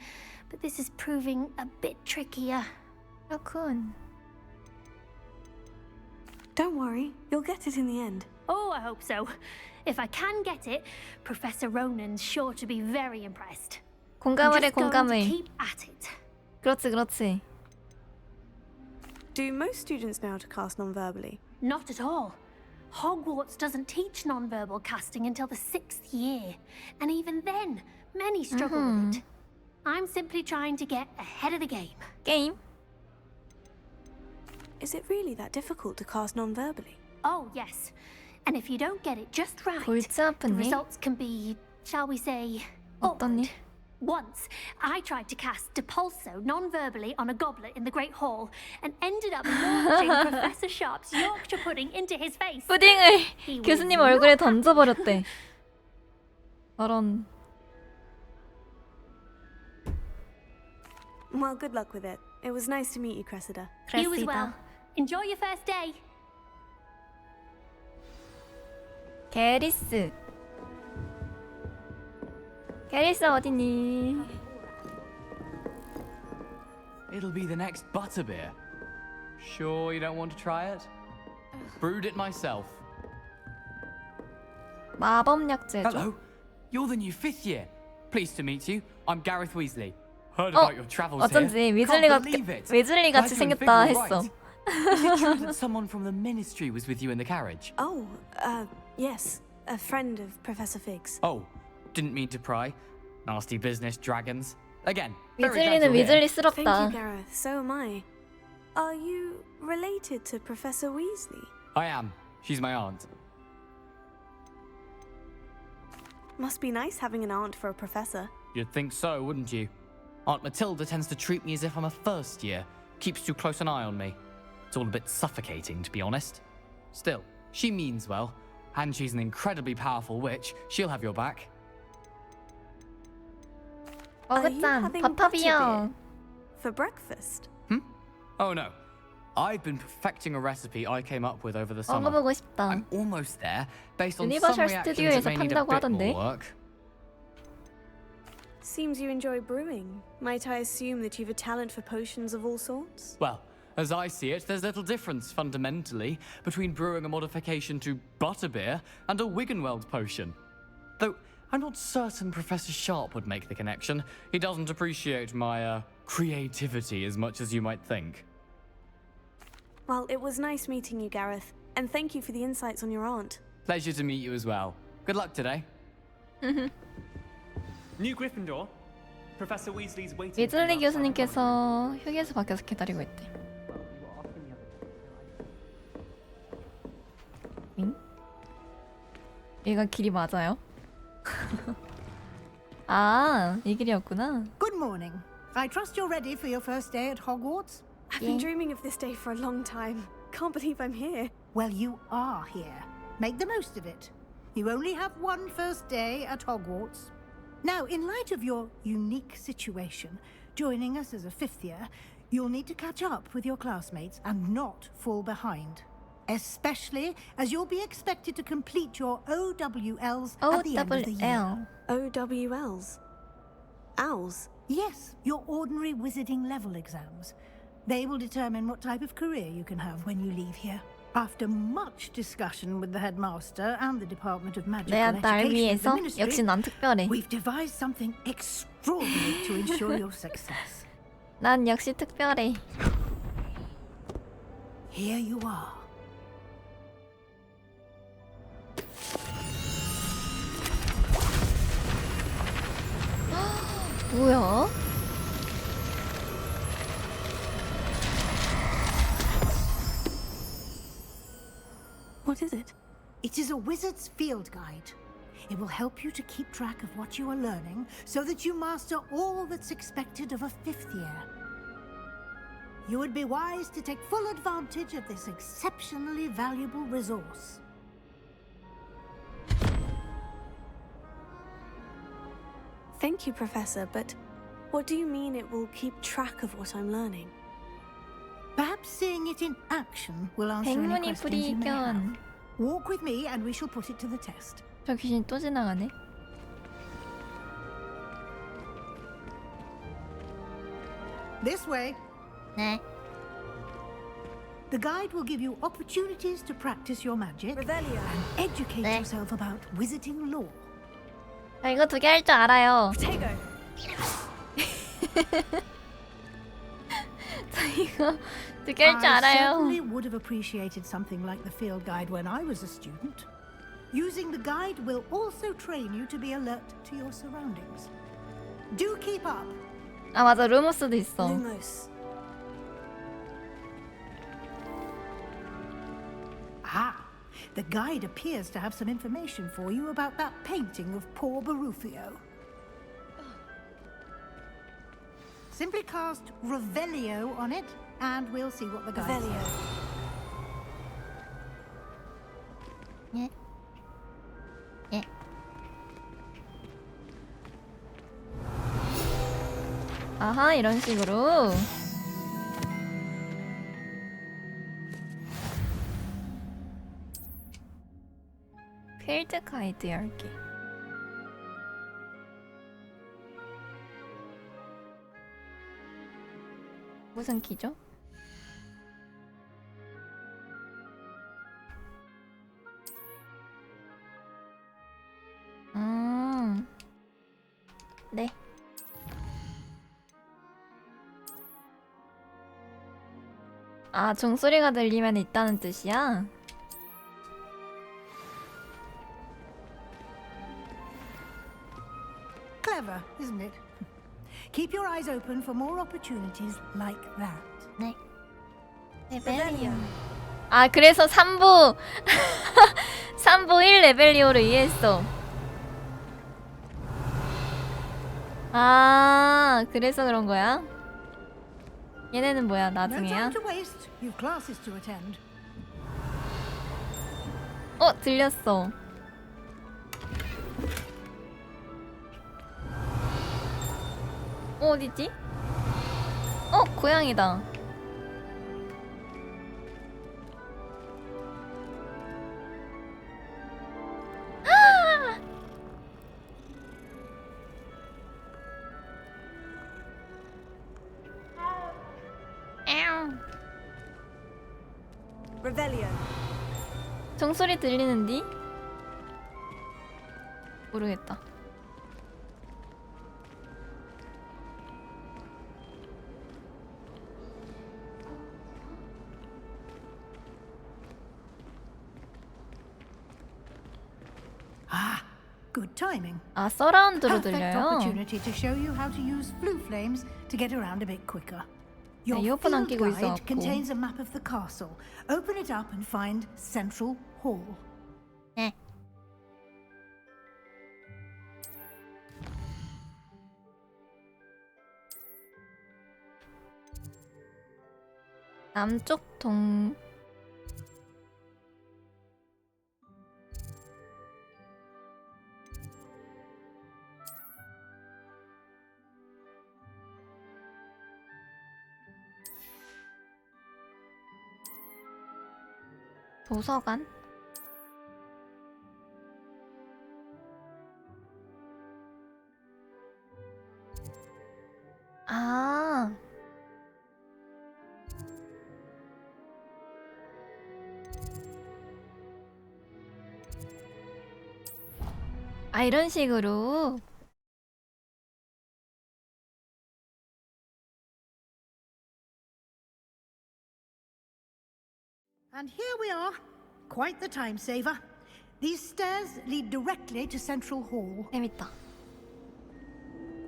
Speaker 16: but this is proving a bit trickier.
Speaker 3: 그렇군.
Speaker 6: Don't worry, you'll get it in the end.
Speaker 16: Oh, I hope so. If I can get it, Professor Ronan's sure to be very impressed.
Speaker 3: 공감을 해,
Speaker 16: I'm just going to
Speaker 3: 공감을.
Speaker 16: keep at it.
Speaker 3: 그렇지, 그렇지.
Speaker 6: Do most students know how to cast non-verbally?
Speaker 16: Not at all. Hogwarts doesn't teach non-verbal casting until the 6th year, and even then, many struggle with it. I'm simply trying to get ahead of the game.
Speaker 3: 게임?
Speaker 6: Is it really that difficult to cast non-verbally?
Speaker 16: Oh, yes. And if you don't get it just right,
Speaker 3: 골치
Speaker 16: the
Speaker 3: 아프니?
Speaker 16: results can be, shall we say,
Speaker 3: 어떤 일?
Speaker 16: Once, I tried to cast Depulso non-verbally on a goblet in the Great Hall and ended up launching Professor Sharp's Yorkshire pudding into his face.
Speaker 3: 푸딩을
Speaker 16: He was
Speaker 3: 교수님
Speaker 16: not
Speaker 3: 얼굴에
Speaker 16: happy.
Speaker 3: 던져버렸대. 저런.
Speaker 6: Well, good luck with it. It was nice to meet you, Cressida.
Speaker 16: You as well. Enjoy your first day.
Speaker 3: 게리스. 게리스 어디니?
Speaker 18: It'll be the next butterbeer. Sure you don't want to try it? Brewed it myself.
Speaker 3: 마법약제죠.
Speaker 18: Hello, you're the new 5th year. Pleased to meet you. I'm Gareth Weasley. Heard about your travels
Speaker 3: 어쩐지
Speaker 18: here.
Speaker 3: 위즐리가
Speaker 18: Can't believe it.
Speaker 3: 위즐리
Speaker 18: Glad
Speaker 3: 같이
Speaker 18: you're in
Speaker 3: 생겼다
Speaker 18: Figure
Speaker 3: 했어.
Speaker 18: right. Is it true that someone from the Ministry was with you in the carriage?
Speaker 6: Oh, yes. A friend of Professor Fig's.
Speaker 18: Oh, didn't mean to pry. Nasty business, dragons. Again, very glad
Speaker 3: 위즐리는
Speaker 18: you're here.
Speaker 3: 위즐리
Speaker 6: Thank
Speaker 3: 스럽다.
Speaker 6: you, Gareth. So am I. Are you related to Professor Weasley?
Speaker 18: I am. She's my aunt.
Speaker 6: Must be nice having an aunt for a professor.
Speaker 18: You'd think so, wouldn't you? Aunt Matilda tends to treat me as if I'm a first year. Keeps too close an eye on me. It's all a bit suffocating, to be honest. Still, she means well. And she's an incredibly powerful witch. She'll have your back.
Speaker 3: 어그짠
Speaker 6: having
Speaker 3: 밥밥이요.
Speaker 6: butterbeer? For breakfast?
Speaker 18: Oh no. I've been perfecting a recipe I came up with over the summer.
Speaker 3: 먹어보고 싶다.
Speaker 18: I'm almost there, based on some
Speaker 3: 유니버셜
Speaker 18: reactions
Speaker 3: 스튜디오에서
Speaker 18: that may need a
Speaker 3: 판다고
Speaker 18: bit
Speaker 3: 하던데.
Speaker 18: more work.
Speaker 6: Seems you enjoy brewing. Might I assume that you've a talent for potions of all sorts?
Speaker 18: Well, as I see it, there's little difference, fundamentally, between brewing a modification to butterbeer and a Wiggenweld potion. Though, I'm not certain Professor Sharp would make the connection. He doesn't appreciate my, creativity as much as you might think.
Speaker 6: Well, it was nice meeting you, Gareth. And thank you for the insights on your aunt.
Speaker 18: Pleasure to meet you as well. Good luck today.
Speaker 19: New Gryffindor. Professor Weasley's waiting.
Speaker 3: 위즐리 교수님께서 휴게소 밖에서 기다리고 있대. 응? 얘가 길이 맞아요? 아, 이 길이었구나.
Speaker 12: Good morning. I trust you're ready for your first day at Hogwarts?
Speaker 6: I've been dreaming of this day for a long time. Can't believe I'm here.
Speaker 12: Well, you are here. Make the most of it. You only have one first day at Hogwarts. Now, in light of your unique situation, joining us as a fifth year, you'll need to catch up with your classmates and not fall behind. Especially as you'll be expected to complete your OWLs at the end of the year.
Speaker 6: OWLs? Owls?
Speaker 12: Yes, your ordinary wizarding level exams. They will determine what type of career you can have when you leave here. After much discussion with the headmaster and the Department of Magical
Speaker 3: 내가 날
Speaker 12: Education of
Speaker 3: 위해서
Speaker 12: the Ministry,
Speaker 3: 역시 난 특별해.
Speaker 12: we've devised something extraordinary to ensure your success.
Speaker 3: 난 역시 특별해.
Speaker 12: Here you are.
Speaker 3: 뭐야?
Speaker 6: What is it?
Speaker 12: It is a wizard's field guide. It will help you to keep track of what you are learning so that you master all that's expected of a fifth year. You would be wise to take full advantage of this exceptionally valuable resource.
Speaker 6: Thank you, Professor, but what do you mean it will keep track of what I'm learning?
Speaker 12: Perhaps seeing it in action will answer any
Speaker 3: 백문이
Speaker 12: questions you may have.
Speaker 3: 불이견.
Speaker 12: Walk with me and we shall put it to the test.
Speaker 3: 저 귀신 또 지나가네.
Speaker 12: This way.
Speaker 3: 네.
Speaker 12: The guide will give you opportunities to practice your magic
Speaker 6: Revelio.
Speaker 12: and educate
Speaker 3: 네.
Speaker 12: yourself about wizarding lore.
Speaker 3: 저 이거 두 개 할 줄 알아요.
Speaker 6: Potato.
Speaker 3: 저 이거 두 개 할 줄
Speaker 12: I
Speaker 3: 알아요.
Speaker 12: certainly would have appreciated something like the field guide when I was a student. Using the guide will also train you to be alert to your surroundings. Do keep up.
Speaker 3: 아 맞아, 루모스도 있어.
Speaker 6: Lumos.
Speaker 12: Ah, the guide appears to have some information for you about that painting of poor Barufio. Simply cast Revelio on it, and we'll see what the guide
Speaker 6: Revelio.
Speaker 12: says.
Speaker 3: 예. 예. 아하, 이런 식으로. 필드 가이드 10개. 무슨 키죠? 네. 아, 종소리가 들리면 있다는 뜻이야?
Speaker 12: Clever, isn't it? Keep your eyes open for more opportunities like that.
Speaker 3: 네. 레벨리오. 아, 그래서 3부 3부 1 레벨리오를 이해했어. 아, 그래서 그런 거야? 얘네는 뭐야?
Speaker 12: No
Speaker 3: 나중에야?
Speaker 12: time to waste. You've classes to attend.
Speaker 3: 들렸어. 어디지? 고양이다.
Speaker 6: Revelio.
Speaker 3: 종소리 들리는디? 모르겠다.
Speaker 12: Good timing.
Speaker 3: 아, 서라운드로
Speaker 12: Perfect
Speaker 3: 들려요?
Speaker 12: opportunity to show you how to use flue flames to get around a bit quicker. Your
Speaker 3: 이어폰 안
Speaker 12: field
Speaker 3: 끼고
Speaker 12: guide
Speaker 3: 있어갖고.
Speaker 12: contains a map of the castle. Open it up and find Central Hall.
Speaker 3: 네. 남쪽 동 도서관? 아. 아, 이런 식으로.
Speaker 12: And here we are. Quite the time saver. These stairs lead directly to Central Hall.
Speaker 3: 재밌다.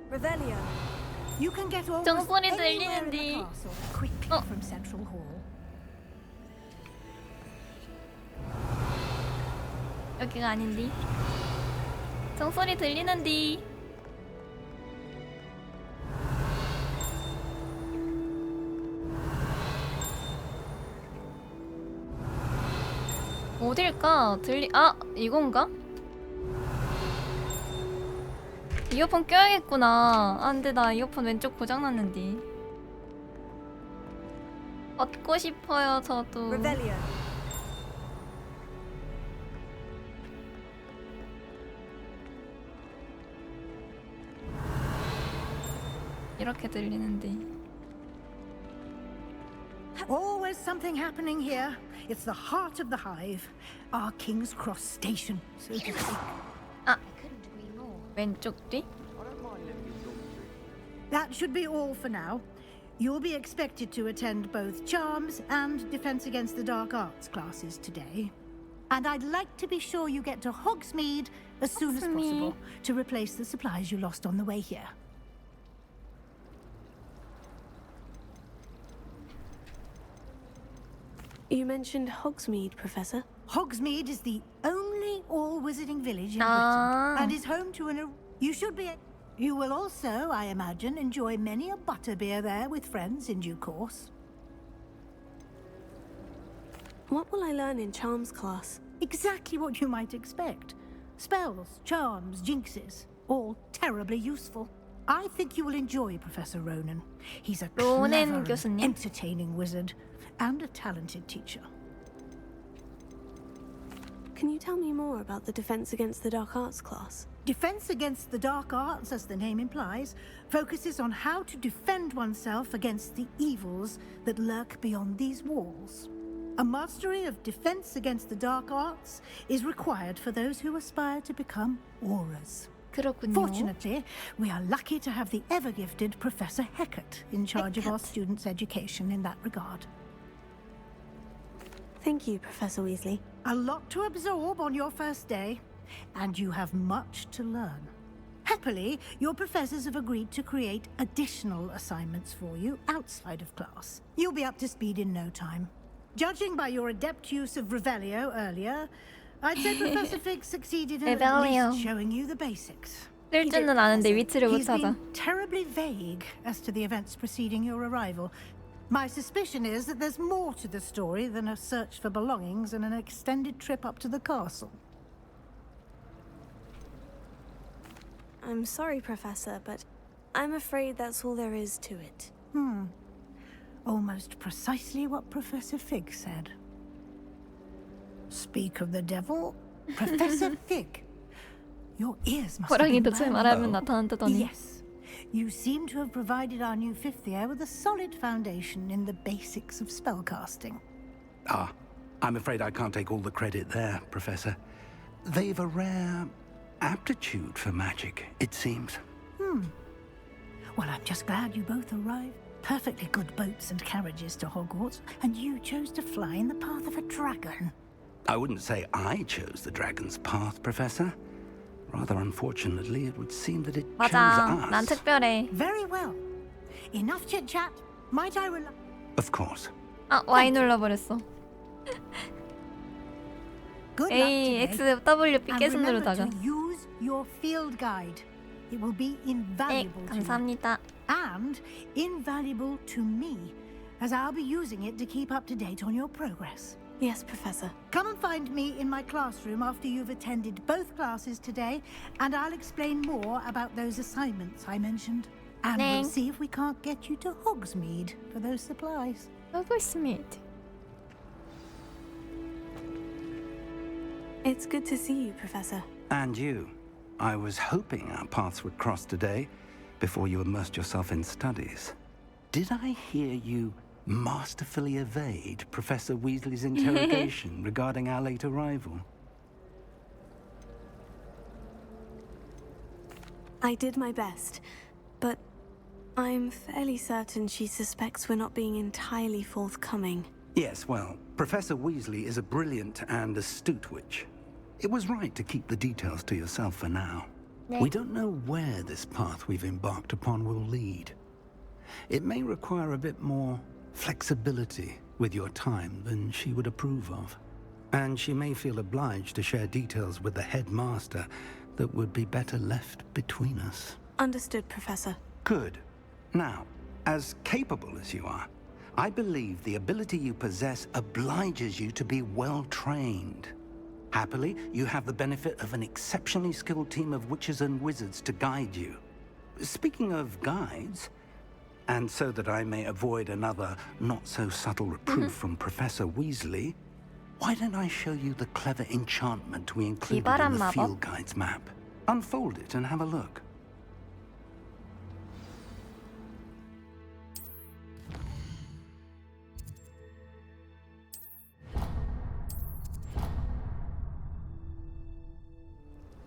Speaker 6: Revelio.
Speaker 12: You can get almost
Speaker 3: 정소리
Speaker 12: anywhere in the
Speaker 3: 들리는데.
Speaker 12: castle quickly from Central Hall.
Speaker 3: 여기가 아닌디. 정소리 들리는디. 어딜까? 아, 이건가? 이어폰 껴야겠구나. 아, 근데 나 이어폰 왼쪽 고장났는데. 얻고 싶어요, 저도.
Speaker 6: Revelio.
Speaker 3: 이렇게 들리는데.
Speaker 12: Always something happening here. It's the heart of the hive. Our King's Cross station, so to speak.
Speaker 3: 아, 왼쪽 뒤?
Speaker 12: That should be all for now. You'll be expected to attend both Charms and Defense Against the Dark Arts classes today. And I'd like to be sure you get to Hogsmeade as soon as possible to replace the supplies you lost on the way here.
Speaker 6: You mentioned Hogsmeade, Professor.
Speaker 12: Hogsmeade is the only all-wizarding village in Britain and is home to You will also, I imagine, enjoy many a butterbeer there with friends in due course.
Speaker 6: What will I learn in Charms class?
Speaker 12: Exactly what you might expect. Spells, charms, jinxes, all terribly useful. I think you will enjoy Professor Ronan. He's a clever and
Speaker 3: 교수님.
Speaker 12: entertaining wizard and a talented teacher.
Speaker 6: Can you tell me more about the Defense Against the Dark Arts class?
Speaker 12: Defense Against the Dark Arts, as the name implies, focuses on how to defend oneself against the evils that lurk beyond these walls. A mastery of Defense Against the Dark Arts is required for those who aspire to become auras.
Speaker 3: 그렇군요.
Speaker 12: Fortunately, we are lucky to have the ever-gifted Professor Hecat in charge of our students' education in that regard.
Speaker 6: Thank you, Professor Weasley.
Speaker 12: A lot to absorb on your first day, and you have much to learn. Happily, your professors have agreed to create additional assignments for you outside of class. You'll be up to speed in no time. Judging by your adept use of Revelio earlier, I'd say Professor Fig succeeded in at
Speaker 3: Revelio.
Speaker 12: least showing you the basics.
Speaker 3: 쓸 줄은 아는데 위치를 못
Speaker 12: He's
Speaker 3: 찾아.
Speaker 12: been terribly vague as to the events preceding your arrival. My suspicion is that there's more to the story than a search for belongings and an extended trip up to the castle.
Speaker 6: I'm sorry, Professor, but I'm afraid that's all there is to it.
Speaker 12: Almost precisely what Professor Fig said. Speak of the devil, Professor Fig. Your ears must have been
Speaker 3: 호랑이도 제 말하면 나타난다더니.
Speaker 12: Yes. You seem to have provided our new fifth year with a solid foundation in the basics of spellcasting.
Speaker 8: Ah, I'm afraid I can't take all the credit there, Professor. They've a rare aptitude for magic, it seems.
Speaker 12: Well, I'm just glad you both arrived. Perfectly good boats and carriages to Hogwarts, and you chose to fly in the path of a dragon.
Speaker 8: I wouldn't say I chose the dragon's path, Professor. Rather unfortunately, it would seem that it chose
Speaker 3: 맞아. 난
Speaker 8: us.
Speaker 3: 특별해.
Speaker 12: Very well. Enough chit chat. Might I rely?
Speaker 8: Of course.
Speaker 3: 아, Y 눌러버렸어.
Speaker 12: Good luck
Speaker 3: A,
Speaker 12: today.
Speaker 3: X, W, B
Speaker 12: And
Speaker 3: 계속
Speaker 12: remember
Speaker 3: 누르다가.
Speaker 12: to use your field guide. It will be
Speaker 3: 네,
Speaker 12: invaluable to you.
Speaker 3: 감사합니다.
Speaker 12: And invaluable to me, as I'll be using it to keep up to date on your progress.
Speaker 6: Yes, Professor.
Speaker 12: Come and find me in my classroom after you've attended both classes today, and I'll explain more about those assignments I mentioned. And
Speaker 3: 네.
Speaker 12: we'll see if we can't get you to Hogsmeade for those supplies.
Speaker 3: Hogsmeade.
Speaker 6: It's good to see you, Professor.
Speaker 8: And you. I was hoping our paths would cross today, before you immersed yourself in studies. Did I hear you masterfully evade Professor Weasley's interrogation regarding our late arrival?
Speaker 6: I did my best, but I'm fairly certain she suspects we're not being entirely forthcoming.
Speaker 8: Yes, well, Professor Weasley is a brilliant and astute witch. It was right to keep the details to yourself for now. We don't know where this path we've embarked upon will lead. It may require a bit more flexibility with your time than she would approve of. And she may feel obliged to share details with the headmaster that would be better left between us.
Speaker 6: Understood, Professor.
Speaker 8: Good. Now, as capable as you are, I believe the ability you possess obliges you to be well trained. Happily, you have the benefit of an exceptionally skilled team of witches and wizards to guide you. Speaking of guides, and so that I may avoid another not-so-subtle reproof from Professor Weasley, why don't I show you the clever enchantment we included in the field guide's map? Unfold it and have a look.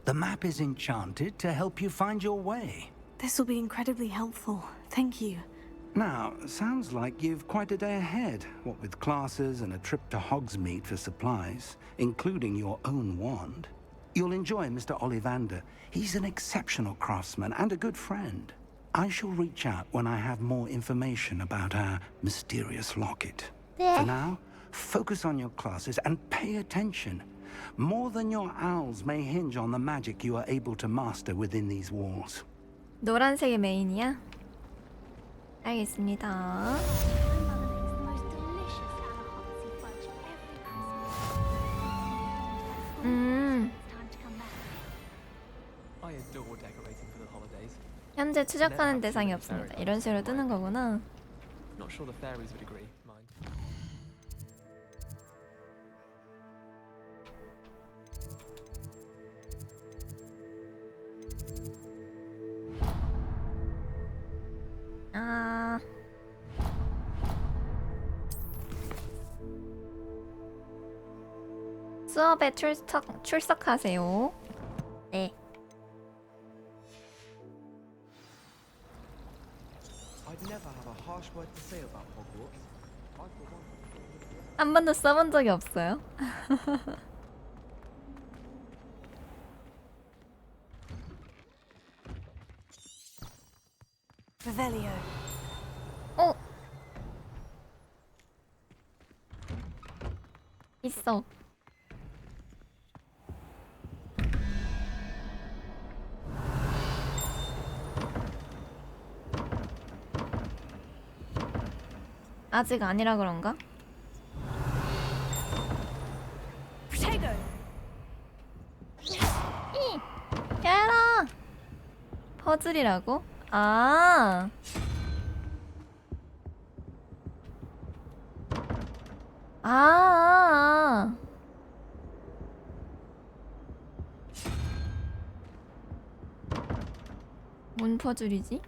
Speaker 8: The map is enchanted to help you find your way.
Speaker 6: This will be incredibly helpful. Thank you.
Speaker 8: Now, sounds like you've quite a day ahead, what with classes and a trip to Hogsmeade for supplies, including your own wand. You'll enjoy Mr. Ollivander. He's an exceptional craftsman and a good friend. I shall reach out when I have more information about our mysterious locket. For now, focus on your classes and pay attention. More than your owls may hinge on the magic you are able to master within these walls.
Speaker 3: 노란색이 메인이야? 알겠습니다.
Speaker 19: I adore decorating for the holidays.
Speaker 3: 현재 추적하는 대상이 없습니다. 이런 식으로 뜨는 거구나.
Speaker 19: Not sure the fairies would agree. Mind.
Speaker 3: 아. 수업에 출석하세요. 네.
Speaker 20: I'd never have a harsh word to say about Hogwarts.
Speaker 3: 한 번도 써본 적이 없어요.
Speaker 6: Revelio.
Speaker 3: 어? 있어. 아직 아니라 그런가? 깨라! 퍼즐이라고? 아. 아. 뭔 퍼즐이지?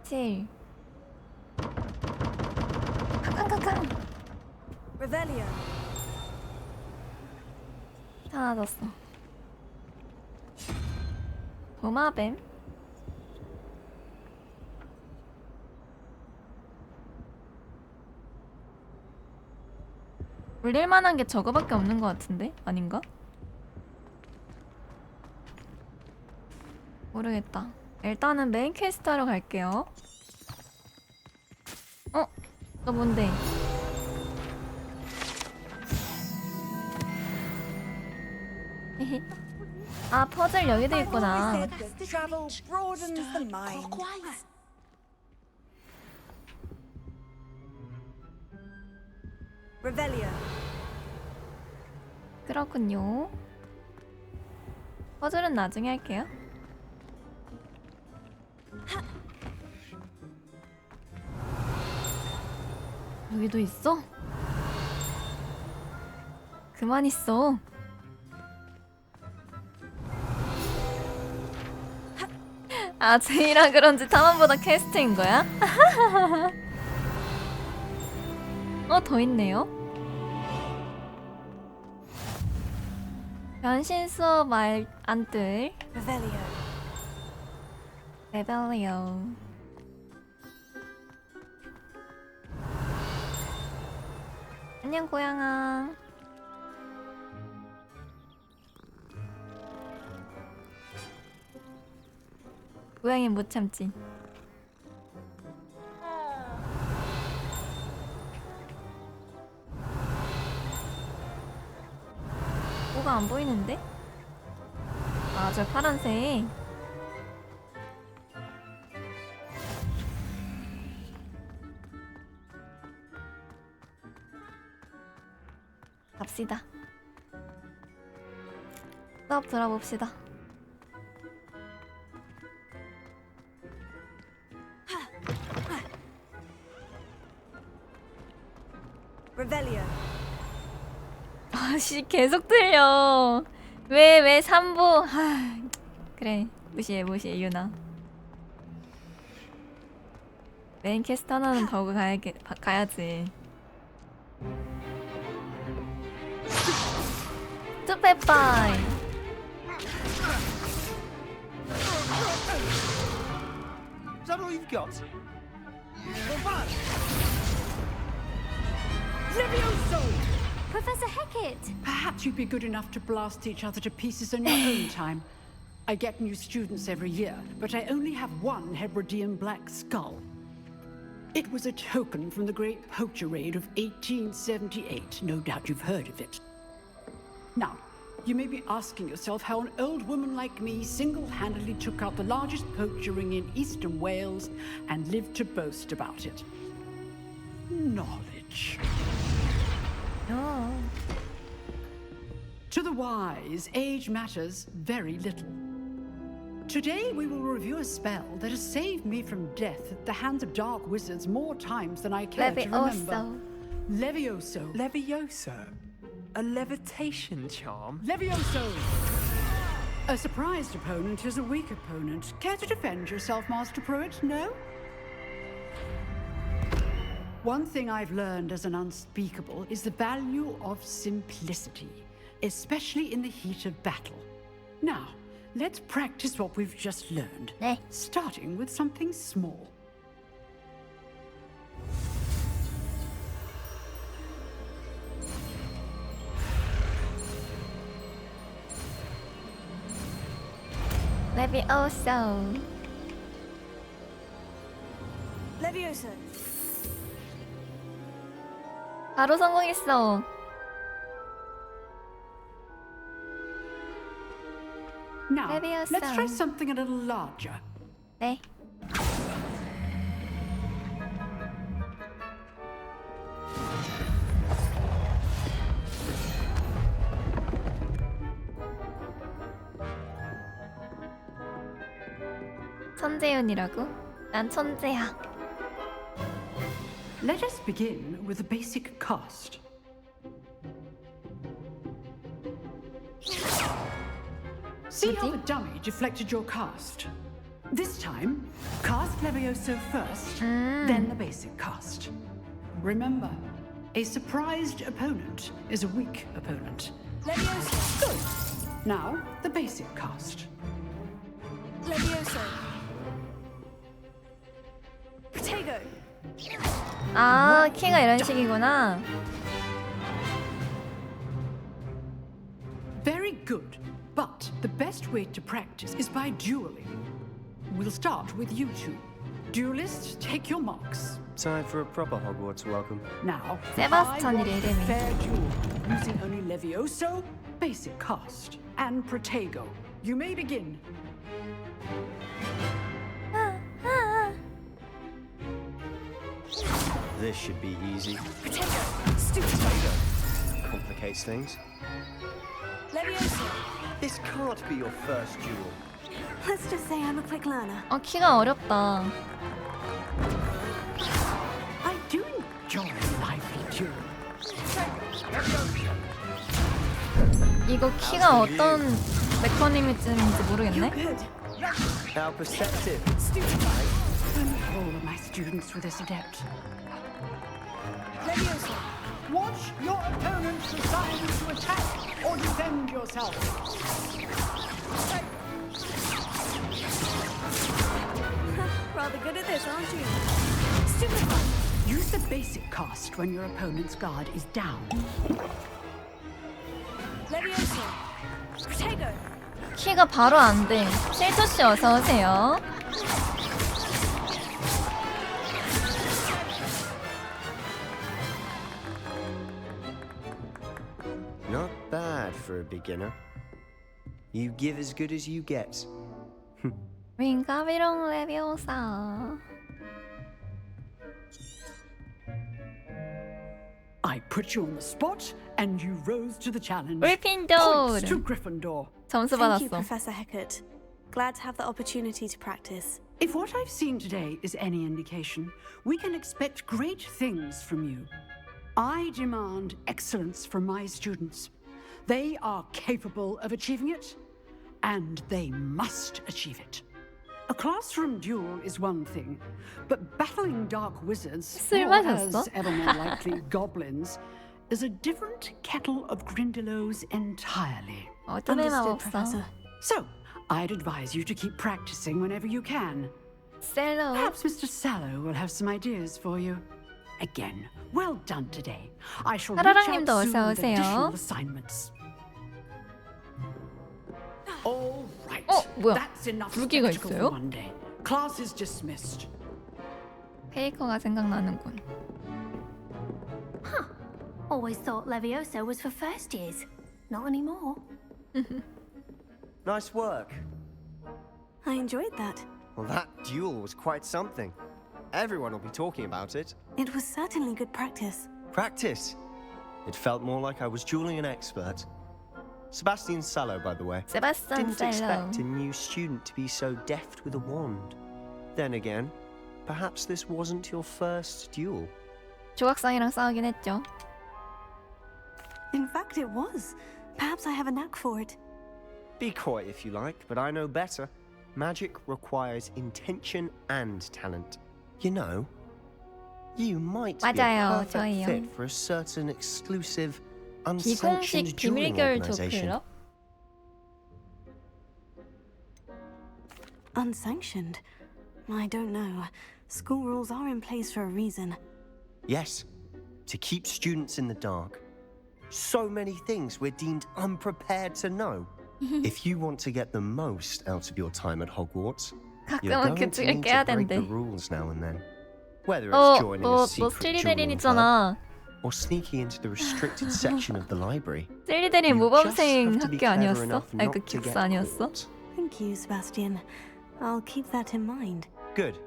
Speaker 3: 칠. 캉캉캉.
Speaker 6: Revelio.
Speaker 3: 사라졌어. 도마뱀? 올릴 만한 게 저거밖에 없는 것 같은데? 아닌가? 모르겠다. 일단은 메인 퀘스트 하러 갈게요. 어? 너 뭔데? 아, 퍼즐 여기도 있구나.
Speaker 21: Travel broadens the mind. Revelio.
Speaker 3: 그렇군요. 퍼즐은 나중에 할게요. 여기도 있어? 그만 있어. 아, 제이라 그런지 탐험보다 퀘스트인 거야? 더 있네요. 변신 수업 안뜰. 레벨리오. 안녕 고양아. 고양이 못 참지. 뭐가 안 보이는데? 아, 저 파란색. 갑시다. 수업 들어봅시다.
Speaker 21: Revelio.
Speaker 3: 아씨, 계속 들려. 왜 3부? 그래, 무시해 유나. 메인 캐스트 하나는 더 가야지. 투페파이.
Speaker 20: Is that all you've got?
Speaker 16: Professor Hecat!
Speaker 22: Perhaps you'd be good enough to blast each other to pieces on your own time. I get new students every year, but I only have one Hebridean black skull. It was a token from the Great Poacher Raid of 1878. No doubt you've heard of it. Now, you may be asking yourself how an old woman like me single-handedly took out the largest poacher ring in eastern Wales and lived to boast about it. Knowledge.
Speaker 3: Oh.
Speaker 22: To the wise, age matters very little. Today we will review a spell that has saved me from death at the hands of dark wizards more times than I care to remember. Levioso.
Speaker 19: Levioso? A levitation charm?
Speaker 22: Levioso! A surprised opponent is a weak opponent. Care to defend yourself, Master Pruitt? No? One thing I've learned as an unspeakable is the value of simplicity, especially in the heat of battle. Now, let's practice what we've just learned, starting with something small.
Speaker 3: Levioso.
Speaker 21: Levioso.
Speaker 3: 바로 성공했어.
Speaker 22: Now,
Speaker 3: Levioso.
Speaker 22: let's try something a little larger.
Speaker 3: 네. 천재윤이라고? 난 천재야.
Speaker 22: Let us begin with a basic cast. See how the dummy deflected your cast? This time, cast Levioso first, then the basic cast. Remember, a surprised opponent is a weak opponent.
Speaker 21: Levioso.
Speaker 22: Good. Now, the basic cast.
Speaker 21: Levioso. Protego.
Speaker 3: 아, 키가 이런 식이구나.
Speaker 22: The best way to practice is by dueling. We'll start with you two. Duelists, take your marks.
Speaker 1: Time for a proper Hogwarts welcome.
Speaker 22: Now,
Speaker 3: 세바스찬이래 이름이.
Speaker 22: fair duel, using only Levioso, basic cast, and Protego. You may begin.
Speaker 1: This should be easy.
Speaker 21: Potato. Stupid.
Speaker 1: Complicates things.
Speaker 21: Levioso.
Speaker 1: This can't be your first duel.
Speaker 6: Let's just say I'm a quick learner.
Speaker 3: 키가 어렵다.
Speaker 22: I do enjoy lively duel.
Speaker 3: 이거 키가 어떤 메커니즘인지 모르겠네.
Speaker 1: How perceptive.
Speaker 22: All of my students were this adept.
Speaker 21: Levioso.
Speaker 22: Watch your opponents decide to attack or defend yourself.
Speaker 6: Rather good at this, aren't you?
Speaker 21: Stupid.
Speaker 22: Use the basic cast when your opponent's guard is down.
Speaker 21: Levioso. Potato.
Speaker 3: 키가 바로 안 돼. 실토 씨 어서 오세요.
Speaker 1: Not bad for a beginner. You give as good as you get.
Speaker 3: 윙가비롱 레비오사.
Speaker 22: I put you on the spot, and you rose to the challenge.
Speaker 3: Gryffindor.
Speaker 22: Points to Gryffindor.
Speaker 3: 점수
Speaker 6: Thank you,
Speaker 3: 받았어.
Speaker 6: Professor Hecat. Glad to have the opportunity to practice.
Speaker 22: If what I've seen today is any indication, we can expect great things from you. I demand excellence from my students. They are capable of achieving it, and they must achieve it. A classroom duel is one thing, but battling dark wizards,
Speaker 3: 술
Speaker 22: or
Speaker 3: 마셨어?
Speaker 22: as ever more likely goblins, is a different kettle of Grindylows entirely.
Speaker 3: 어둠의
Speaker 6: Understood,
Speaker 3: 마법사.
Speaker 6: Professor.
Speaker 22: So, I'd advise you to keep practicing whenever you can.
Speaker 3: 셀로.
Speaker 22: Perhaps Mr. Sallow will have some ideas for you. Again, well done today. I shall reach out
Speaker 3: 사라랑님도
Speaker 22: soon
Speaker 3: 어서
Speaker 22: with additional
Speaker 3: 오세요.
Speaker 22: assignments. All right.
Speaker 3: 뭐야?
Speaker 22: That's enough
Speaker 3: 불기가
Speaker 22: spectacle
Speaker 3: 있어요?
Speaker 22: for one day. Class is dismissed.
Speaker 3: 페이커가 생각나는군.
Speaker 16: Huh. Always thought Levioso was for first years. Not anymore.
Speaker 1: Nice work.
Speaker 6: I enjoyed that.
Speaker 1: Well, that duel was quite something. Everyone will be talking about it.
Speaker 6: It was certainly good practice.
Speaker 1: Practice. It felt more like I was dueling an expert. Sebastian Sallow, by the way.
Speaker 3: 세바스찬
Speaker 1: Didn't
Speaker 3: 셀로.
Speaker 1: expect a new student to be so deft with a wand. Then again, perhaps this wasn't your first duel.
Speaker 3: 조각상이랑 싸우긴 했죠.
Speaker 6: In fact, it was. Perhaps I have a knack for it.
Speaker 1: Be coy if you like, but I know better. Magic requires intention and talent. You know, you might be a
Speaker 3: 맞아요,
Speaker 1: perfect
Speaker 3: 저예요.
Speaker 1: fit for a certain exclusive,
Speaker 3: 비공식
Speaker 1: unsanctioned dueling
Speaker 3: 비밀결
Speaker 1: organization.
Speaker 3: 조클럽?
Speaker 6: Unsanctioned? I don't know. School rules are in place for a reason.
Speaker 1: Yes, to keep students in the dark. So many things we're deemed unprepared to know. If you want to get the most out of your time at Hogwarts, you're
Speaker 3: 가끔은
Speaker 1: going to
Speaker 3: 규칙을
Speaker 1: need
Speaker 3: 깨야
Speaker 1: to break the
Speaker 3: 된대.
Speaker 1: rules now and then. Whether it's joining a
Speaker 3: 너
Speaker 1: secret
Speaker 3: 슬리데린
Speaker 1: dueling club
Speaker 3: 있잖아.
Speaker 1: or sneaking into the restricted section of the library.
Speaker 3: 슬리데린
Speaker 1: You just
Speaker 3: 모범생
Speaker 1: have to be
Speaker 3: 학교
Speaker 1: clever
Speaker 3: 아니었어?
Speaker 1: enough
Speaker 3: 아니
Speaker 1: not
Speaker 3: 그
Speaker 1: to
Speaker 3: 기숙사
Speaker 1: get
Speaker 3: 아니었어?
Speaker 1: caught.
Speaker 6: Thank you, Sebastian. I'll keep that in mind.
Speaker 1: Good.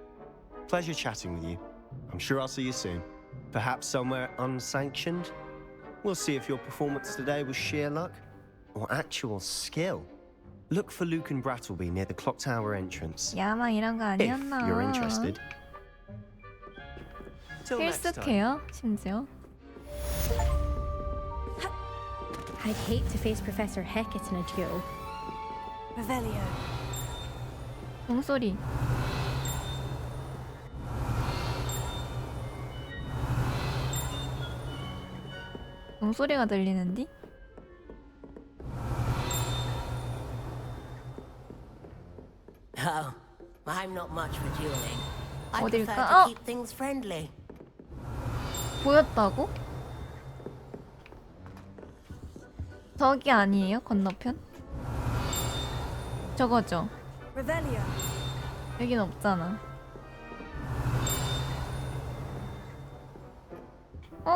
Speaker 1: Pleasure chatting with you. I'm sure I'll see you soon. Perhaps somewhere unsanctioned? We'll see if your performance today was sheer luck or actual skill. Look for Luke and Brattleby near the clock tower entrance.
Speaker 3: 야망 이런 거
Speaker 1: If
Speaker 3: 아니었나?
Speaker 1: you're interested. Till next time.
Speaker 3: 필수해요, 심지어.
Speaker 4: I'd hate to face Professor Hecat in a duel.
Speaker 6: Revelio.
Speaker 3: 종소리. 종소리가 들리는디?
Speaker 23: Oh, I'm not much for dueling. I
Speaker 3: 어딜까?
Speaker 23: prefer to keep things friendly.
Speaker 3: 보였다고? 저기 아니에요? 건너편? 저거죠.
Speaker 6: Revelio.
Speaker 3: 여긴 없잖아.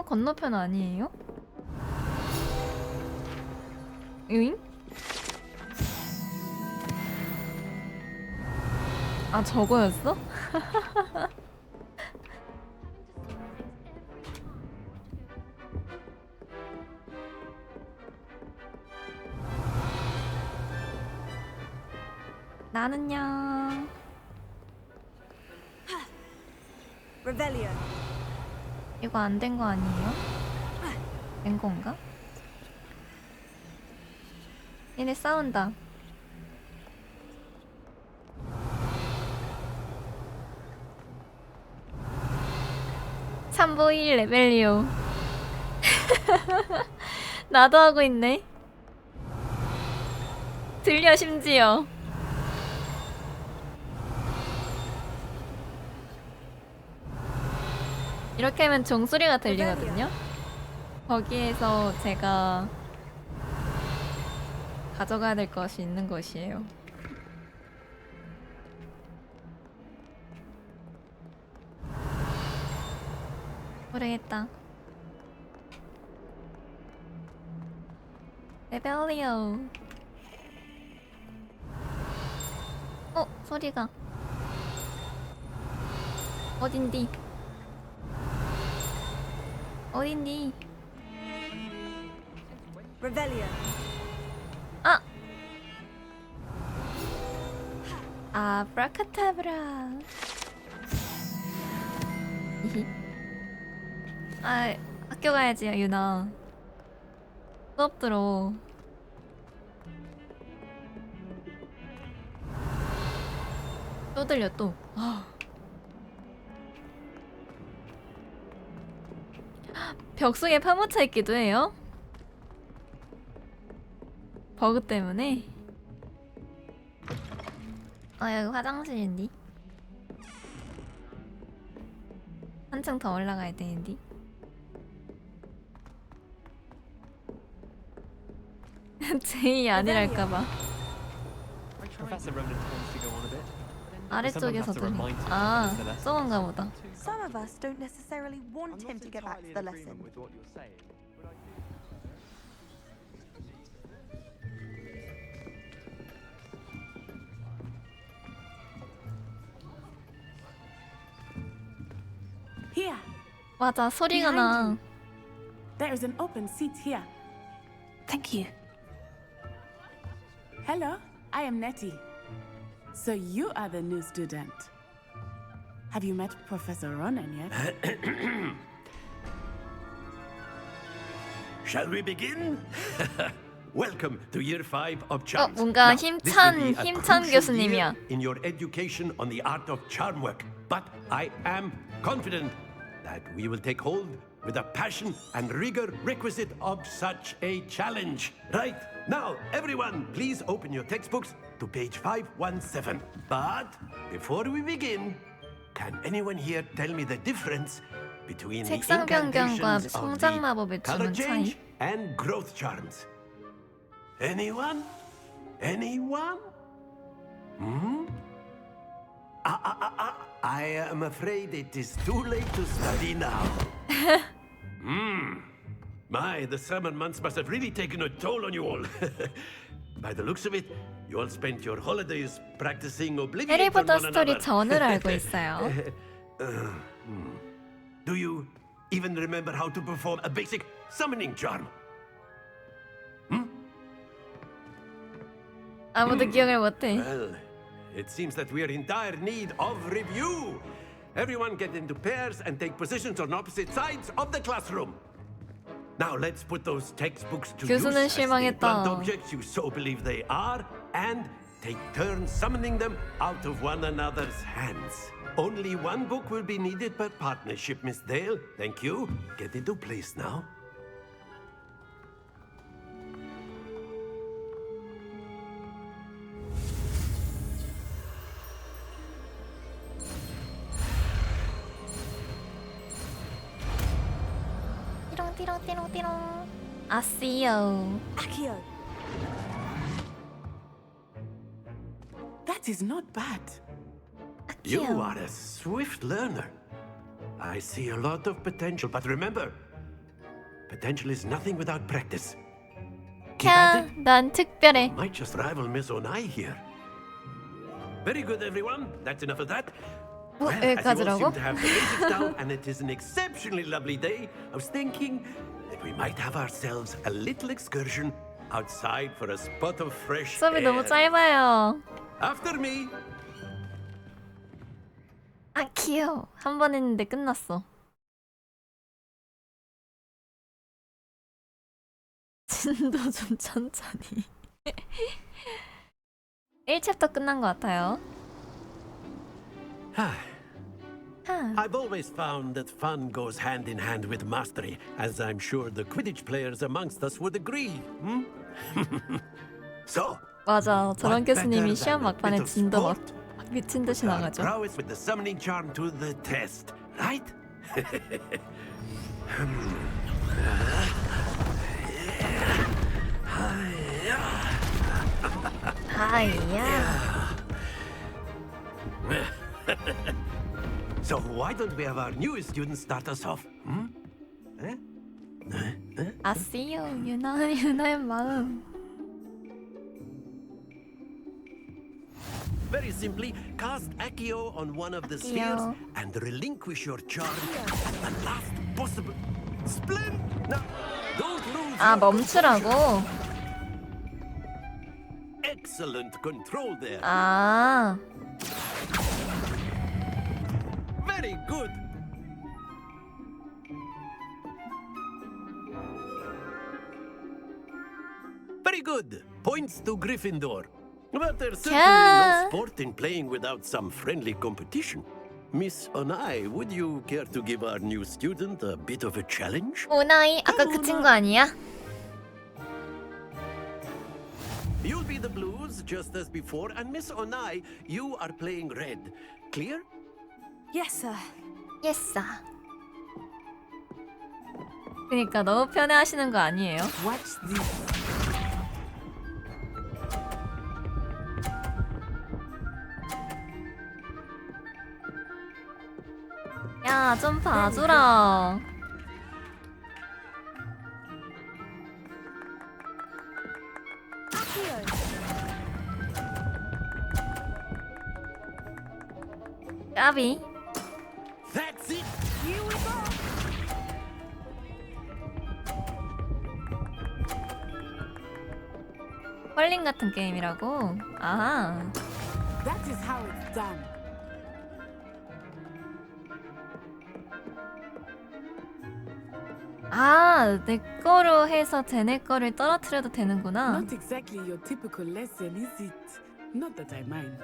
Speaker 3: 건너편 아니에요? 응? 아, 저거였어? 나는요.
Speaker 6: Revelio.
Speaker 3: 이거 안 된 거 아니에요? 된 건가? 얘네 싸운다. 참보이 레벨리오. 나도 하고 있네. 들려 심지어. 이렇게 하면 종소리가 들리거든요. 거기에서 제가 가져가야 될 것이 있는 것이에요. 모르겠다. 레벨리오. 소리가 어딘디? 어딘디?
Speaker 6: Revelio.
Speaker 3: 아브라카타브라. 학교 가야지, 유나. 수업 들어. 또 들려, 또. 벽 속에 파묻혀 있기도 해요? 버그 때문에? 여기 화장실인데? 한층 더 올라가야 되는데? 제이 아니랄까봐.
Speaker 19: Professor Ronan tends to go on a bit.
Speaker 3: 아래쪽에서 들리. 쏘은가 보다.
Speaker 2: Some of us don't necessarily want him to get back to the lesson.
Speaker 17: Here.
Speaker 3: 맞아, 소리가 나.
Speaker 17: There is an open seat here.
Speaker 6: Thank you.
Speaker 17: Hello, I am Nettie. So you are the new student. Have you met Professor Ronan yet?
Speaker 11: Shall we begin? Welcome to year 5 of charms.
Speaker 3: 뭔가
Speaker 11: Now, this will be a
Speaker 3: 힘찬
Speaker 11: crucial
Speaker 3: 교수님이야.
Speaker 11: year in your education on the art of charm work, but I am confident that we will take hold with the passion and rigor requisite of such a challenge. Right, now everyone, please open your textbooks to page 517. But before we begin, can anyone here tell me the difference between the
Speaker 3: 색상 변경과
Speaker 11: incantations of
Speaker 3: 성장 마법의
Speaker 11: the color
Speaker 3: 주는 차이?
Speaker 11: change and growth charms? Anyone? Anyone? I am afraid it is too late to study now. My, the summer months must have really taken a toll on you all. By the looks of it, you all spent your holidays practicing oblivion from
Speaker 3: 해리포터
Speaker 11: one
Speaker 3: 스토리
Speaker 11: another.
Speaker 3: 전을 알고 있어요.
Speaker 11: Do you even remember how to perform a basic summoning charm?
Speaker 3: 아무도 기억을 못해.
Speaker 11: Well, it seems that we are in dire need of review. Everyone get into pairs and take positions on opposite sides of the classroom. Now let's put those textbooks to use
Speaker 3: 교수는
Speaker 11: as the
Speaker 3: 실망했다.
Speaker 11: blunt objects you so believe they are, and take turns summoning them out of one another's hands. Only one book will be needed per partnership, Miss Dale. Thank you. Get into place now.
Speaker 3: 띠롱띠롱띠롱띠롱. 아씨요.
Speaker 6: Accio.
Speaker 17: That is not bad.
Speaker 11: You are a swift learner. I see a lot of potential, but remember, potential is nothing without practice. Keep at it.
Speaker 3: 난 특별해.
Speaker 11: Might just rival Miss Onai here. Very good, everyone. That's enough of that. Well, as you all
Speaker 3: 여기까지라고?
Speaker 11: seem to have the basics down, and it is an exceptionally lovely day, I was thinking that we might have ourselves a little excursion outside for a spot of fresh
Speaker 3: 수업이 너무
Speaker 11: air.
Speaker 3: 짧아요.
Speaker 11: After me.
Speaker 3: 아 귀여워. 한 번 했는데 끝났어. 진도 좀 천천히. 1챕터 끝난 것 같아요.
Speaker 11: I've always found that fun goes hand in hand with mastery, as I'm sure the Quidditch players amongst us would agree. So,
Speaker 3: 맞아. 저런
Speaker 11: what better
Speaker 3: 교수님이
Speaker 11: than
Speaker 3: 시험
Speaker 11: a
Speaker 3: 막판에
Speaker 11: bit of
Speaker 3: 진도 막
Speaker 11: sport?
Speaker 3: 미친 듯이
Speaker 11: Our
Speaker 3: 나가죠.
Speaker 11: prowess with the summoning charm to the test, right?
Speaker 3: 하이야.
Speaker 11: So why don't we have our newest student start us off?
Speaker 3: 아씨요. 유나의 마음.
Speaker 11: Very simply, cast Accio on one of the spheres and relinquish your charm at the last possible. Splend! Now, don't lose.
Speaker 3: 아 멈추라고?
Speaker 11: Excellent control there.
Speaker 3: 아.
Speaker 11: Very good. Very good. Points to Gryffindor. But there's certainly no sport in playing without some friendly competition. Miss Onai, would you care to give our new student a bit of a challenge?
Speaker 3: 오나이 아까 그 친구 아니야?
Speaker 11: You'll be the blues just as before, and Miss Onai, you are playing red. Clear?
Speaker 2: Yes, sir.
Speaker 3: Yes, sir. 그러니까 너무 편해하시는 거 아니에요?
Speaker 17: Watch this.
Speaker 3: 야, 좀 봐주라. 까비.
Speaker 11: That's it.
Speaker 2: Here we go.
Speaker 3: 컬링 같은 게임이라고? 아.
Speaker 17: That is how it's done.
Speaker 3: 아, 내 거로 해서 쟤네 거를 떨어뜨려도 되는구나.
Speaker 17: Not exactly your typical lesson, is it? Not that I mind.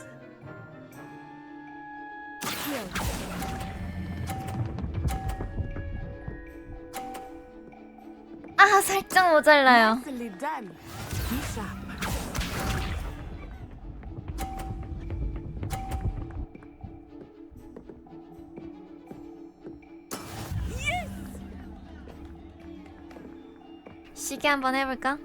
Speaker 3: 아, 살짝 모자라요.
Speaker 17: Nicely done. Be sharp.
Speaker 3: 시계 한번 해볼까?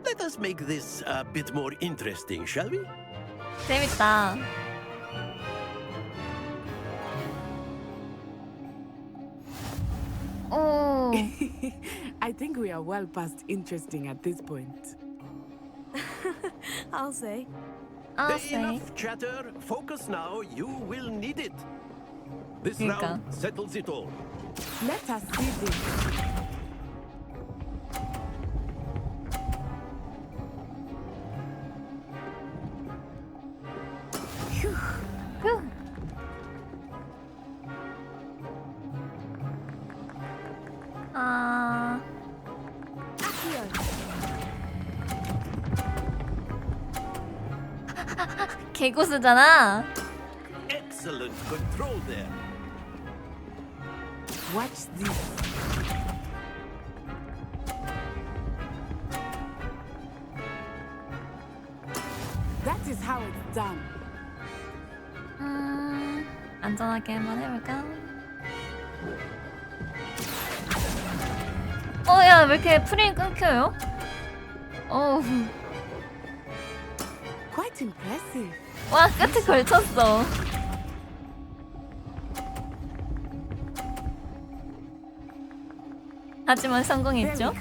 Speaker 11: Let us make this a bit more interesting, shall we?
Speaker 3: 재밌다. 오.
Speaker 17: I think we are well past interesting at this point.
Speaker 2: I'll say.
Speaker 3: I'll say.
Speaker 11: Enough chatter. Focus now. You will need it. This
Speaker 3: 그러니까.
Speaker 11: round settles it all.
Speaker 17: Let us see this.
Speaker 3: 휴. 아. 개고수잖아.
Speaker 11: Excellent control there.
Speaker 17: Watch this. it's done.
Speaker 3: 안전하게 한번 해볼까? 야, 왜 이렇게 프레임 끊겨요? 어우.
Speaker 17: Quite impressive.
Speaker 3: 와, 끝에 걸쳤어. 하지만 성공했죠?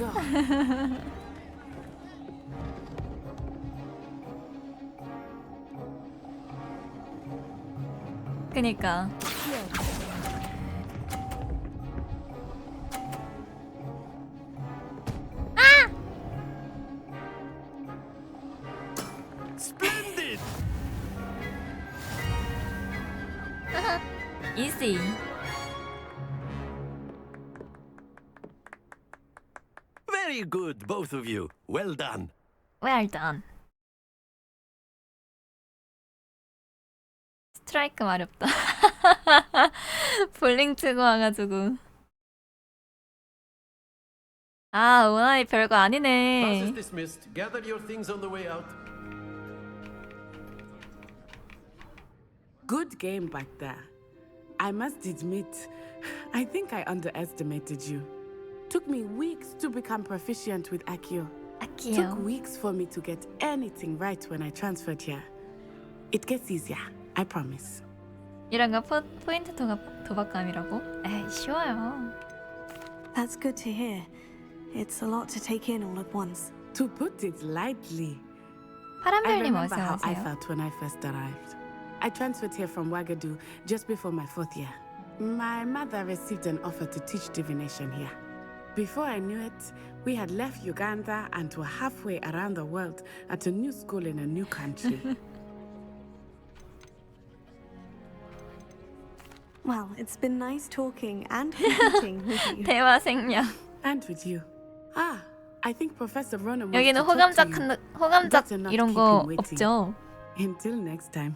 Speaker 3: 그니까.
Speaker 11: Splendid!
Speaker 3: Easy.
Speaker 11: Very good, both of you. Well done.
Speaker 3: Well done. 스트라이크 마렵다. 볼링 치고 와가지고. 아, 오나이 별거
Speaker 11: Class
Speaker 3: 아니네.
Speaker 11: is dismissed. Gather your things on the way out.
Speaker 17: Good game back there. I must admit, I think I underestimated you. Took me weeks to become proficient with Accio. Took weeks for me to get anything right when I transferred here. It gets easier, I promise.
Speaker 3: 이런 거 포인트 도박감이라고? 에이, 쉬워요.
Speaker 6: That's good to hear. It's a lot to take in all at once.
Speaker 17: To put it lightly, I
Speaker 3: 파란별님
Speaker 17: remember how I
Speaker 3: 어서오세요.
Speaker 17: felt when I first arrived. I transferred here from Wagadu just before my 4th year. My mother received an offer to teach divination here. Before I knew it, we had left Uganda and were halfway around the world at a new school in a new country.
Speaker 6: Well, it's been nice talking and competing with you.
Speaker 3: 대화 생략.
Speaker 17: And with you. Ah, I think Professor Ronan wants
Speaker 3: 여기는
Speaker 17: to talk to you.
Speaker 3: 호감작
Speaker 17: Better not
Speaker 3: 이런
Speaker 17: keep
Speaker 3: 거
Speaker 17: him waiting.
Speaker 3: 없죠?
Speaker 17: Until next time.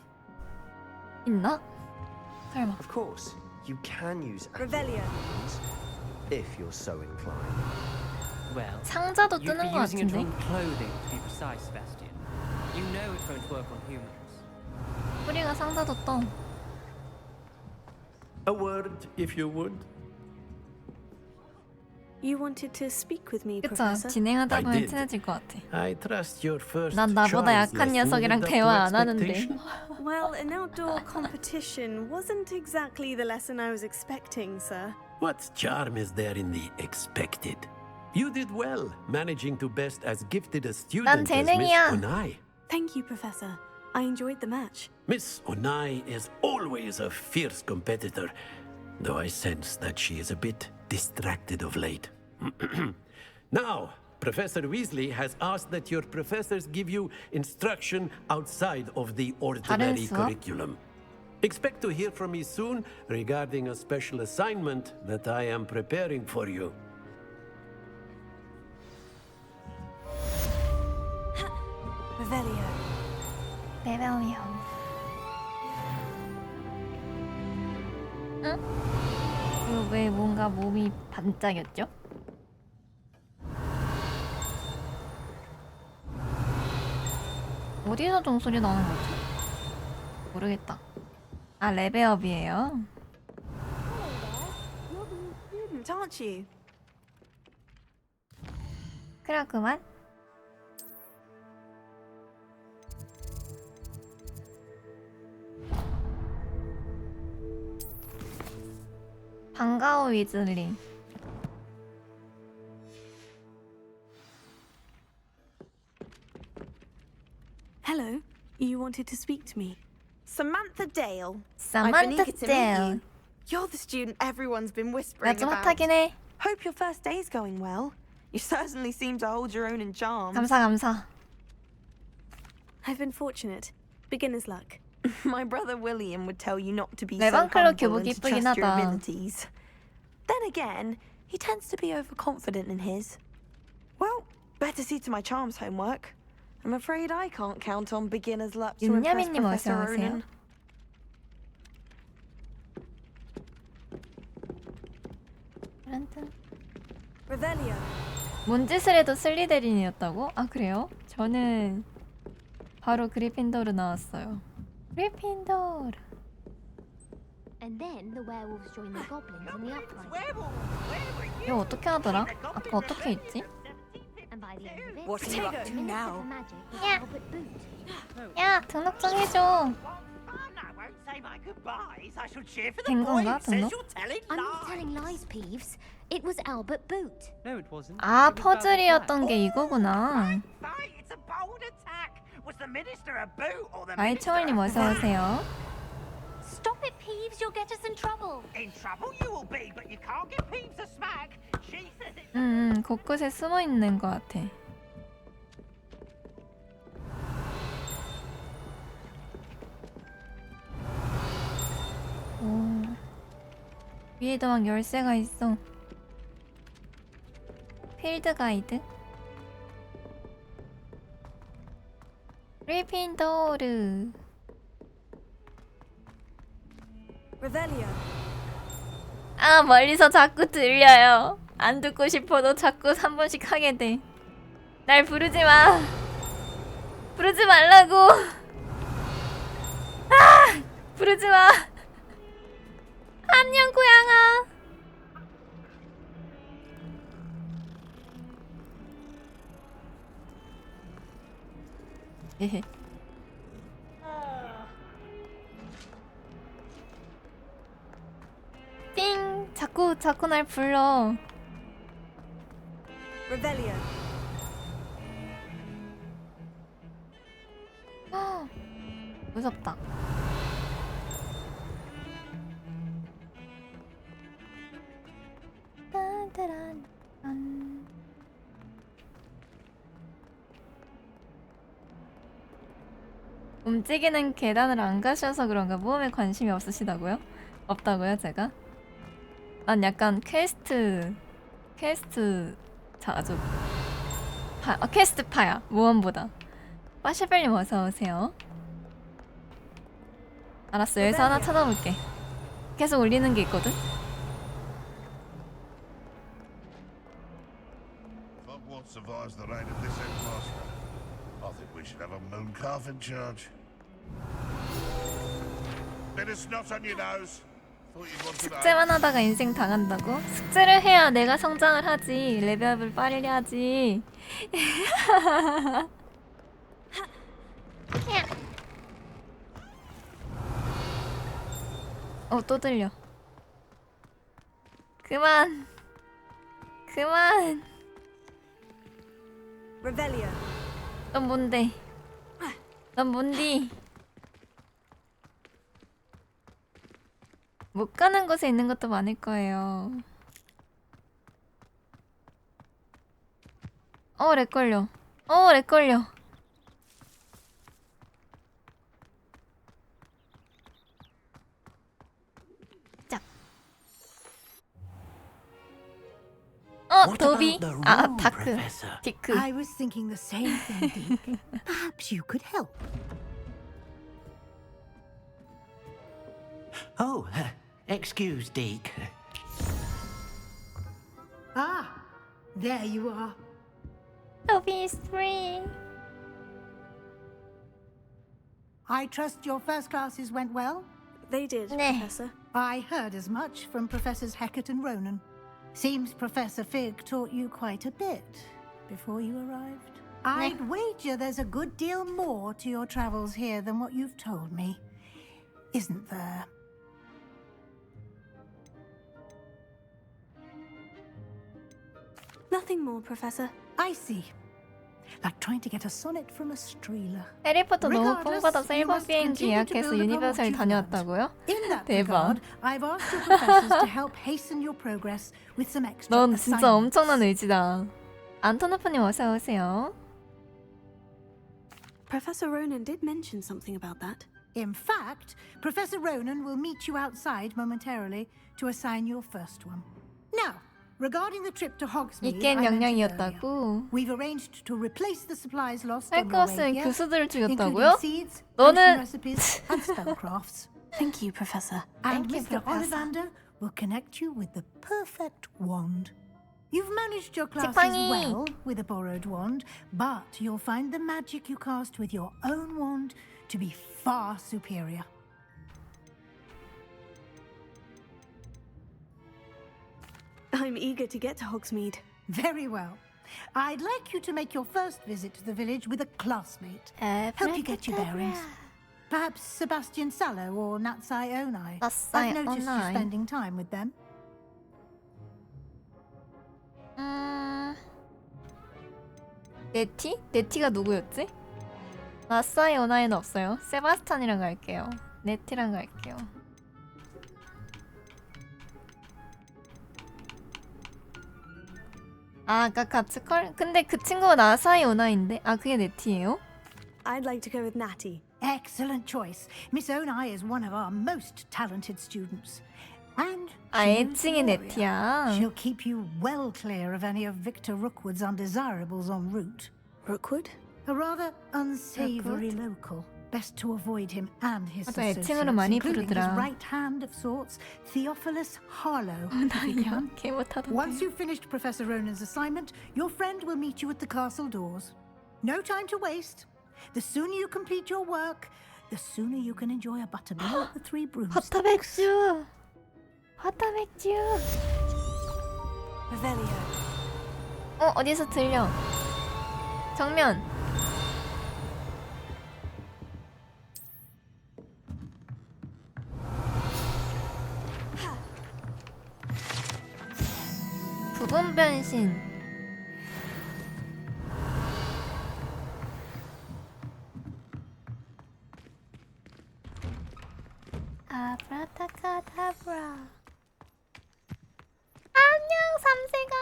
Speaker 3: 있나? 설마.
Speaker 1: Of course, you can use
Speaker 21: Revelio.
Speaker 1: if you're so inclined.
Speaker 5: Well,
Speaker 3: 상자도
Speaker 5: you'd be
Speaker 3: 뜨는 거
Speaker 5: using it
Speaker 3: 같은데?
Speaker 5: on clothing to be precise, Sebastian. You know it won't work on humans.
Speaker 3: 뿌리가 상자도 떠.
Speaker 11: A word, if you would.
Speaker 6: You wanted to speak with me,
Speaker 3: 그쵸?
Speaker 6: Professor?
Speaker 3: 진행하다
Speaker 11: I
Speaker 3: 보면
Speaker 11: did.
Speaker 3: 친해질 것 같아.
Speaker 11: I trust your first
Speaker 3: 난 나보다
Speaker 11: Charles
Speaker 3: 약한
Speaker 11: lesson
Speaker 3: 녀석이랑
Speaker 11: lived up
Speaker 3: 대화
Speaker 11: to
Speaker 3: 안 하는데.
Speaker 11: expectation?
Speaker 6: Well, an outdoor competition wasn't exactly the lesson I was expecting, sir.
Speaker 11: What charm is there in the expected? You did well, managing to best as gifted a student as Miss
Speaker 3: 재능이야.
Speaker 11: Onai.
Speaker 6: Thank you, Professor. I enjoyed the match.
Speaker 11: Miss Onai is always a fierce competitor, though I sense that she is a bit distracted of late. Now, Professor Weasley has asked that your professors give you instruction outside of the ordinary
Speaker 3: 수업?
Speaker 11: curriculum. Expect to hear from me soon regarding a special assignment that I am preparing for you.
Speaker 6: Revelio.
Speaker 3: 레벨리오. 응? 이거 왜 뭔가 몸이 반짝였죠? 어디서 종소리 나는 거지? 모르겠다. 아, 레벨업이에요.
Speaker 2: Student, aren't you?
Speaker 3: 그렇구만. 반가워, 위즐리.
Speaker 6: Hello. You wanted to speak to me.
Speaker 2: Samantha Dale.
Speaker 3: Samantha
Speaker 2: I've been eager to meet
Speaker 3: Dale.
Speaker 2: you. You're the student everyone's been whispering
Speaker 3: 나 좀
Speaker 2: about.
Speaker 3: 핫하긴 해.
Speaker 2: Hope your first day's going well. You certainly seem to hold your own in charms.
Speaker 3: 감사.
Speaker 6: I've been fortunate. Beginner's luck.
Speaker 2: My brother William would tell you not to be
Speaker 3: 내
Speaker 2: so
Speaker 3: 방클로
Speaker 2: humble
Speaker 3: 교복
Speaker 2: and to
Speaker 3: 이쁘긴
Speaker 2: trust your
Speaker 3: 하다.
Speaker 2: abilities. Then again, he tends to be overconfident in his. Well, better see to my charms homework. I'm afraid I can't count on beginner's luck to impress
Speaker 3: 윤야민님
Speaker 2: Professor
Speaker 3: 어서 오세요.
Speaker 2: Ronan.
Speaker 6: Revelio.
Speaker 3: 뭔 짓을 해도 슬리데린이었다고? 아, 그래요? 저는 바로 그리핀도르 나왔어요. 그리핀도르.
Speaker 4: And then the werewolves join the goblins in the uprising.
Speaker 3: 이거 어떻게 하더라? 아까 어떻게 했지?
Speaker 4: And by the end of it,
Speaker 21: What are you up to now?
Speaker 4: magic with Albert Boot.
Speaker 3: 야, 등록 좀 해줘. 된 건가, 등록?
Speaker 4: I'm not telling lies, Peeves. It was Albert Boot.
Speaker 19: No, it wasn't.
Speaker 3: 아, 퍼즐이었던 게 이거구나. 아이, 초월님 어서오세요.
Speaker 16: Stop it, Peeves. You'll get us in trouble.
Speaker 7: In trouble you will be, but you can't give Peeves a smack. She says it.
Speaker 3: 곳곳에 숨어 있는 것 같아. 오, 위에도 막 열쇠가 있어. 필드 가이드. 그리핀도르.
Speaker 2: Revelio.
Speaker 3: 아, 멀리서 자꾸 들려요. 안 듣고 싶어도 자꾸 한 번씩 하게 돼. 날 부르지 마. 부르지 말라고. 아! 부르지 마. 안녕, 고양아. 헤헤. 띵! 자꾸 날 불러.
Speaker 2: Revelio.
Speaker 3: 무섭다. 움직이는 계단을 안 가셔서 그런가 모험에 관심이 없으시다고요? 없다고요, 제가? 난 약간 퀘스트 자주 퀘스트파야, 모험보다. 빠샤벨님 어서오세요. 알았어, 여기서 하나 찾아볼게. 계속 올리는 게 있거든?
Speaker 10: Hogwarts survives the reign of this headmaster. I think we should have a moon calf in charge. Bit of snot on your nose.
Speaker 3: 숙제만 하다가 인생 당한다고? 숙제를 해야 내가 성장을 하지. 레벨업을 빨리 하지. 또 들려. 그만.
Speaker 2: Revelio.
Speaker 3: 넌 뭔데? 넌 뭔디? 못 가는 곳에 있는 것도 많을 거예요. 렉 걸려. 렉 걸려. 짝. 도비. 다크. 디크.
Speaker 12: I was thinking the same thing, Deke. Perhaps you could help.
Speaker 13: Oh, excuse, Deke.
Speaker 12: Ah, there you are.
Speaker 3: Toby is free.
Speaker 12: I trust your first classes went well?
Speaker 6: They did, Professor.
Speaker 12: I heard as much from Professors Hecat and Ronan. Seems Professor Fig taught you quite a bit before you arrived. I'd wager there's a good deal more to your travels here than what you've told me. Isn't there?
Speaker 6: Nothing more, Professor.
Speaker 12: I see. Like trying to get a sonnet from a streeler.
Speaker 3: 해리포터 너무 뽕받아서 일본 비행기 예약해서 유니버설 다녀왔다고요? 대박.
Speaker 12: I've asked your professors to help hasten your progress with some extra
Speaker 3: 넌 진짜 엄청난 의지다. 안토노프님 어서 오세요.
Speaker 6: Professor Ronan did mention something about that.
Speaker 12: In fact, Professor Ronan will meet you outside momentarily to assign your first one. Now, regarding the trip to Hogsmeade,
Speaker 3: 이 게임 영향이었다고.
Speaker 12: we've arranged to replace the supplies lost
Speaker 3: 할
Speaker 12: on
Speaker 3: 거
Speaker 12: the way
Speaker 3: 없으면
Speaker 12: here,
Speaker 3: 교수들을
Speaker 12: including
Speaker 3: 죽였다고요?
Speaker 12: seeds,
Speaker 3: 너는
Speaker 12: recipes, and spellcrafts.
Speaker 6: Thank you, Professor.
Speaker 12: And
Speaker 6: Thank you,
Speaker 12: Mr.
Speaker 6: Professor.
Speaker 12: Ollivander will connect you with the perfect wand. You've managed your classes
Speaker 3: 지팡이.
Speaker 12: well with a borrowed wand, but you'll find the magic you cast with your own wand to be far superior.
Speaker 6: I'm eager to get to Hogsmeade.
Speaker 12: Very well. I'd like you to make your first visit to the village with a classmate. Help you get your bearings. Perhaps Sebastian Sallow or Natsai Onai. I've noticed you spending time with them.
Speaker 3: 네티? 네티가 누구였지? 나사이 오나이는 없어요. 세바스찬이랑 갈게요. 네티랑 갈게요. 아, 아까 같이 컬? 근데 그 친구가 나사이 오나이인데? 아, 그게 네티예요?
Speaker 6: I'd like to go with Natty.
Speaker 12: Excellent choice. Miss Onai is one of our most talented students. And
Speaker 3: 아, 애칭이 네티야.
Speaker 12: she'll keep you well clear of any of Victor Rookwood's undesirables en route.
Speaker 6: Rookwood?
Speaker 12: A rather unsavory local. Best to avoid him and his
Speaker 3: 맞아,
Speaker 12: associates,
Speaker 3: 애칭으로 많이
Speaker 12: including his
Speaker 3: 부르더라.
Speaker 12: right hand of sorts, Theophilus Harlow.
Speaker 3: 나 이렇게 못하던데.
Speaker 12: Once you've finished Professor Ronan's assignment, your friend will meet you at the castle doors. No time to waste. The sooner you complete your work, the sooner you can enjoy a buttermilk at the Three Broomsticks.
Speaker 3: 화타 맥주. 화타 맥주.
Speaker 6: Revelio.
Speaker 3: 어디서 들려? 정면. 부분 변신. 아브라타카다브라. 안녕 삼세가.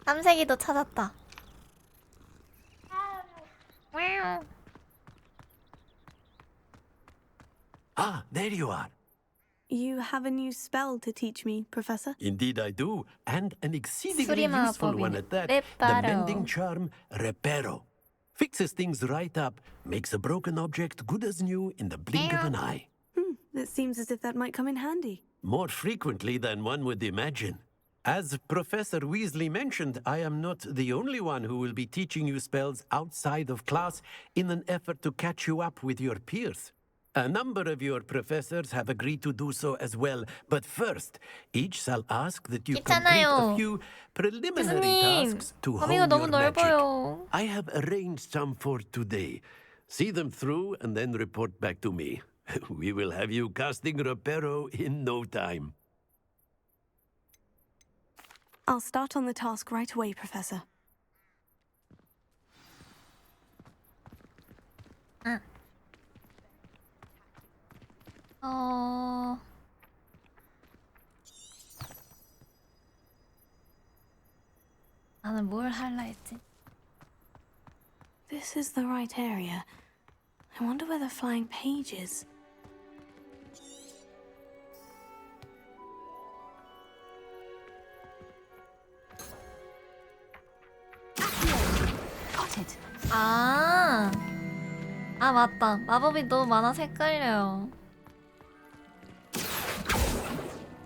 Speaker 3: 삼세기도 찾았다.
Speaker 11: Ah, there you are.
Speaker 6: You have a new spell to teach me, Professor?
Speaker 11: Indeed I do, and an exceedingly
Speaker 3: 수리마
Speaker 11: useful
Speaker 3: 법인
Speaker 11: one at that. The
Speaker 3: Reparo.
Speaker 11: mending charm, Reparo. Fixes things right up, makes a broken object good as new in the blink of an eye.
Speaker 6: It seems as if that might come in handy.
Speaker 11: More frequently than one would imagine. As Professor Weasley mentioned, I am not the only one who will be teaching you spells outside of class in an effort to catch you up with your peers. A number of your professors have agreed to do so as well, but first, each shall ask that you complete
Speaker 3: 있잖아요.
Speaker 11: a few preliminary
Speaker 3: 교수님,
Speaker 11: tasks to
Speaker 3: 범위가
Speaker 11: hone
Speaker 3: 너무
Speaker 11: your magic.
Speaker 3: 넓어요.
Speaker 11: I have arranged some for today. See them through and then report back to me. We will have you casting Reparo in no time.
Speaker 6: I'll start on the task right away, Professor.
Speaker 3: 나는 뭘 할라 했지?
Speaker 6: This is the right area. I wonder where the flying page is. Got it.
Speaker 3: 아 맞다. 마법이 너무 많아서 헷갈려요.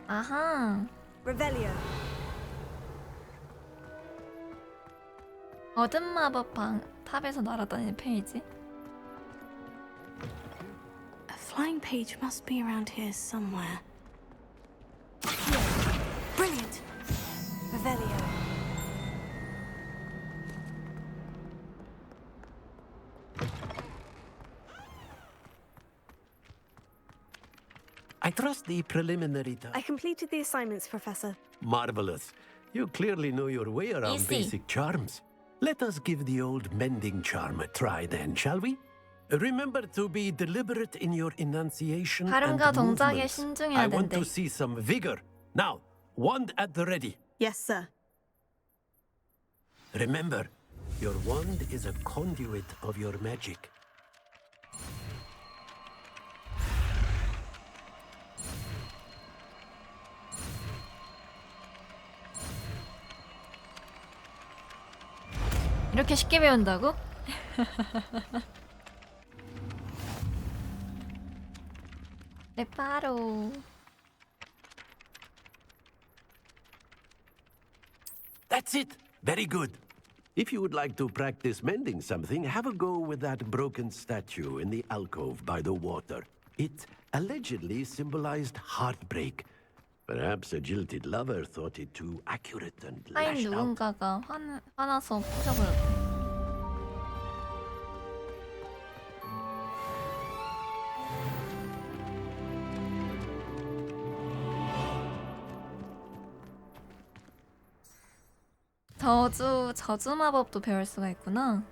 Speaker 3: 아하.
Speaker 6: Revelio.
Speaker 3: 어둠 마법 방 탑에서 날아다니는 페이지.
Speaker 6: A flying page must be around here somewhere. Brilliant. Revelio.
Speaker 11: I trust the preliminary
Speaker 6: I completed the assignments, Professor.
Speaker 11: Marvelous. You clearly know your way around
Speaker 3: Easy.
Speaker 11: basic charms. Let us give the old mending charm a try then, shall we? Remember to be deliberate in your enunciation and
Speaker 3: 발음과 동작에
Speaker 11: movements.
Speaker 3: 신중해야
Speaker 11: I want
Speaker 3: 된대.
Speaker 11: to see some vigor. Now, wand at the ready.
Speaker 6: Yes, sir.
Speaker 11: Remember, your wand is a conduit of your magic.
Speaker 3: 이렇게 쉽게 배운다고? 레파로.
Speaker 11: That's it. Very good. If you would like to practice mending something, have a go with that broken statue in the alcove by the water. It allegedly symbolized heartbreak. Perhaps a jilted lover thought it too accurate and
Speaker 3: 타임
Speaker 11: lashed out.
Speaker 3: 누군가가 화나서 부셔버렸대. 저주 마법도 배울 수가 있구나.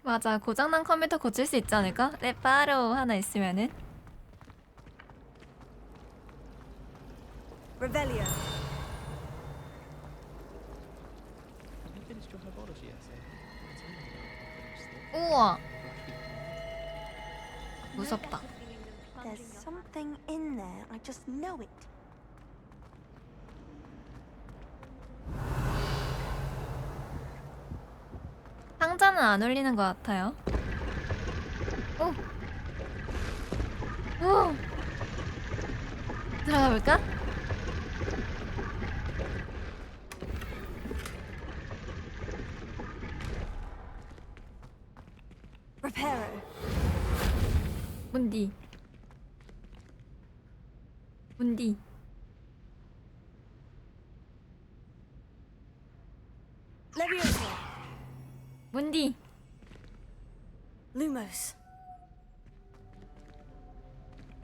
Speaker 3: 맞아, 고장난 컴퓨터 고칠 수 있지 않을까? 네, 바로 하나 있으면은.
Speaker 21: Revelio.
Speaker 3: 우와. 무섭다.
Speaker 2: There's something in there. I just know it.
Speaker 3: 상자는 안 울리는 것 같아요. 오. 오. 들어가 볼까?
Speaker 2: Reparo.
Speaker 3: 문디. 문디.
Speaker 21: Levioso.
Speaker 3: 문디.
Speaker 2: Lumos.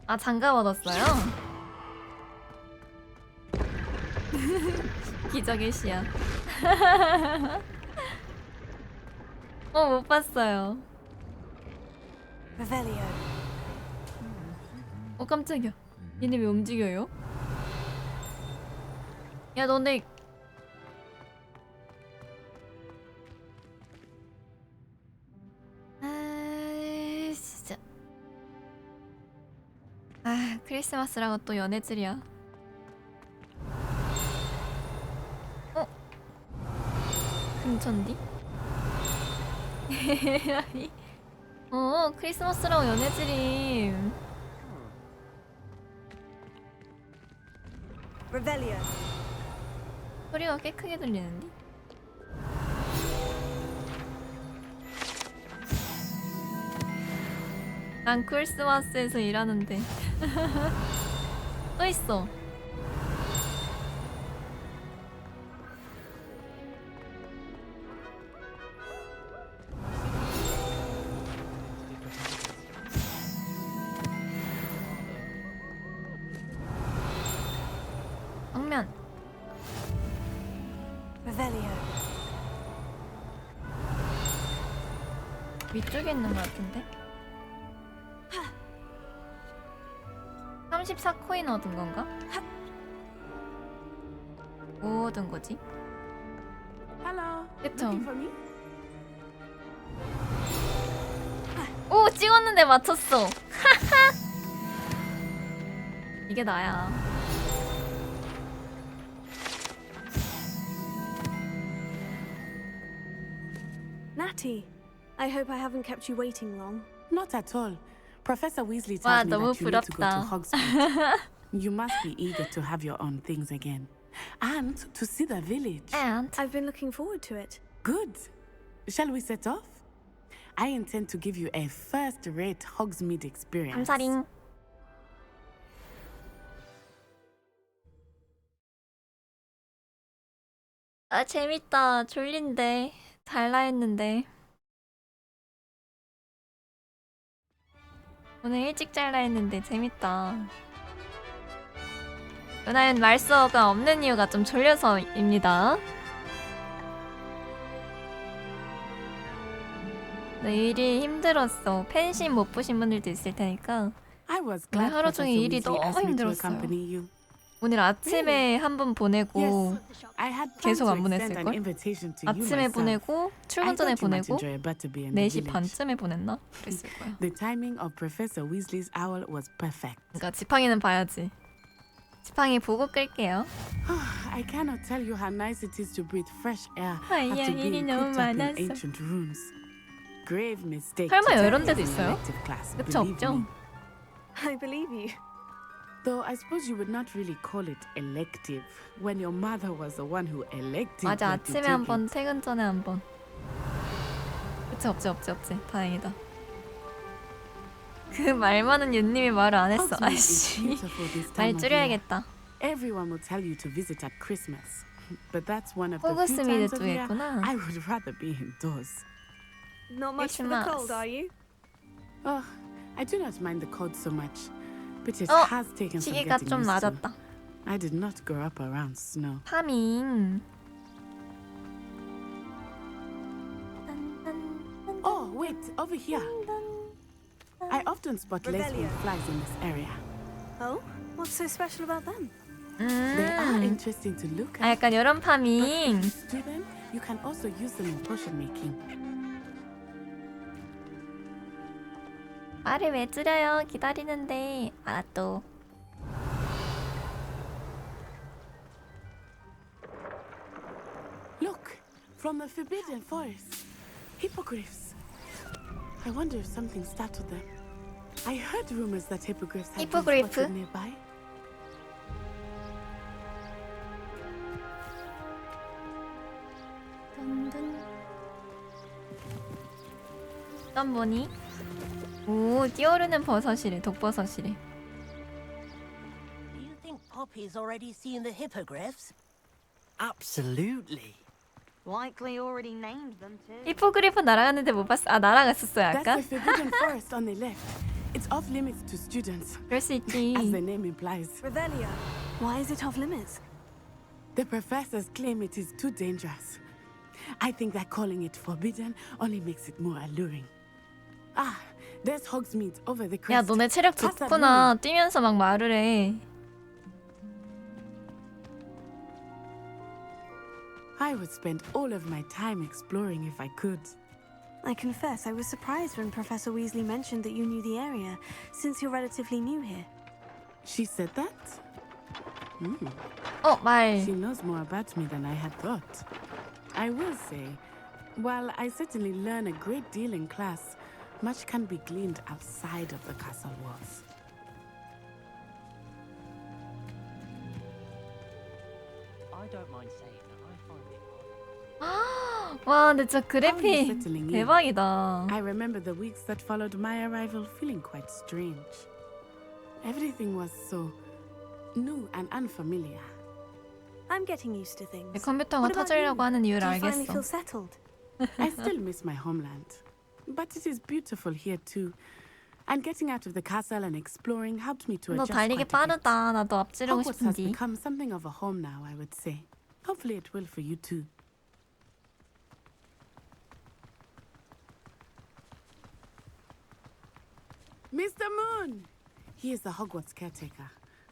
Speaker 3: 아, 장갑 얻었어요? 기적의 시야. 못 봤어요.
Speaker 2: Revelio.
Speaker 3: 깜짝이야. 얘네 왜 움직여요? 야, 너네 진짜. 크리스마스라고 또 연애질이야. 근처인디? 크리스마스라고 연애질임.
Speaker 21: Revelio.
Speaker 3: 소리가 꽤 크게 들리는데? 난 크리스마스에서 일하는데. 또 있어. 정면.
Speaker 2: Revelio.
Speaker 3: 위쪽에 있는 것 같은데? 34코인 얻은 건가? 뭐 얻은 거지?
Speaker 17: Hello.
Speaker 3: 그쵸?
Speaker 17: Looking for me?
Speaker 3: 오! 찍었는데 맞췄어! 이게 나야.
Speaker 6: Natty, I hope I haven't kept you waiting long.
Speaker 17: Not at all. Professor Weasley
Speaker 3: 와,
Speaker 17: tells me
Speaker 3: 너무
Speaker 17: that you need to go to
Speaker 3: 부럽다.
Speaker 17: Hogsmeade. You must be eager to have your own things again. And to see the village.
Speaker 3: And?
Speaker 6: I've been looking forward to it.
Speaker 17: Good. Shall we set off? I intend to give you a first-rate Hogsmeade experience.
Speaker 3: 감사링. 아, 재밌다. 졸린데. 잘라 했는데. 오늘 일찍 잘라 했는데 재밌다. 은하연 말수어가 없는 이유가 좀 졸려서입니다. 일이 힘들었어. 펜신 못 보신 분들도 있을 테니까.
Speaker 17: I was
Speaker 3: 오늘
Speaker 17: glad
Speaker 3: 하루
Speaker 17: Professor
Speaker 3: 종일 일이
Speaker 17: Weasley
Speaker 3: 너무
Speaker 17: asked me to
Speaker 3: 힘들었어요.
Speaker 17: accompany you.
Speaker 3: 오늘 아침에 한 번 보내고
Speaker 17: I had planned
Speaker 3: 계속
Speaker 17: to
Speaker 3: 안
Speaker 17: extend an
Speaker 3: 보냈을걸?
Speaker 17: invitation to you
Speaker 3: 아침에
Speaker 17: myself.
Speaker 3: 보내고 출근
Speaker 17: I
Speaker 3: 전에
Speaker 17: thought you might
Speaker 3: 보내고
Speaker 17: enjoy a butterbeer in the
Speaker 3: 4시
Speaker 17: village.
Speaker 3: 반쯤에 보냈나? 그랬을 거야.
Speaker 17: The timing of Professor Weasley's owl was perfect.
Speaker 3: 그러니까 지팡이는 봐야지. 지팡이 보고 끌게요.
Speaker 17: I cannot tell you how nice it is to breathe fresh air
Speaker 3: 아이야,
Speaker 17: after
Speaker 3: 일이
Speaker 17: being
Speaker 3: 너무
Speaker 17: cooped up in
Speaker 3: 많았어.
Speaker 17: ancient rooms. Grave mistake.
Speaker 3: 설마
Speaker 17: to
Speaker 3: 이런
Speaker 17: take
Speaker 3: 데도
Speaker 17: as an
Speaker 3: 있어요?
Speaker 17: elective class,
Speaker 3: 그치,
Speaker 17: believe
Speaker 3: 없죠?
Speaker 17: me.
Speaker 6: I believe you.
Speaker 17: Though I suppose you would not really call it elective when your mother was the one who elected
Speaker 3: 맞아,
Speaker 17: you to
Speaker 3: 아침에
Speaker 17: take
Speaker 3: 한 번,
Speaker 17: it.
Speaker 3: 퇴근 전에 한 번. 그치, 없지. 다행이다. 그 말 많은 윤님이 말을 안 했어.
Speaker 17: Hogsmeade is
Speaker 3: 아이씨.
Speaker 17: beautiful this
Speaker 3: 말
Speaker 17: time of year.
Speaker 3: 줄여야겠다.
Speaker 17: Everyone will tell you to visit at Christmas, but that's one of the few
Speaker 3: 호그스미드
Speaker 17: times of year
Speaker 3: 쪽에 있구나.
Speaker 17: I would rather be indoors.
Speaker 6: Not much for the cold, are you?
Speaker 17: Oh, I do not mind the cold so much, but it
Speaker 3: 어,
Speaker 17: has taken some
Speaker 3: 시계가
Speaker 17: getting
Speaker 3: 좀
Speaker 17: used to.
Speaker 3: 맞았다.
Speaker 17: I did not grow up around snow.
Speaker 3: 파밍.
Speaker 17: Oh, wait, over here. I often spot lacewing flies in this area.
Speaker 6: Oh, what's so special about them?
Speaker 17: They are interesting to look
Speaker 3: 아,
Speaker 17: at.
Speaker 3: 약간 이런
Speaker 17: But if
Speaker 3: 파밍.
Speaker 17: you stew them, you can also use them in potion making.
Speaker 3: 말을 왜 줄여요? 기다리는데. 아, 또.
Speaker 17: Look, from the Forbidden Forest. Hippogriffs. I wonder if something startled them. I heard rumors that hippogriffs had been
Speaker 3: Hippogriff?
Speaker 17: spotted nearby.
Speaker 3: 어떤 뭐니? 오, 뛰어오르는 버섯이래. 독버섯이래.
Speaker 23: Do you think Poppy's already seen the hippogriffs?
Speaker 13: Absolutely.
Speaker 2: Likely already named them too.
Speaker 3: 히포그리프 날아갔는데 못 봤어. 아, 날아갔었어요,
Speaker 17: That's
Speaker 3: 아까?
Speaker 17: the Forbidden Forest on the left. It's off limits to students,
Speaker 3: 그럴 수 있지.
Speaker 17: as the name implies.
Speaker 6: Revelia. Why is it off limits?
Speaker 17: The professors claim it is too dangerous. I think that calling it forbidden only makes it more alluring. Ah, there's Hogsmeade over the crest.
Speaker 3: 야, 너네 체력
Speaker 17: Past that
Speaker 3: 좋구나.
Speaker 17: ruin.
Speaker 3: 뛰면서 막 말을 해.
Speaker 17: I would spend all of my time exploring if I could.
Speaker 6: I confess I was surprised when Professor Weasley mentioned that you knew the area, since you're relatively new here.
Speaker 17: She said that?
Speaker 3: 말.
Speaker 17: She knows more about me than I had thought. I will say, while I certainly learn a great deal in class, much can be gleaned outside of the castle walls.
Speaker 5: I don't mind saying that I find it
Speaker 3: 와, 근데 진짜
Speaker 17: How are you
Speaker 3: 그래픽
Speaker 17: settling in?
Speaker 3: 대박이다.
Speaker 17: I remember the weeks that followed my arrival feeling quite strange. Everything was so new and unfamiliar.
Speaker 6: I'm getting used to things.
Speaker 3: 내 컴퓨터가
Speaker 6: What about
Speaker 3: 터지려고
Speaker 6: you?
Speaker 3: 하는 이유를
Speaker 6: Do you finally
Speaker 3: 알겠어.
Speaker 6: feel settled?
Speaker 17: I still miss my homeland, but it is beautiful here too. And getting out of the castle and exploring helped me to
Speaker 3: 너
Speaker 17: adjust
Speaker 3: 달리기
Speaker 17: quite a bit.
Speaker 3: 빠르다. 나도 앞지르고
Speaker 17: Hogwarts has
Speaker 3: 싶은데.
Speaker 17: become something of a home now, I would say. Hopefully it will for you too. Mr. Moon! He is the Hogwarts caretaker.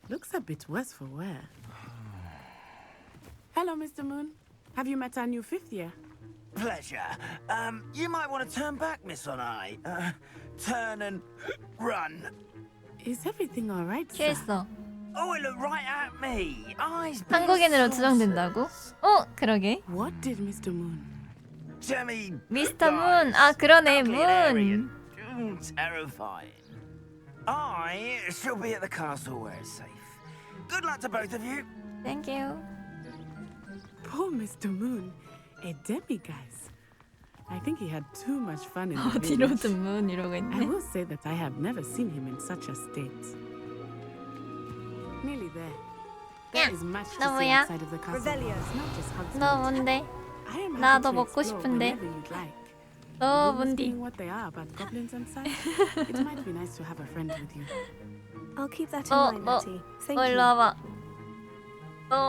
Speaker 17: Looks a bit worse for wear. Hello, Mr. Moon. Have you met our new fifth year?
Speaker 13: Pleasure. You might want to turn back, Miss Onai. Turn and run.
Speaker 17: Is everything all right, sir?
Speaker 3: 취했어.
Speaker 13: Oh, it looked right at me. Eyes.
Speaker 3: 한국인으로 추정된다고? 그러게.
Speaker 17: What did Mr. Moon?
Speaker 13: Jemmy.
Speaker 3: 미스터 문. 아, 그러네. 문.
Speaker 13: Terrifying. I shall be at the castle where it's safe. Good luck to both of you.
Speaker 3: Thank you.
Speaker 17: Poor Mr. Moon. A demiguise. I think he had too much fun in the
Speaker 3: 어디로든
Speaker 17: village.
Speaker 3: 문 이러고
Speaker 17: I
Speaker 3: 있네.
Speaker 17: will say that I have never seen him in such a state. Nearly there. There is much to
Speaker 3: 너
Speaker 17: see
Speaker 3: 뭐야?
Speaker 17: outside of the castle. It's not just Hogsmeade.
Speaker 3: 너 뭔데?
Speaker 17: I am
Speaker 3: 나
Speaker 17: happy
Speaker 3: 너
Speaker 17: to
Speaker 3: 먹고
Speaker 17: explore
Speaker 3: 싶은데.
Speaker 17: whenever you'd like.
Speaker 3: 너
Speaker 17: Rumors
Speaker 3: 뭔디?
Speaker 17: being what they are about goblins and such, it might be nice to have a friend with you.
Speaker 6: I'll keep that in
Speaker 3: 너,
Speaker 6: mind,
Speaker 3: 너,
Speaker 6: Hattie. Thank
Speaker 3: 너
Speaker 6: you.
Speaker 3: 일로 와봐.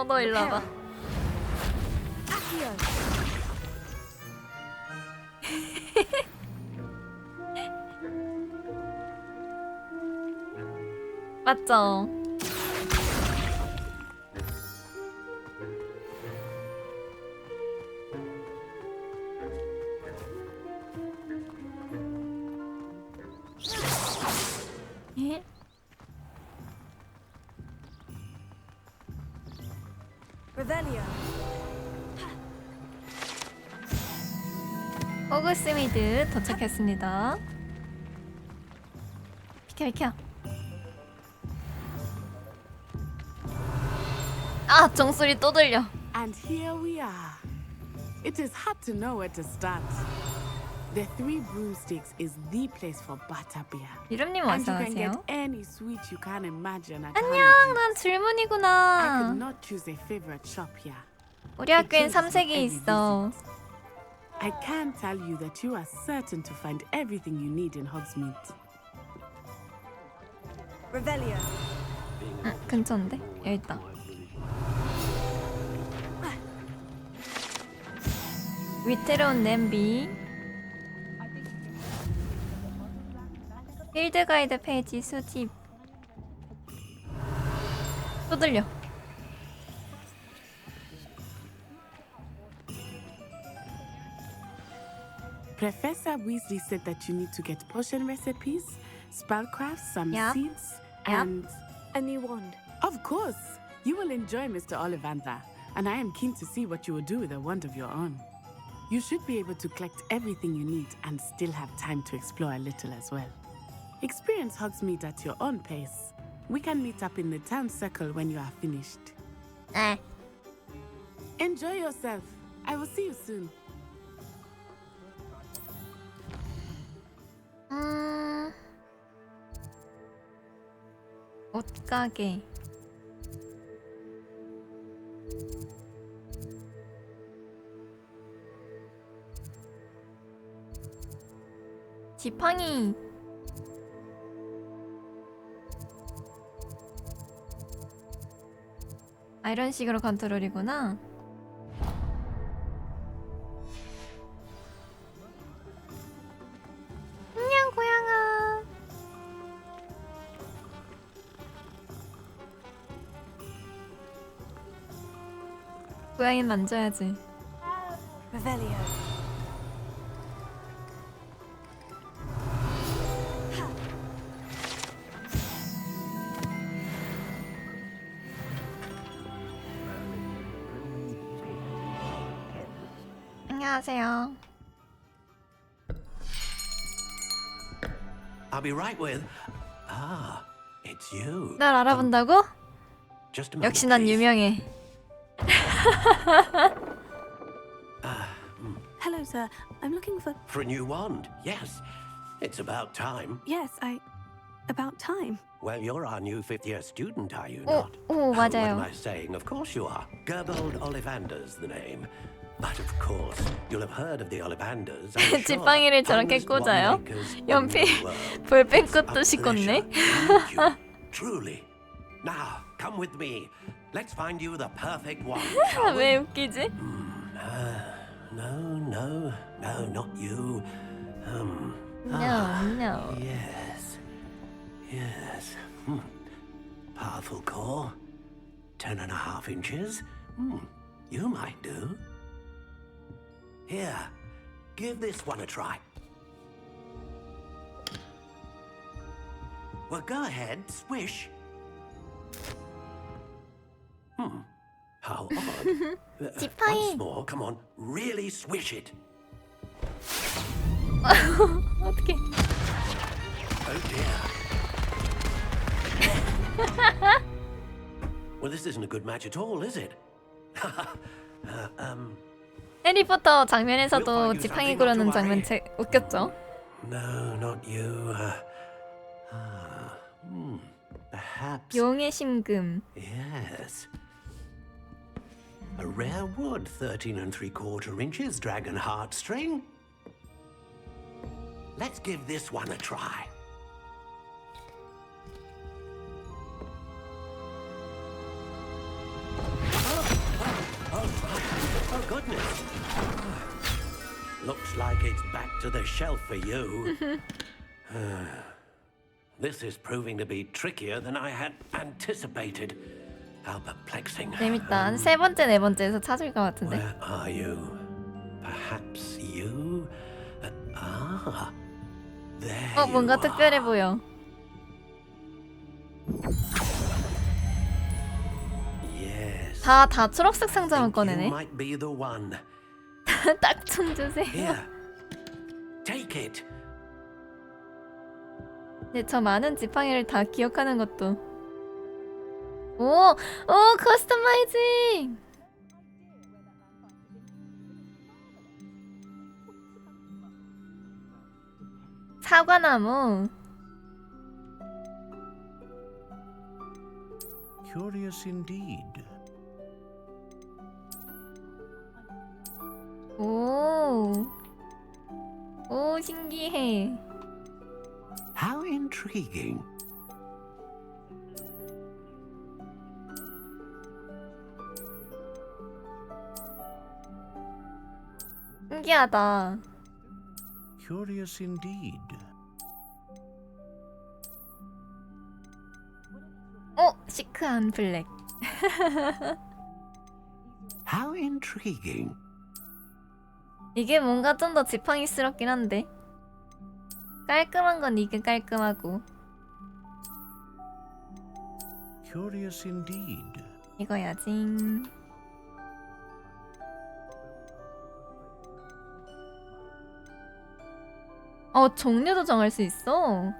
Speaker 3: 너 일로 와봐.
Speaker 6: Accio.
Speaker 3: 맞죠?
Speaker 6: Revelio.
Speaker 3: 호그스미드 도착했습니다. 비켜. 아, 종소리 또 들려.
Speaker 17: And here we are. It is hard to know where to start. The Three Broomsticks is the place for butterbeer.
Speaker 3: 이름님
Speaker 17: And
Speaker 3: 어서
Speaker 17: you can get
Speaker 3: 오세요.
Speaker 17: any sweet you can imagine at
Speaker 3: 안녕,
Speaker 17: Honeydew.
Speaker 3: 난
Speaker 17: I
Speaker 3: 질문이구나.
Speaker 17: could not choose a favorite shop here.
Speaker 3: 우리 학교엔 3색이 있어.
Speaker 17: I can tell you that you are certain to find everything you need in Hogsmeade.
Speaker 6: Revelio.
Speaker 3: 근처인데? 여기 있다. 위태로운 냄비. 필드 가이드 페이지 수집. 또 들려.
Speaker 17: Professor Weasley said that you need to get potion recipes, spellcrafts, some
Speaker 3: Yep.
Speaker 17: seeds,
Speaker 3: Yep.
Speaker 17: and
Speaker 6: A new wand.
Speaker 17: of course, you will enjoy Mr. Ollivander, and I am keen to see what you will do with a wand of your own. You should be able to collect everything you need and still have time to explore a little as well. Experience Hogsmeade at your own pace. We can meet up in the town circle when you are finished. Enjoy yourself. I will see you soon.
Speaker 3: 옷가게. 지팡이. 아, 이런 식으로 컨트롤이구나. 안녕, 고양아. 고양이 만져야지.
Speaker 6: Revelio.
Speaker 3: 안녕하세요.
Speaker 11: I'll be right with. Ah, it's you.
Speaker 3: 날 알아본다고?
Speaker 11: Just a moment,
Speaker 3: 역시 난
Speaker 11: please.
Speaker 3: 유명해.
Speaker 6: Hello, sir. I'm looking for.
Speaker 11: For a new wand, yes. It's about time.
Speaker 6: Yes, about time.
Speaker 11: Well, you're our new fifth-year student, are you
Speaker 3: 오,
Speaker 11: not?
Speaker 3: 오,
Speaker 11: What
Speaker 3: 맞아요.
Speaker 11: am I saying? Of course you are. Gerbold Ollivander's the name. But of course, you'll have heard of the Ollivanders. I'm sure.
Speaker 3: 지팡이를 저렇게
Speaker 11: Finest
Speaker 3: 꽂아요?
Speaker 11: winemakers in
Speaker 3: 연필
Speaker 11: the world.
Speaker 3: 볼펜꽃도
Speaker 11: A
Speaker 3: 씻었네.
Speaker 11: Thank you, truly. Now, come with me. Let's find you the perfect one. shall we?
Speaker 3: 왜 웃기지?
Speaker 11: No, not you.
Speaker 3: No.
Speaker 11: Yes. Powerful core. 10.5 inches. You might do. Here, give this one a try. Well, go ahead, swish. How odd.
Speaker 3: 지팡이.
Speaker 11: Once more, come on, really swish it.
Speaker 3: 어떡해.
Speaker 11: Oh dear. Well, this isn't a good match at all, is it?
Speaker 3: 해리포터 장면에서도 지팡이 고르는 장면 웃겼죠?
Speaker 11: No, not you. Perhaps.
Speaker 3: 용의 심금.
Speaker 11: Yes. A rare wood, 13 3/4 inches, dragon heartstring. Let's give this one a try. Oh, goodness. Looks like it's back to the shelf for you. This is proving to be trickier than I had anticipated. How perplexing.
Speaker 3: 재밌다. 한 세 번째, 네 번째에서 찾을 것 같은데.
Speaker 11: Where are you? Perhaps you? There
Speaker 3: 뭔가
Speaker 11: you are.
Speaker 3: 특별해 보여.
Speaker 11: Yes.
Speaker 3: 다 초록색 상자만
Speaker 11: You
Speaker 3: 꺼내네.
Speaker 11: might be the one.
Speaker 3: 딱 좀 주세요.
Speaker 11: Here. Take it.
Speaker 3: 네, 저 많은 지팡이를 다 기억하는 것도. 오 커스터마이징. 사과나무.
Speaker 8: Curious indeed.
Speaker 3: 오 신기해.
Speaker 11: How intriguing.
Speaker 3: 신기하다.
Speaker 8: Curious indeed.
Speaker 3: 시크한 블랙.
Speaker 11: How intriguing.
Speaker 3: 이게 뭔가 좀 더 지팡이스럽긴 한데. 깔끔한 건 이게 깔끔하고.
Speaker 8: Curious indeed.
Speaker 3: 이거야지. 종류도 정할 수 있어.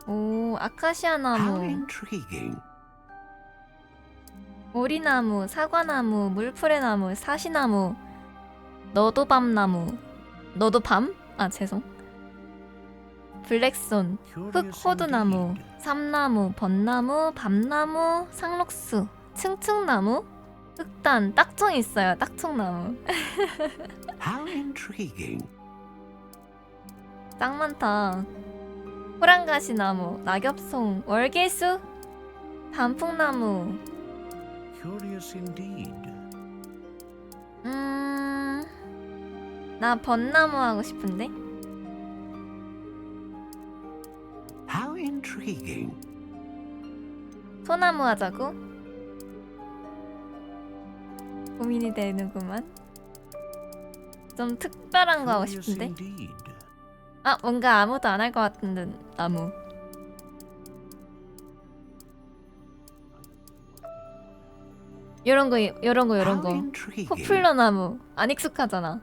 Speaker 3: 오, 아카시아
Speaker 11: How
Speaker 3: 나무,
Speaker 11: intriguing.
Speaker 3: 오리나무, 사과나무, 물풀의나무, 사시나무, 너도밤나무, 너도밤? 아, 죄송. 블랙손, 흑호두나무, 삼나무, 벚나무, 밤나무, 상록수, 층층나무, 흑단, 딱총 있어요. 딱총나무.
Speaker 11: How intriguing.
Speaker 3: 짱 많다. 호랑가시나무, 낙엽송, 월계수, 단풍나무.
Speaker 8: Curious indeed.
Speaker 3: 나 벚나무 하고 싶은데.
Speaker 11: How intriguing.
Speaker 3: 소나무 하자고? 고민이 되는구만. 좀 특별한 거 하고 싶은데. 뭔가 아무도 안 할 것 같은 나무. 요런 거. 포플러 나무. 안 익숙하잖아.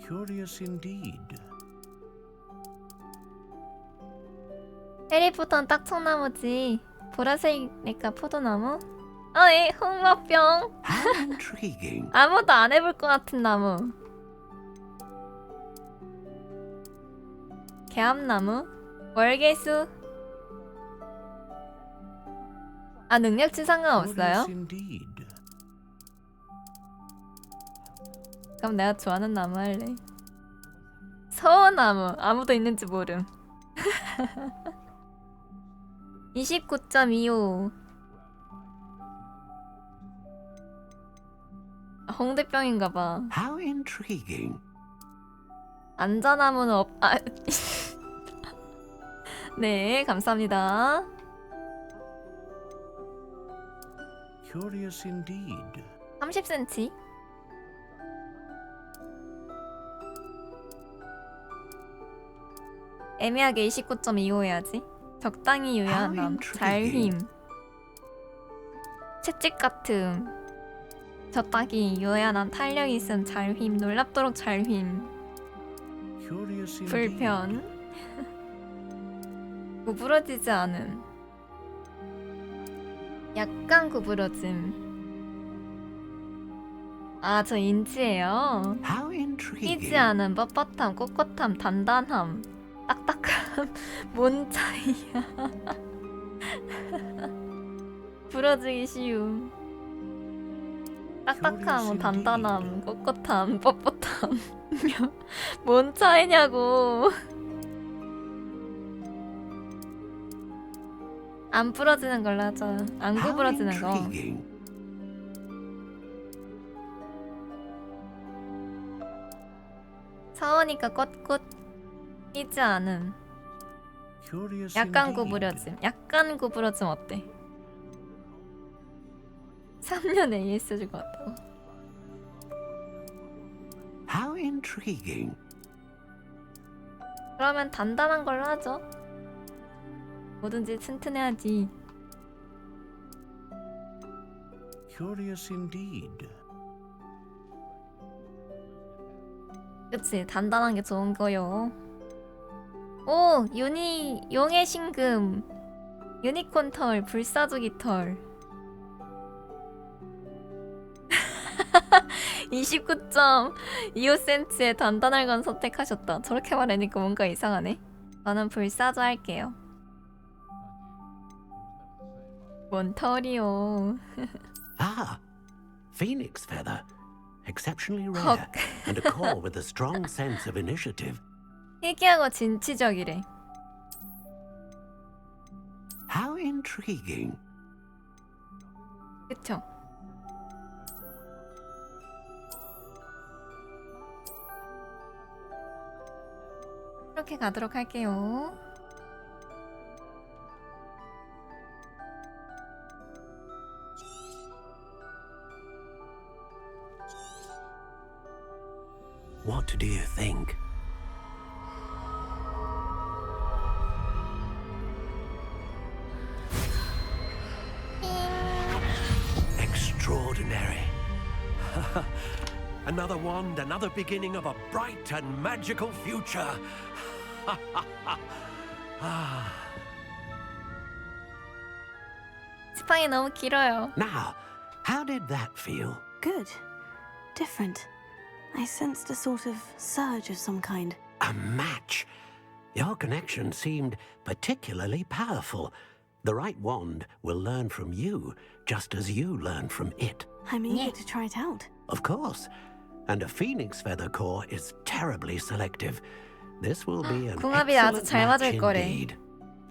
Speaker 8: Curious indeed.
Speaker 3: 해리포터는 딱총나무지. 보라색이니까 포도나무? 홍마병.
Speaker 11: Intriguing.
Speaker 3: 아무도 안 해볼 것 같은 나무. 개암나무, 월계수. 능력치 상관없어요? 그럼 내가 좋아하는 나무 할래. 서원나무, 아무도 있는지 모름. 29.25. 홍대병인가봐.
Speaker 11: How intriguing.
Speaker 3: 안자나무는 네, 감사합니다.
Speaker 8: Curious indeed.
Speaker 3: 30cm. 애매하게 29.25 해야지. 적당히 유연함, 잘힘, 채찍 같음, 적당히 유연함, 탄력 있음, 잘힘, 놀랍도록 잘힘, 불편, 구부러지지 않음, 약간 구부러짐. 저 인치예요. 끼지 않음, 뻣뻣함, 꼿꼿함, 단단함, 딱딱함. 뭔 차이야. 부러지기 쉬움. 딱딱함, 단단함, 꼿꼿함, 뻣뻣함. 뭔 차이냐고. 안 부러지는 걸로 하자. 안 구부러지는 거. 서우니까 꼿꼿. 끼지 않음. 약간 구부러짐. 약간 구부러짐 어때? 3년 AS 해줄 것 같다고.
Speaker 11: How intriguing.
Speaker 3: 그러면 단단한 걸로 하죠. 뭐든지 튼튼해야지.
Speaker 11: Curious indeed.
Speaker 3: 그치, 단단한 게 좋은 거요. 오, 용의 신금, 유니콘 털, 불사조기 털. 29.25cm의 단단한 건 선택하셨다. 저렇게 말하니까 뭔가 이상하네. 저는 불사조 할게요. 뭔 털이요.
Speaker 11: Ah, phoenix feather. Exceptionally rare. And a core with a strong sense of initiative.
Speaker 3: 희귀하고 진취적이래.
Speaker 11: How intriguing.
Speaker 3: 그쵸? 이렇게 가도록 할게요.
Speaker 11: What do you think? Extraordinary. Another wand, another beginning of a bright and magical future.
Speaker 3: 지팡이 너무 길어요.
Speaker 11: Now, how did that feel?
Speaker 6: Good. Different. I sensed a sort of surge of some kind.
Speaker 11: A match. Your connection seemed particularly powerful. The right wand will learn from you, just as you learn from it.
Speaker 6: I'm eager to try it out.
Speaker 11: Of course. And a phoenix feather core is terribly selective. This will be an
Speaker 3: 궁합이 아주
Speaker 11: excellent
Speaker 3: 잘
Speaker 11: match
Speaker 3: 맞을 거래.
Speaker 11: indeed.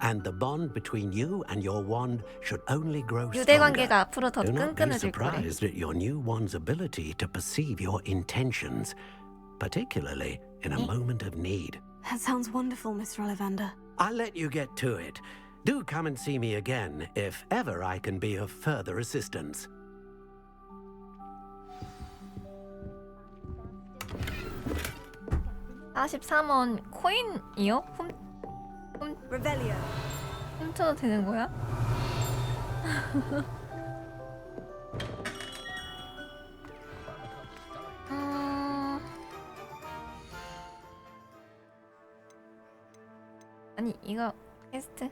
Speaker 11: And the bond between you and your wand should only grow
Speaker 3: 유대
Speaker 11: stronger.
Speaker 3: 관계가 앞으로 더
Speaker 11: Do not be
Speaker 3: 끈끈해질 거래.
Speaker 11: surprised at your new wand's ability to perceive your intentions, particularly in a moment of need.
Speaker 6: That sounds wonderful, Mr. Ollivander.
Speaker 11: I'll let you get to it. Do come and see me again if ever I can be of further assistance.
Speaker 3: (43원) 코인이요?
Speaker 21: Revelio.
Speaker 3: 훔쳐도 되는 거야? 아니 이거 퀘스트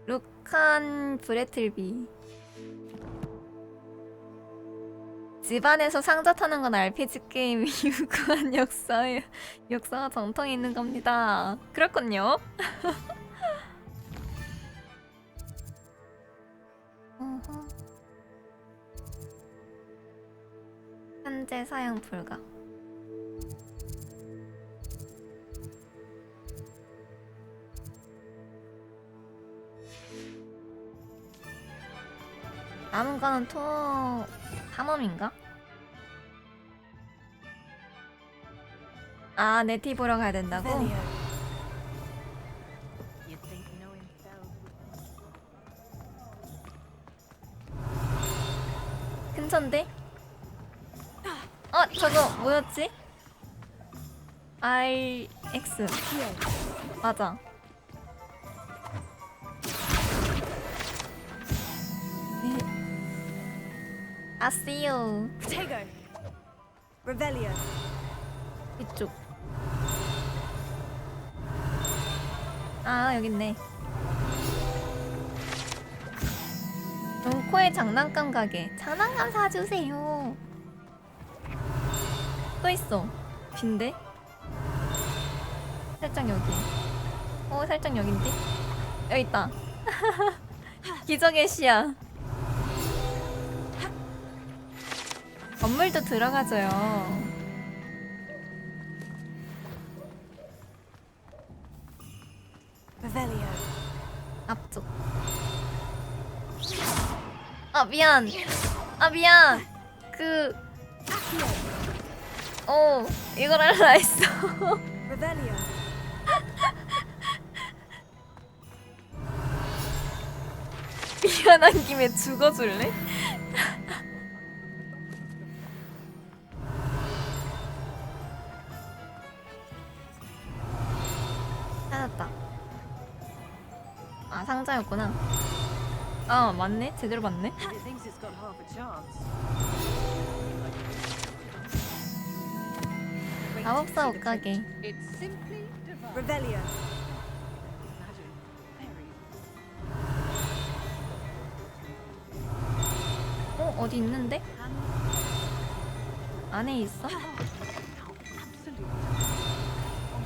Speaker 3: 루칸 브레틀비. 집안에서 상자 타는 건 RPG 게임이 유구한 역사와 정통이 있는 겁니다. 그렇군요. 현재 사용 불가. 남은 거는 탐험인가? 아, 네티 보러 가야 된다고? 근처인데? 저거 뭐였지? RX 맞아. 아씨요.
Speaker 21: Potato. Revelio.
Speaker 3: 이쪽. 아, 여기 있네. 눈코의 장난감 가게. 장난감 사주세요. 또 있어. 빈데? 살짝 여기. 살짝 여긴데? 여기 있다. 기적의 시야. 건물도 들어가줘요.
Speaker 21: Revelio.
Speaker 3: 앞쪽. 미안. 미안. 이걸 할라 했어.
Speaker 21: Revelio.
Speaker 3: 태어난 김에 죽어줄래? 찾았다. 아, 상자였구나. 아, 맞네. 제대로 봤네. 마법사 옷가게.
Speaker 21: Revelio.
Speaker 3: 어디 있는데? 안에 있어?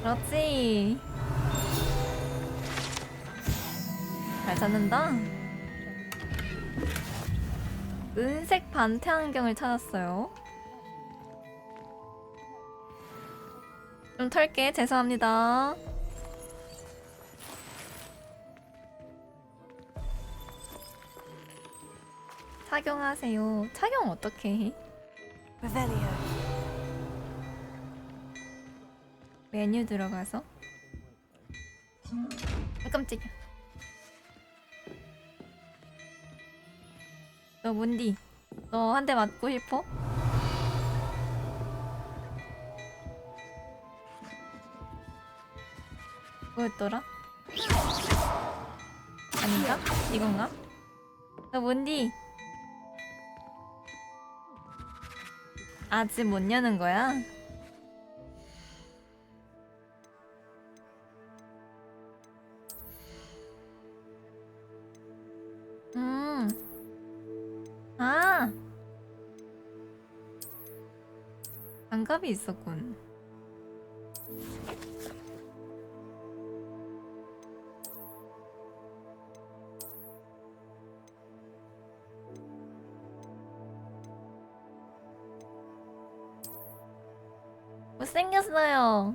Speaker 3: 그렇지. 잘 찾는다. 은색 반태 안경을 찾았어요. 좀 털게. 죄송합니다. 착용하세요. 착용 어떻게 해?
Speaker 21: Revelio.
Speaker 3: 메뉴 들어가서. 아, 깜짝이야. 너 뭔디? 너 한 대 맞고 싶어? 뭐였더라? 아닌가? 이건가? 너 뭔디? 아직 못 여는 거야? 아! 장갑이 있었군. 못생겼어요.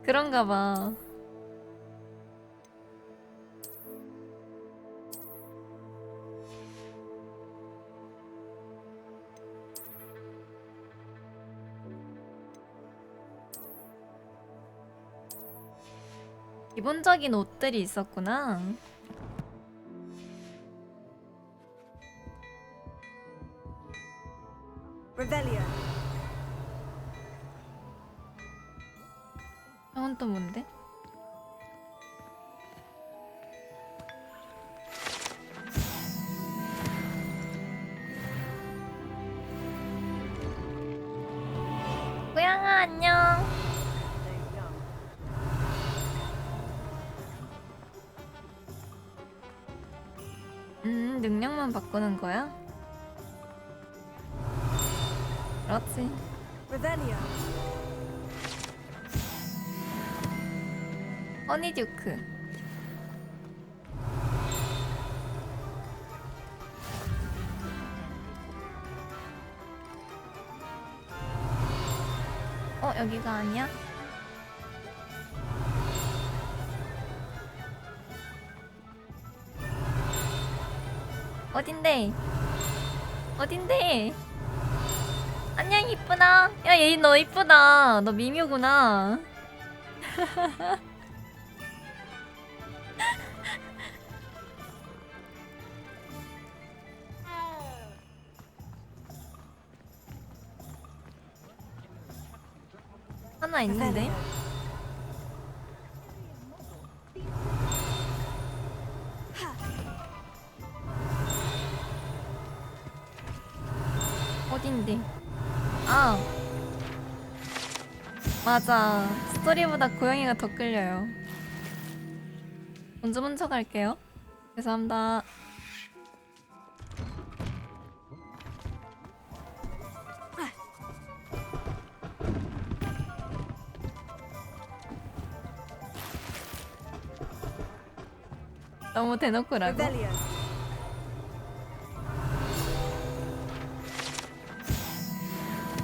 Speaker 3: 그런가 봐. 기본적인 옷들이 있었구나.
Speaker 21: Revelio.
Speaker 3: 저건 또 뭔데? 고양아 안녕. 능력만 바꾸는 거야? 그렇지.
Speaker 21: Revelio.
Speaker 3: 허니듀크. 여기가 아니야? 어딘데? 어딘데? 안녕 이쁘다. 야, 얘 너 이쁘다. 너 미묘구나. 하나 있는데? 어딘데? 아, 맞아. 스토리보다 고양이가 더 끌려요. 먼저 갈게요. 죄송합니다. 너무 대놓고라고.
Speaker 21: Revelio.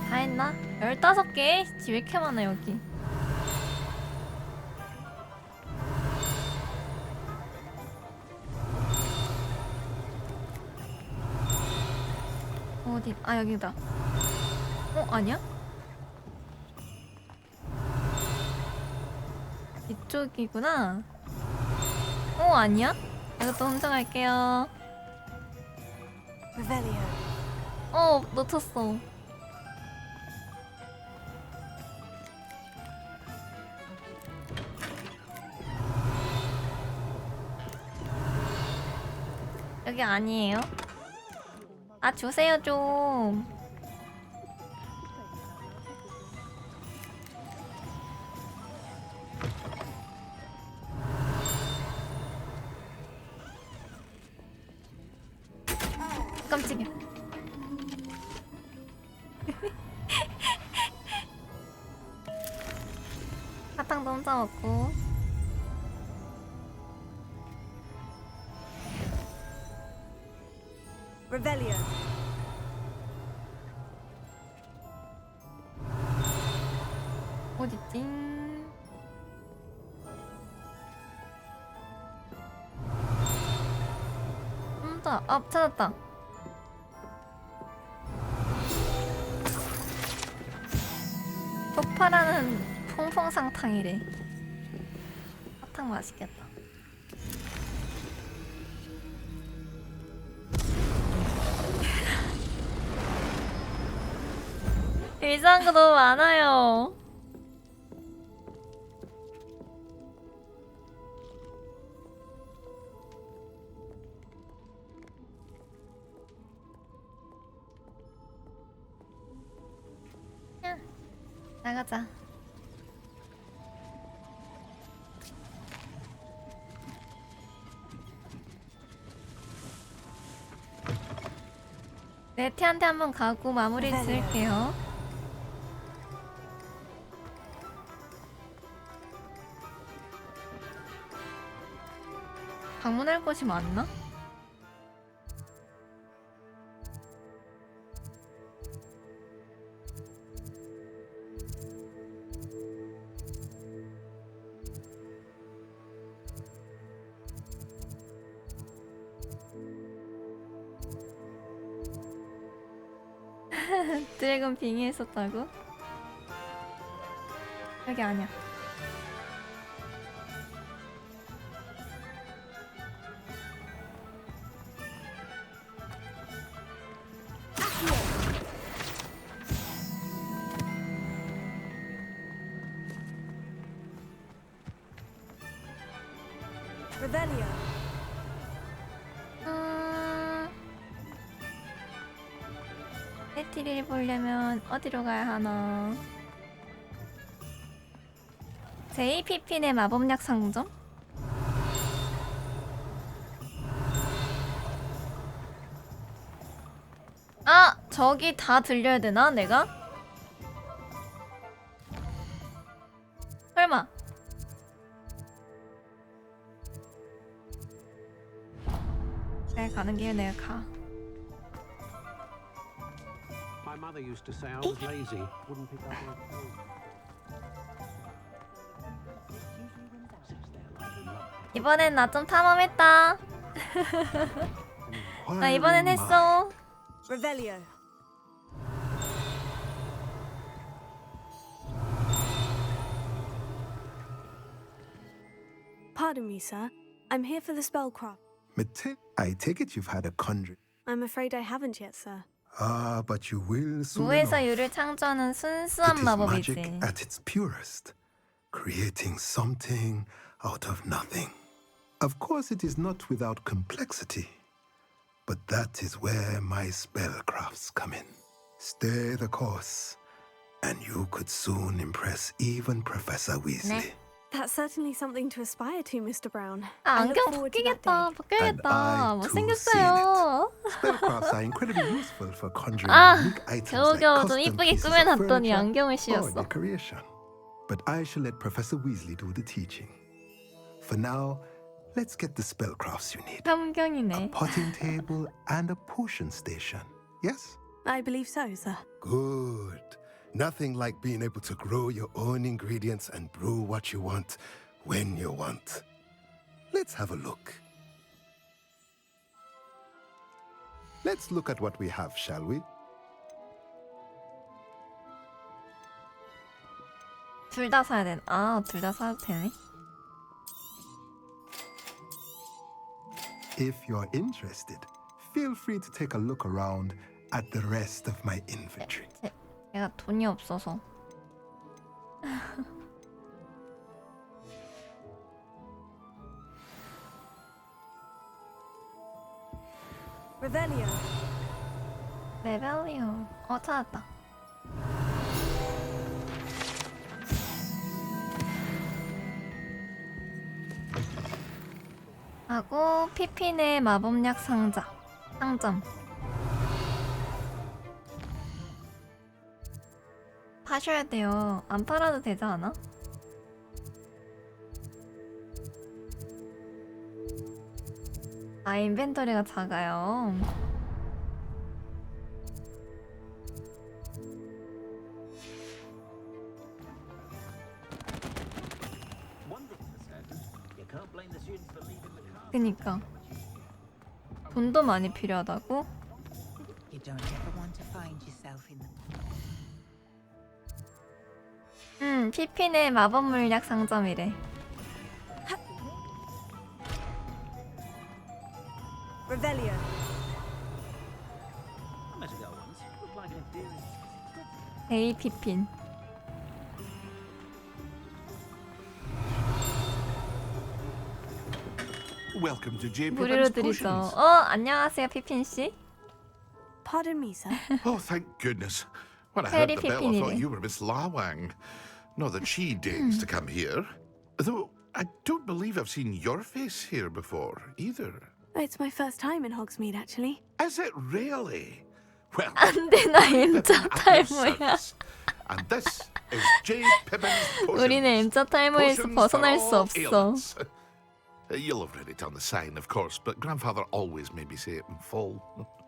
Speaker 3: 다 했나? 15개? 왜 이렇게 많아 여기. 어디? 아 여기다. 아니야? 이쪽이구나. 아니야? 이것도 혼자 갈게요.
Speaker 21: Revelio.
Speaker 3: 놓쳤어. 여기 아니에요? 아 주세요 좀. 깜짝이야. 사탕도 혼자 먹고.
Speaker 21: Revelio.
Speaker 3: 어딨지? 찾았다. 폭발하는 퐁퐁상탕이래. 사탕 맛있겠다. 이상한 거 너무 많아요. 나가자. 네티한테 한번 가고 마무리 지을게요. 방문할 곳이 많나? 드래곤 빙의했었다고? 여기 아니야.
Speaker 21: Revelio.
Speaker 3: 배티를 보려면 어디로 가야 하나? JPP 마법약 상점? 아! 저기 다 들려야 되나? 내가? 설마 내가 가는 길에 내가 가.
Speaker 11: My mother used to say I was lazy, wouldn't pick up my phone.
Speaker 3: 이번엔 나 좀 탐험했다. 나 이번엔 했어.
Speaker 21: Revelio.
Speaker 6: Pardon me, sir. I'm here for the spellcraft.
Speaker 9: I take it you've had a conjuring.
Speaker 6: I'm afraid I haven't yet, sir.
Speaker 9: Ah, but you will soon
Speaker 3: 무에서
Speaker 9: enough.
Speaker 3: 유를 창조하는
Speaker 9: It
Speaker 3: 순수한
Speaker 9: is magic
Speaker 3: 마법이지.
Speaker 9: at its purest, creating something out of nothing. Of course, it is not without complexity, but that is where my spellcrafts come in. Stay the course, and you could soon impress even Professor Weasley.
Speaker 6: That's certainly something to aspire to, Mr. Brown.
Speaker 3: 아,
Speaker 6: I look
Speaker 3: 안경
Speaker 6: forward to that
Speaker 3: 벗기겠다.
Speaker 6: day.
Speaker 3: 벗겨야겠다. 못생겼어요.
Speaker 9: Spellcrafts are incredibly useful for conjuring
Speaker 3: 아,
Speaker 9: unique items
Speaker 3: 겨우겨우
Speaker 9: like
Speaker 3: 좀
Speaker 9: custom
Speaker 3: 이쁘게
Speaker 9: pieces of
Speaker 3: 꾸며놨더니
Speaker 9: furniture
Speaker 3: 안경을
Speaker 9: or
Speaker 3: 씌웠어.
Speaker 9: decoration. But I shall let Professor Weasley do the teaching. For now, let's get the spellcrafts you need.
Speaker 3: 함경이네.
Speaker 9: Potting table and a potion station. Yes?
Speaker 6: I believe so, sir.
Speaker 9: Good. Nothing like being able to grow your own ingredients and brew what you want when you want. Let's have a look. Let's look at what we have, shall we?
Speaker 3: 둘 다 사야 되나? 아, 둘 다 사도 되네.
Speaker 9: If you're interested, feel free to take a look around at the rest of my inventory.
Speaker 3: 내가 돈이 없어서.
Speaker 21: Revelio.
Speaker 3: 레벨리오. 찾았다. 하고 피핀의 마법약 상점. 파셔야 돼요. 안 팔아도 되지 않아? 아, 인벤토리가 작아요. 그니까 돈도 많이 필요하다고?
Speaker 14: You don't ever want to find yourself in the
Speaker 3: 피핀의 마법물약 상점이래.
Speaker 21: Revelio.
Speaker 3: 데이 피핀.
Speaker 10: Welcome to J.
Speaker 3: 무료로
Speaker 10: Pippin's
Speaker 3: 드리죠.
Speaker 10: Potions.
Speaker 3: 안녕하세요, 피핀 씨.
Speaker 21: Pardon me, sir.
Speaker 10: Oh, thank goodness. When I heard
Speaker 3: Very
Speaker 10: the bell, I thought
Speaker 3: Pippin-y.
Speaker 10: you were Miss Lawang. Not that she deigns to come here. Though I don't believe I've seen your face here before, either.
Speaker 6: It's my first time in Hogsmeade, actually.
Speaker 10: Is it really? Well,
Speaker 3: 안 돼, 나 M자 탈모야.
Speaker 10: and this is J. Pippin's Potions.
Speaker 3: 우리는 M자 탈모에서
Speaker 10: Potions
Speaker 3: 벗어날
Speaker 10: for
Speaker 3: 수
Speaker 10: all
Speaker 3: 없어.
Speaker 10: ailments. You'll have read it on the sign, of course, but Grandfather always made me say it in full.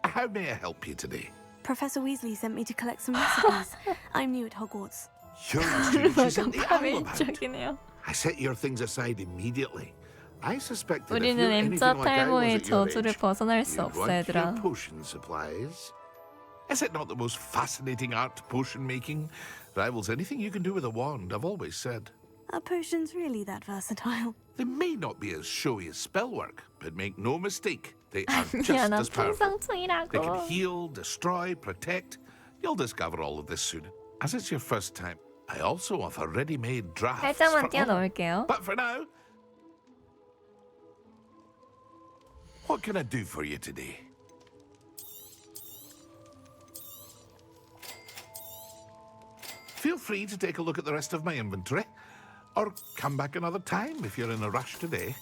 Speaker 10: How may I help you today?
Speaker 6: Professor Weasley sent me to collect some recipes. I'm new at Hogwarts.
Speaker 10: You're the student she's in the owl about.
Speaker 3: 메인적이네요.
Speaker 10: I set your things aside immediately. I suspect that if
Speaker 3: 우리는
Speaker 10: you're
Speaker 3: M자
Speaker 10: anything like I was
Speaker 3: 탈모의
Speaker 10: at your
Speaker 3: 저주를
Speaker 10: age,
Speaker 3: 벗어날 수
Speaker 10: you'd
Speaker 3: 없어,
Speaker 10: want your
Speaker 3: 얘들아.
Speaker 10: potion supplies. Is it not the most fascinating art, potion making? Rivals anything you can do with a wand, I've always said.
Speaker 6: Are potions really that versatile?
Speaker 10: They may not be as showy as spellwork, but make no mistake, they are just
Speaker 3: 야, 난
Speaker 10: as powerful. They can
Speaker 3: 풍성충이라고.
Speaker 10: heal, destroy, protect. You'll discover all of this soon. As it's your first time, I also offer ready-made drafts.
Speaker 3: 살짝만
Speaker 10: for all.
Speaker 3: 뛰어넣을게요.
Speaker 10: But for now, what can I do for you today? Feel free to take a look at the rest of my inventory, or come back another time if you're in a rush today.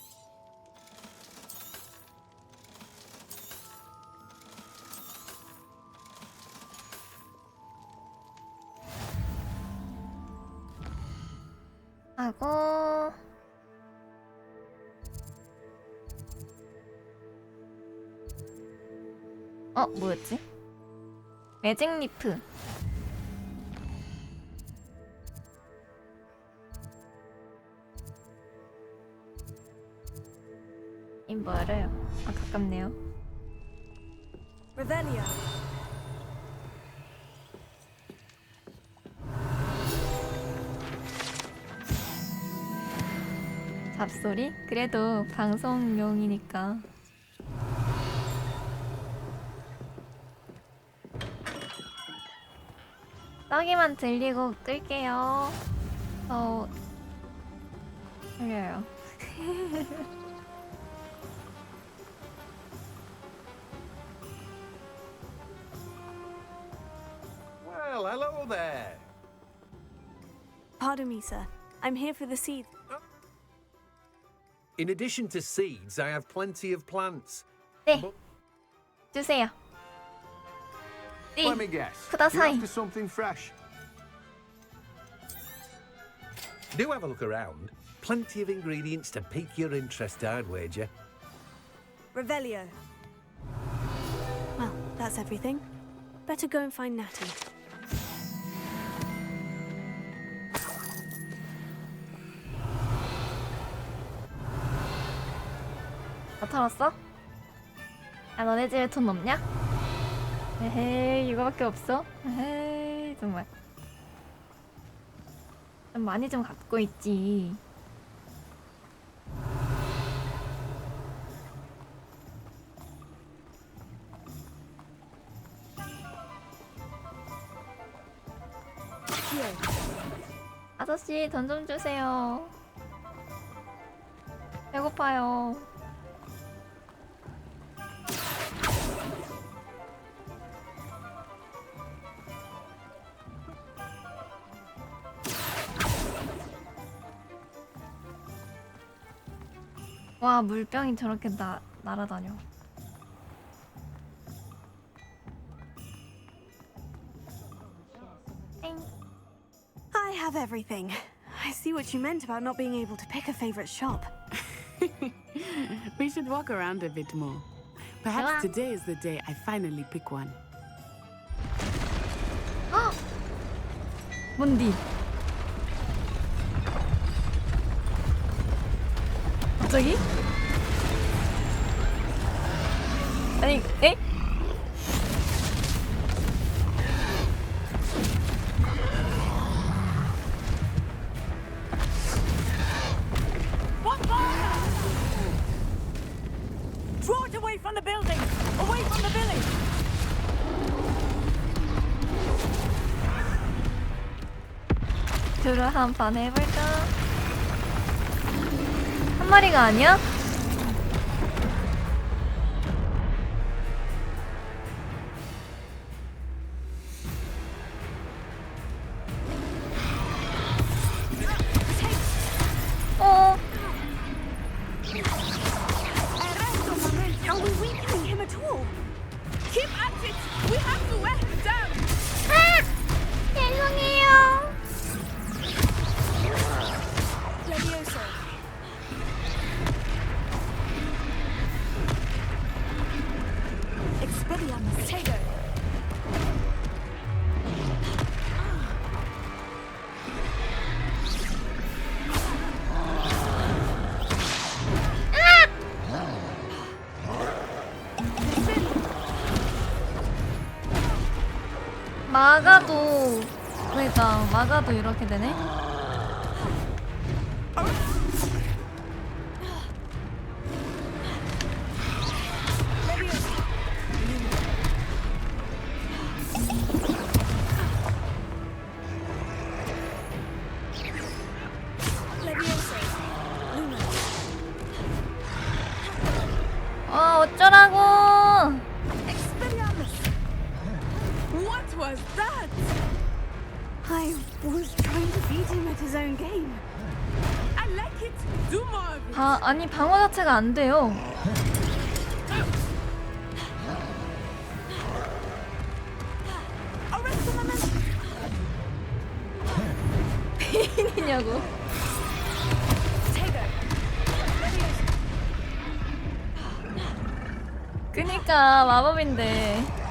Speaker 3: 하고 뭐였지? 매직 리프. 이 뭐래요? 가깝네요.
Speaker 21: Revelio.
Speaker 3: 잡소리? 그래도 방송용이니까. 떡이만 들리고 끌게요. 들려요.
Speaker 15: Well, hello there.
Speaker 6: Pardon me, sir. I'm here for the seed.
Speaker 15: In addition to seeds, I have plenty of plants.
Speaker 3: 네. 주세요. 네.
Speaker 15: Let me guess. You're
Speaker 3: 쿠다사이.
Speaker 15: after something fresh. Do have a look around. Plenty of ingredients to pique your interest, I'd wager.
Speaker 21: Revelio.
Speaker 6: Well, that's everything. Better go and find Natty.
Speaker 3: 다 털었어? 야, 너네 집에 돈 없냐? 에헤이, 이거밖에 없어? 에헤이, 정말. 좀 많이 좀 갖고 있지. 아저씨 돈 좀 주세요. 배고파요. 와, 물병이 저렇게 날아다녀.
Speaker 21: I have everything. I see what you meant about not being able to pick a favorite shop.
Speaker 17: We should walk around a bit more. Perhaps today is the day I finally pick one.
Speaker 3: 뭔디? 갑자기? 아니, 에?
Speaker 7: Draw it away from the building! Away from the village!
Speaker 3: 둘을 한판 해볼까? 한 마리가 아니야? 어.
Speaker 21: Are we weakening him at all?
Speaker 7: Keep at it! We have to wear him down!
Speaker 3: 아! 죄송해요.
Speaker 21: Levioso. Expelliarmus. Tego.
Speaker 3: 막아도 그러니까 막아도 이렇게 되네. 어쩌라고?
Speaker 21: What was that? I was trying to beat him at his own game.
Speaker 7: I like it! Do more of it!
Speaker 3: 아니 방어 자체가 안 돼요. 페인이냐고. 그니까 마법인데.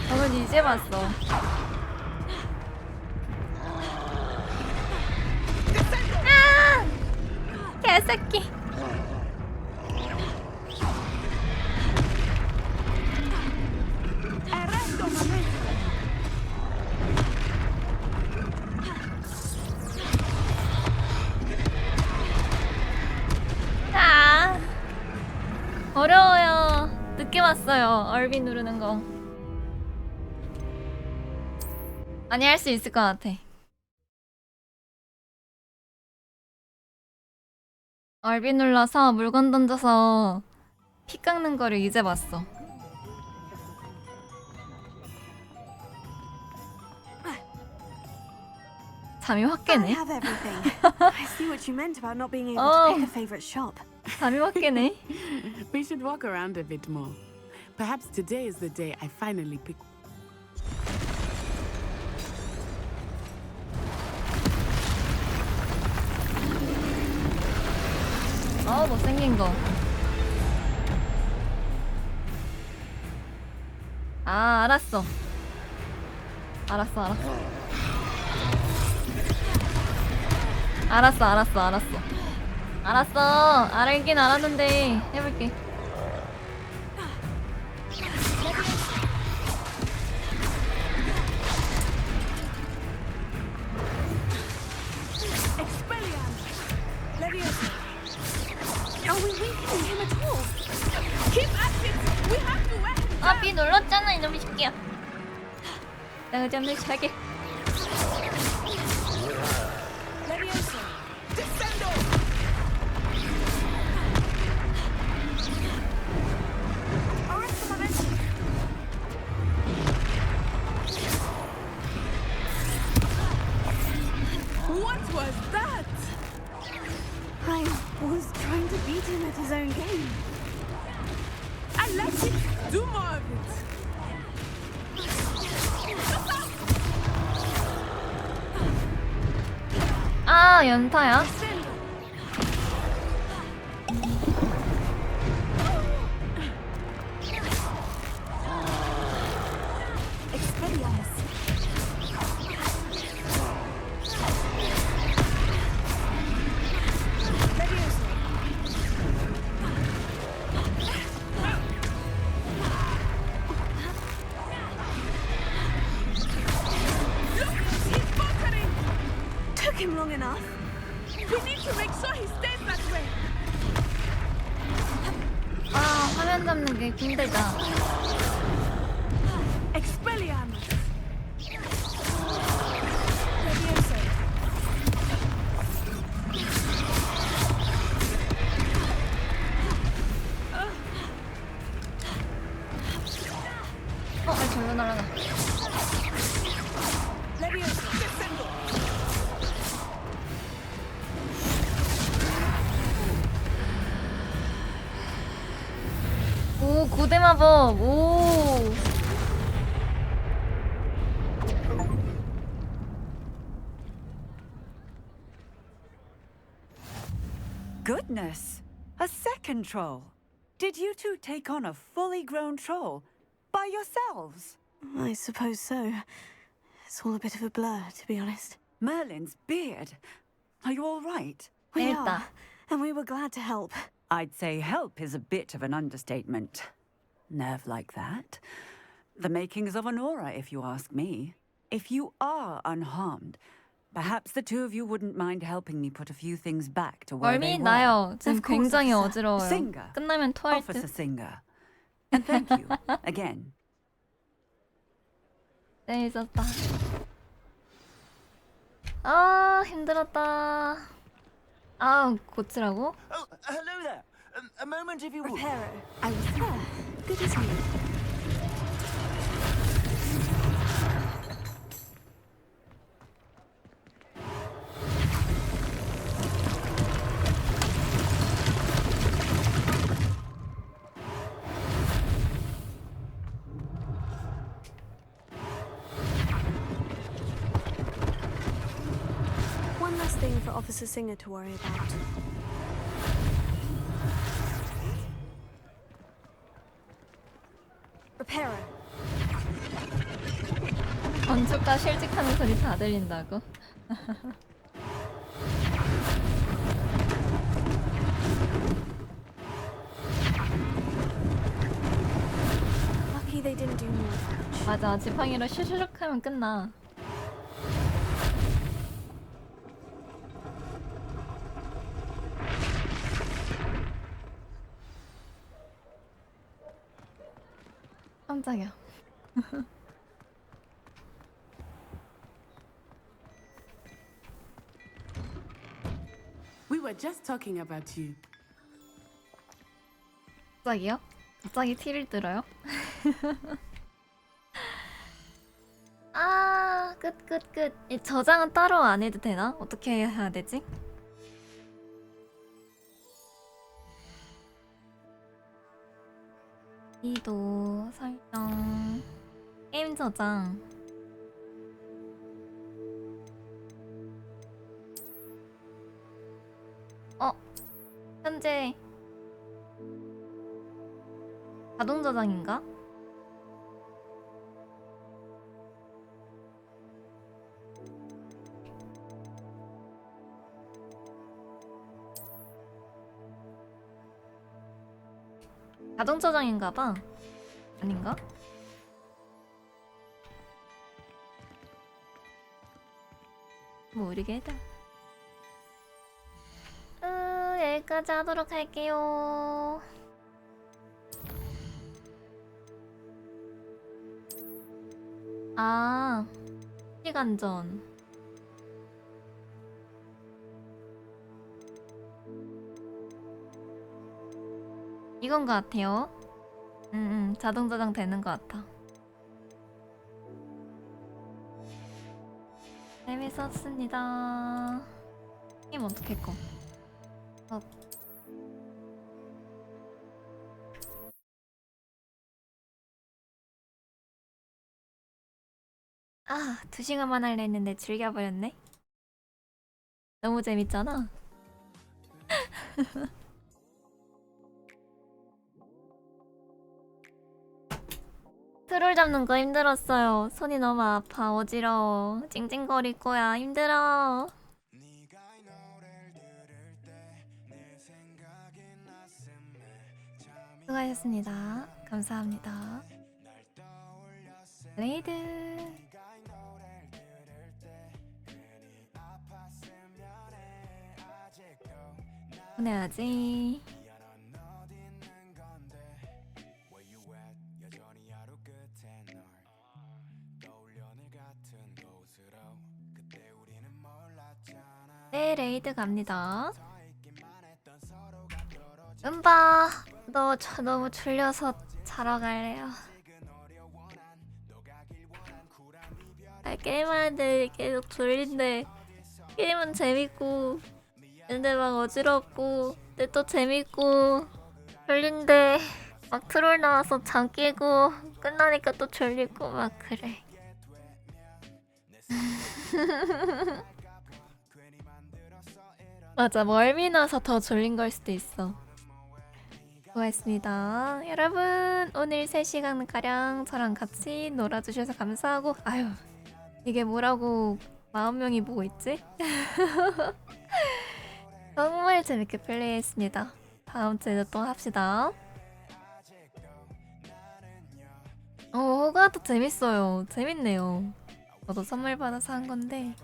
Speaker 3: 저건 이제 봤어. 아! 개새끼. 아! 어려워요. 늦게 왔어요. 얼빈 누르는 거. 아니 할 수 있을 것 같아. 얼빈 눌러서 물건 던져서 피 깎는 거를 이제 봤어. 잠이 확 깨네.
Speaker 21: I have everything. I see what you meant about not being able to pick a favorite shop.
Speaker 3: 잠이 확 깨네.
Speaker 17: We should walk around a bit more. Perhaps today is the day I finally pick.
Speaker 3: 못생긴 거. 아, 알았어. 알았어. 알았어. 알긴 알았는데 해볼게.
Speaker 21: Are we weakening him at all? Keep at it! We have to wear him down!
Speaker 3: B 눌렀잖아 이놈의 새끼야. 나 의자 한번 잘게.
Speaker 21: Levioso! Descendo! Arrest the momentum! What was that? I was trying to beat him at his own game. I let it. Do more of it.
Speaker 3: 아 연타야?
Speaker 21: Took him long enough. We need to make sure he stays that way.
Speaker 3: 아 화면 잡는 게 힘들다.
Speaker 21: Expelliarmus. Levioso.
Speaker 3: 절로 날아가.
Speaker 21: Levioso. Descendo.
Speaker 3: 오 고대 마법. 오.
Speaker 18: Goodness! A second troll! Did you two take on a fully grown troll by yourselves?
Speaker 21: I suppose so. It's all a bit of a blur, to be honest.
Speaker 18: Merlin's beard. Are you all right?
Speaker 21: We are, and we were glad to help.
Speaker 18: I'd say help is a bit of an understatement. Nerve like that. The makings of an aura, if you ask me. If you are unharmed, perhaps the two of you wouldn't mind helping me put a few things back to where they
Speaker 3: 멀미
Speaker 18: were.
Speaker 3: 나요. 지금 굉장히 어지러워요.
Speaker 18: Singer.
Speaker 3: 끝나면 토할
Speaker 18: Officer
Speaker 3: 듯.
Speaker 18: Singer. And thank you again.
Speaker 3: 네 있었다. 아 힘들었다. 아 고치라고?
Speaker 13: Oh, hello there. A moment if you would.
Speaker 21: Reparo. I was there. Good as new. One last thing for Officer Singer to worry about. Reparo.
Speaker 3: 건축가 실직하는 소리 다 들린다고?
Speaker 21: Lucky they didn't do more damage.
Speaker 3: 맞아 지팡이로 슈슈룩 하면 끝나. 깜짝이야.
Speaker 17: We were just talking about you.
Speaker 3: 갑자기요? 갑자기 티를 들어요? 아, 끝. 이 저장은 따로 안 해도 되나? 어떻게 해야 되지? 이도 설정 게임 저장 현재 자동 저장인가? 자동차장인가봐. 아닌가? 모르겠다. 여기까지 하도록 할게요. 아, 시간 전. 이건 것 같아요. 자동 저장 되는 것 같아. 재밌었습니다. 게임 어떻게 꺼? 아, 2시간만 할래 했는데 즐겨버렸네. 너무 재밌잖아. 트롤 잡는 거 힘들었어요. 손이 너무 아파. 어지러워. 찡찡거릴 거야. 힘들어. 수고하셨습니다. 감사합니다. 레이드. 보내야지. 네, 레이드 갑니다. 은바, 저 너무 졸려서 자러 갈래요. 게임하는데 계속 졸린데 게임은 재밌고 근데 막 어지럽고 근데 또 재밌고 졸린데 막 트롤 나와서 잠 깨고 끝나니까 또 졸리고 막 그래. 맞아, 멀미 나서 더 졸린 걸 수도 있어. 수고하셨습니다. 여러분, 오늘 3시간가량 저랑 같이 놀아주셔서 감사하고, 아유, 이게 뭐라고 40명이 보고 있지? 정말 재밌게 플레이했습니다. 다음 주에도 또 합시다. 호가도 재밌어요. 재밌네요. 저도 선물 받아서 한 건데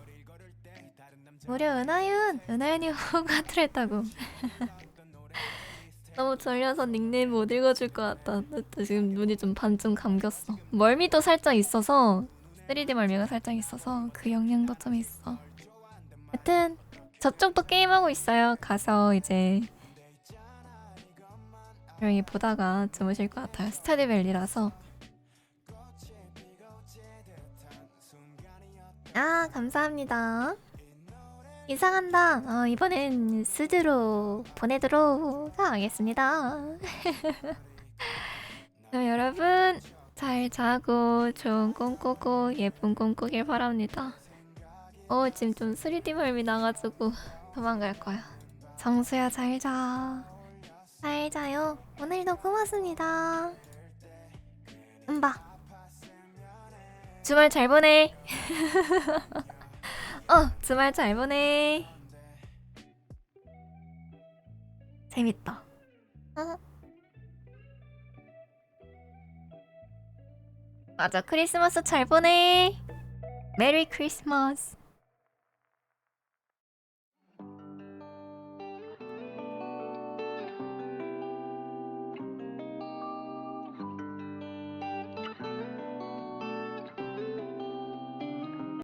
Speaker 3: 무려 은하윤이 호가를 했다고. 너무 졸려서 닉네임 못 읽어줄 것 같다. 지금 눈이 좀 반쯤 감겼어. 멀미도 살짝 있어서 3D 멀미가 살짝 있어서 그 영향도 좀 있어. 하여튼 저쪽도 게임하고 있어요. 가서 이제 조용히 보다가 주무실 것 같아요. 스타디밸리라서. 아, 감사합니다. 이상한다. 이번엔 스드로 보내도록 하겠습니다. 여러분 잘 자고 좋은 꿈 꾸고 예쁜 꿈 꾸길 바랍니다. 지금 좀 3D 멀미 나가지고 도망갈 거야. 정수야 잘 자. 잘 자요. 오늘도 고맙습니다. 은바 주말 잘 보내. 주말 잘 보내. 재밌다. 맞아, 크리스마스 잘 보내. 메리 크리스마스.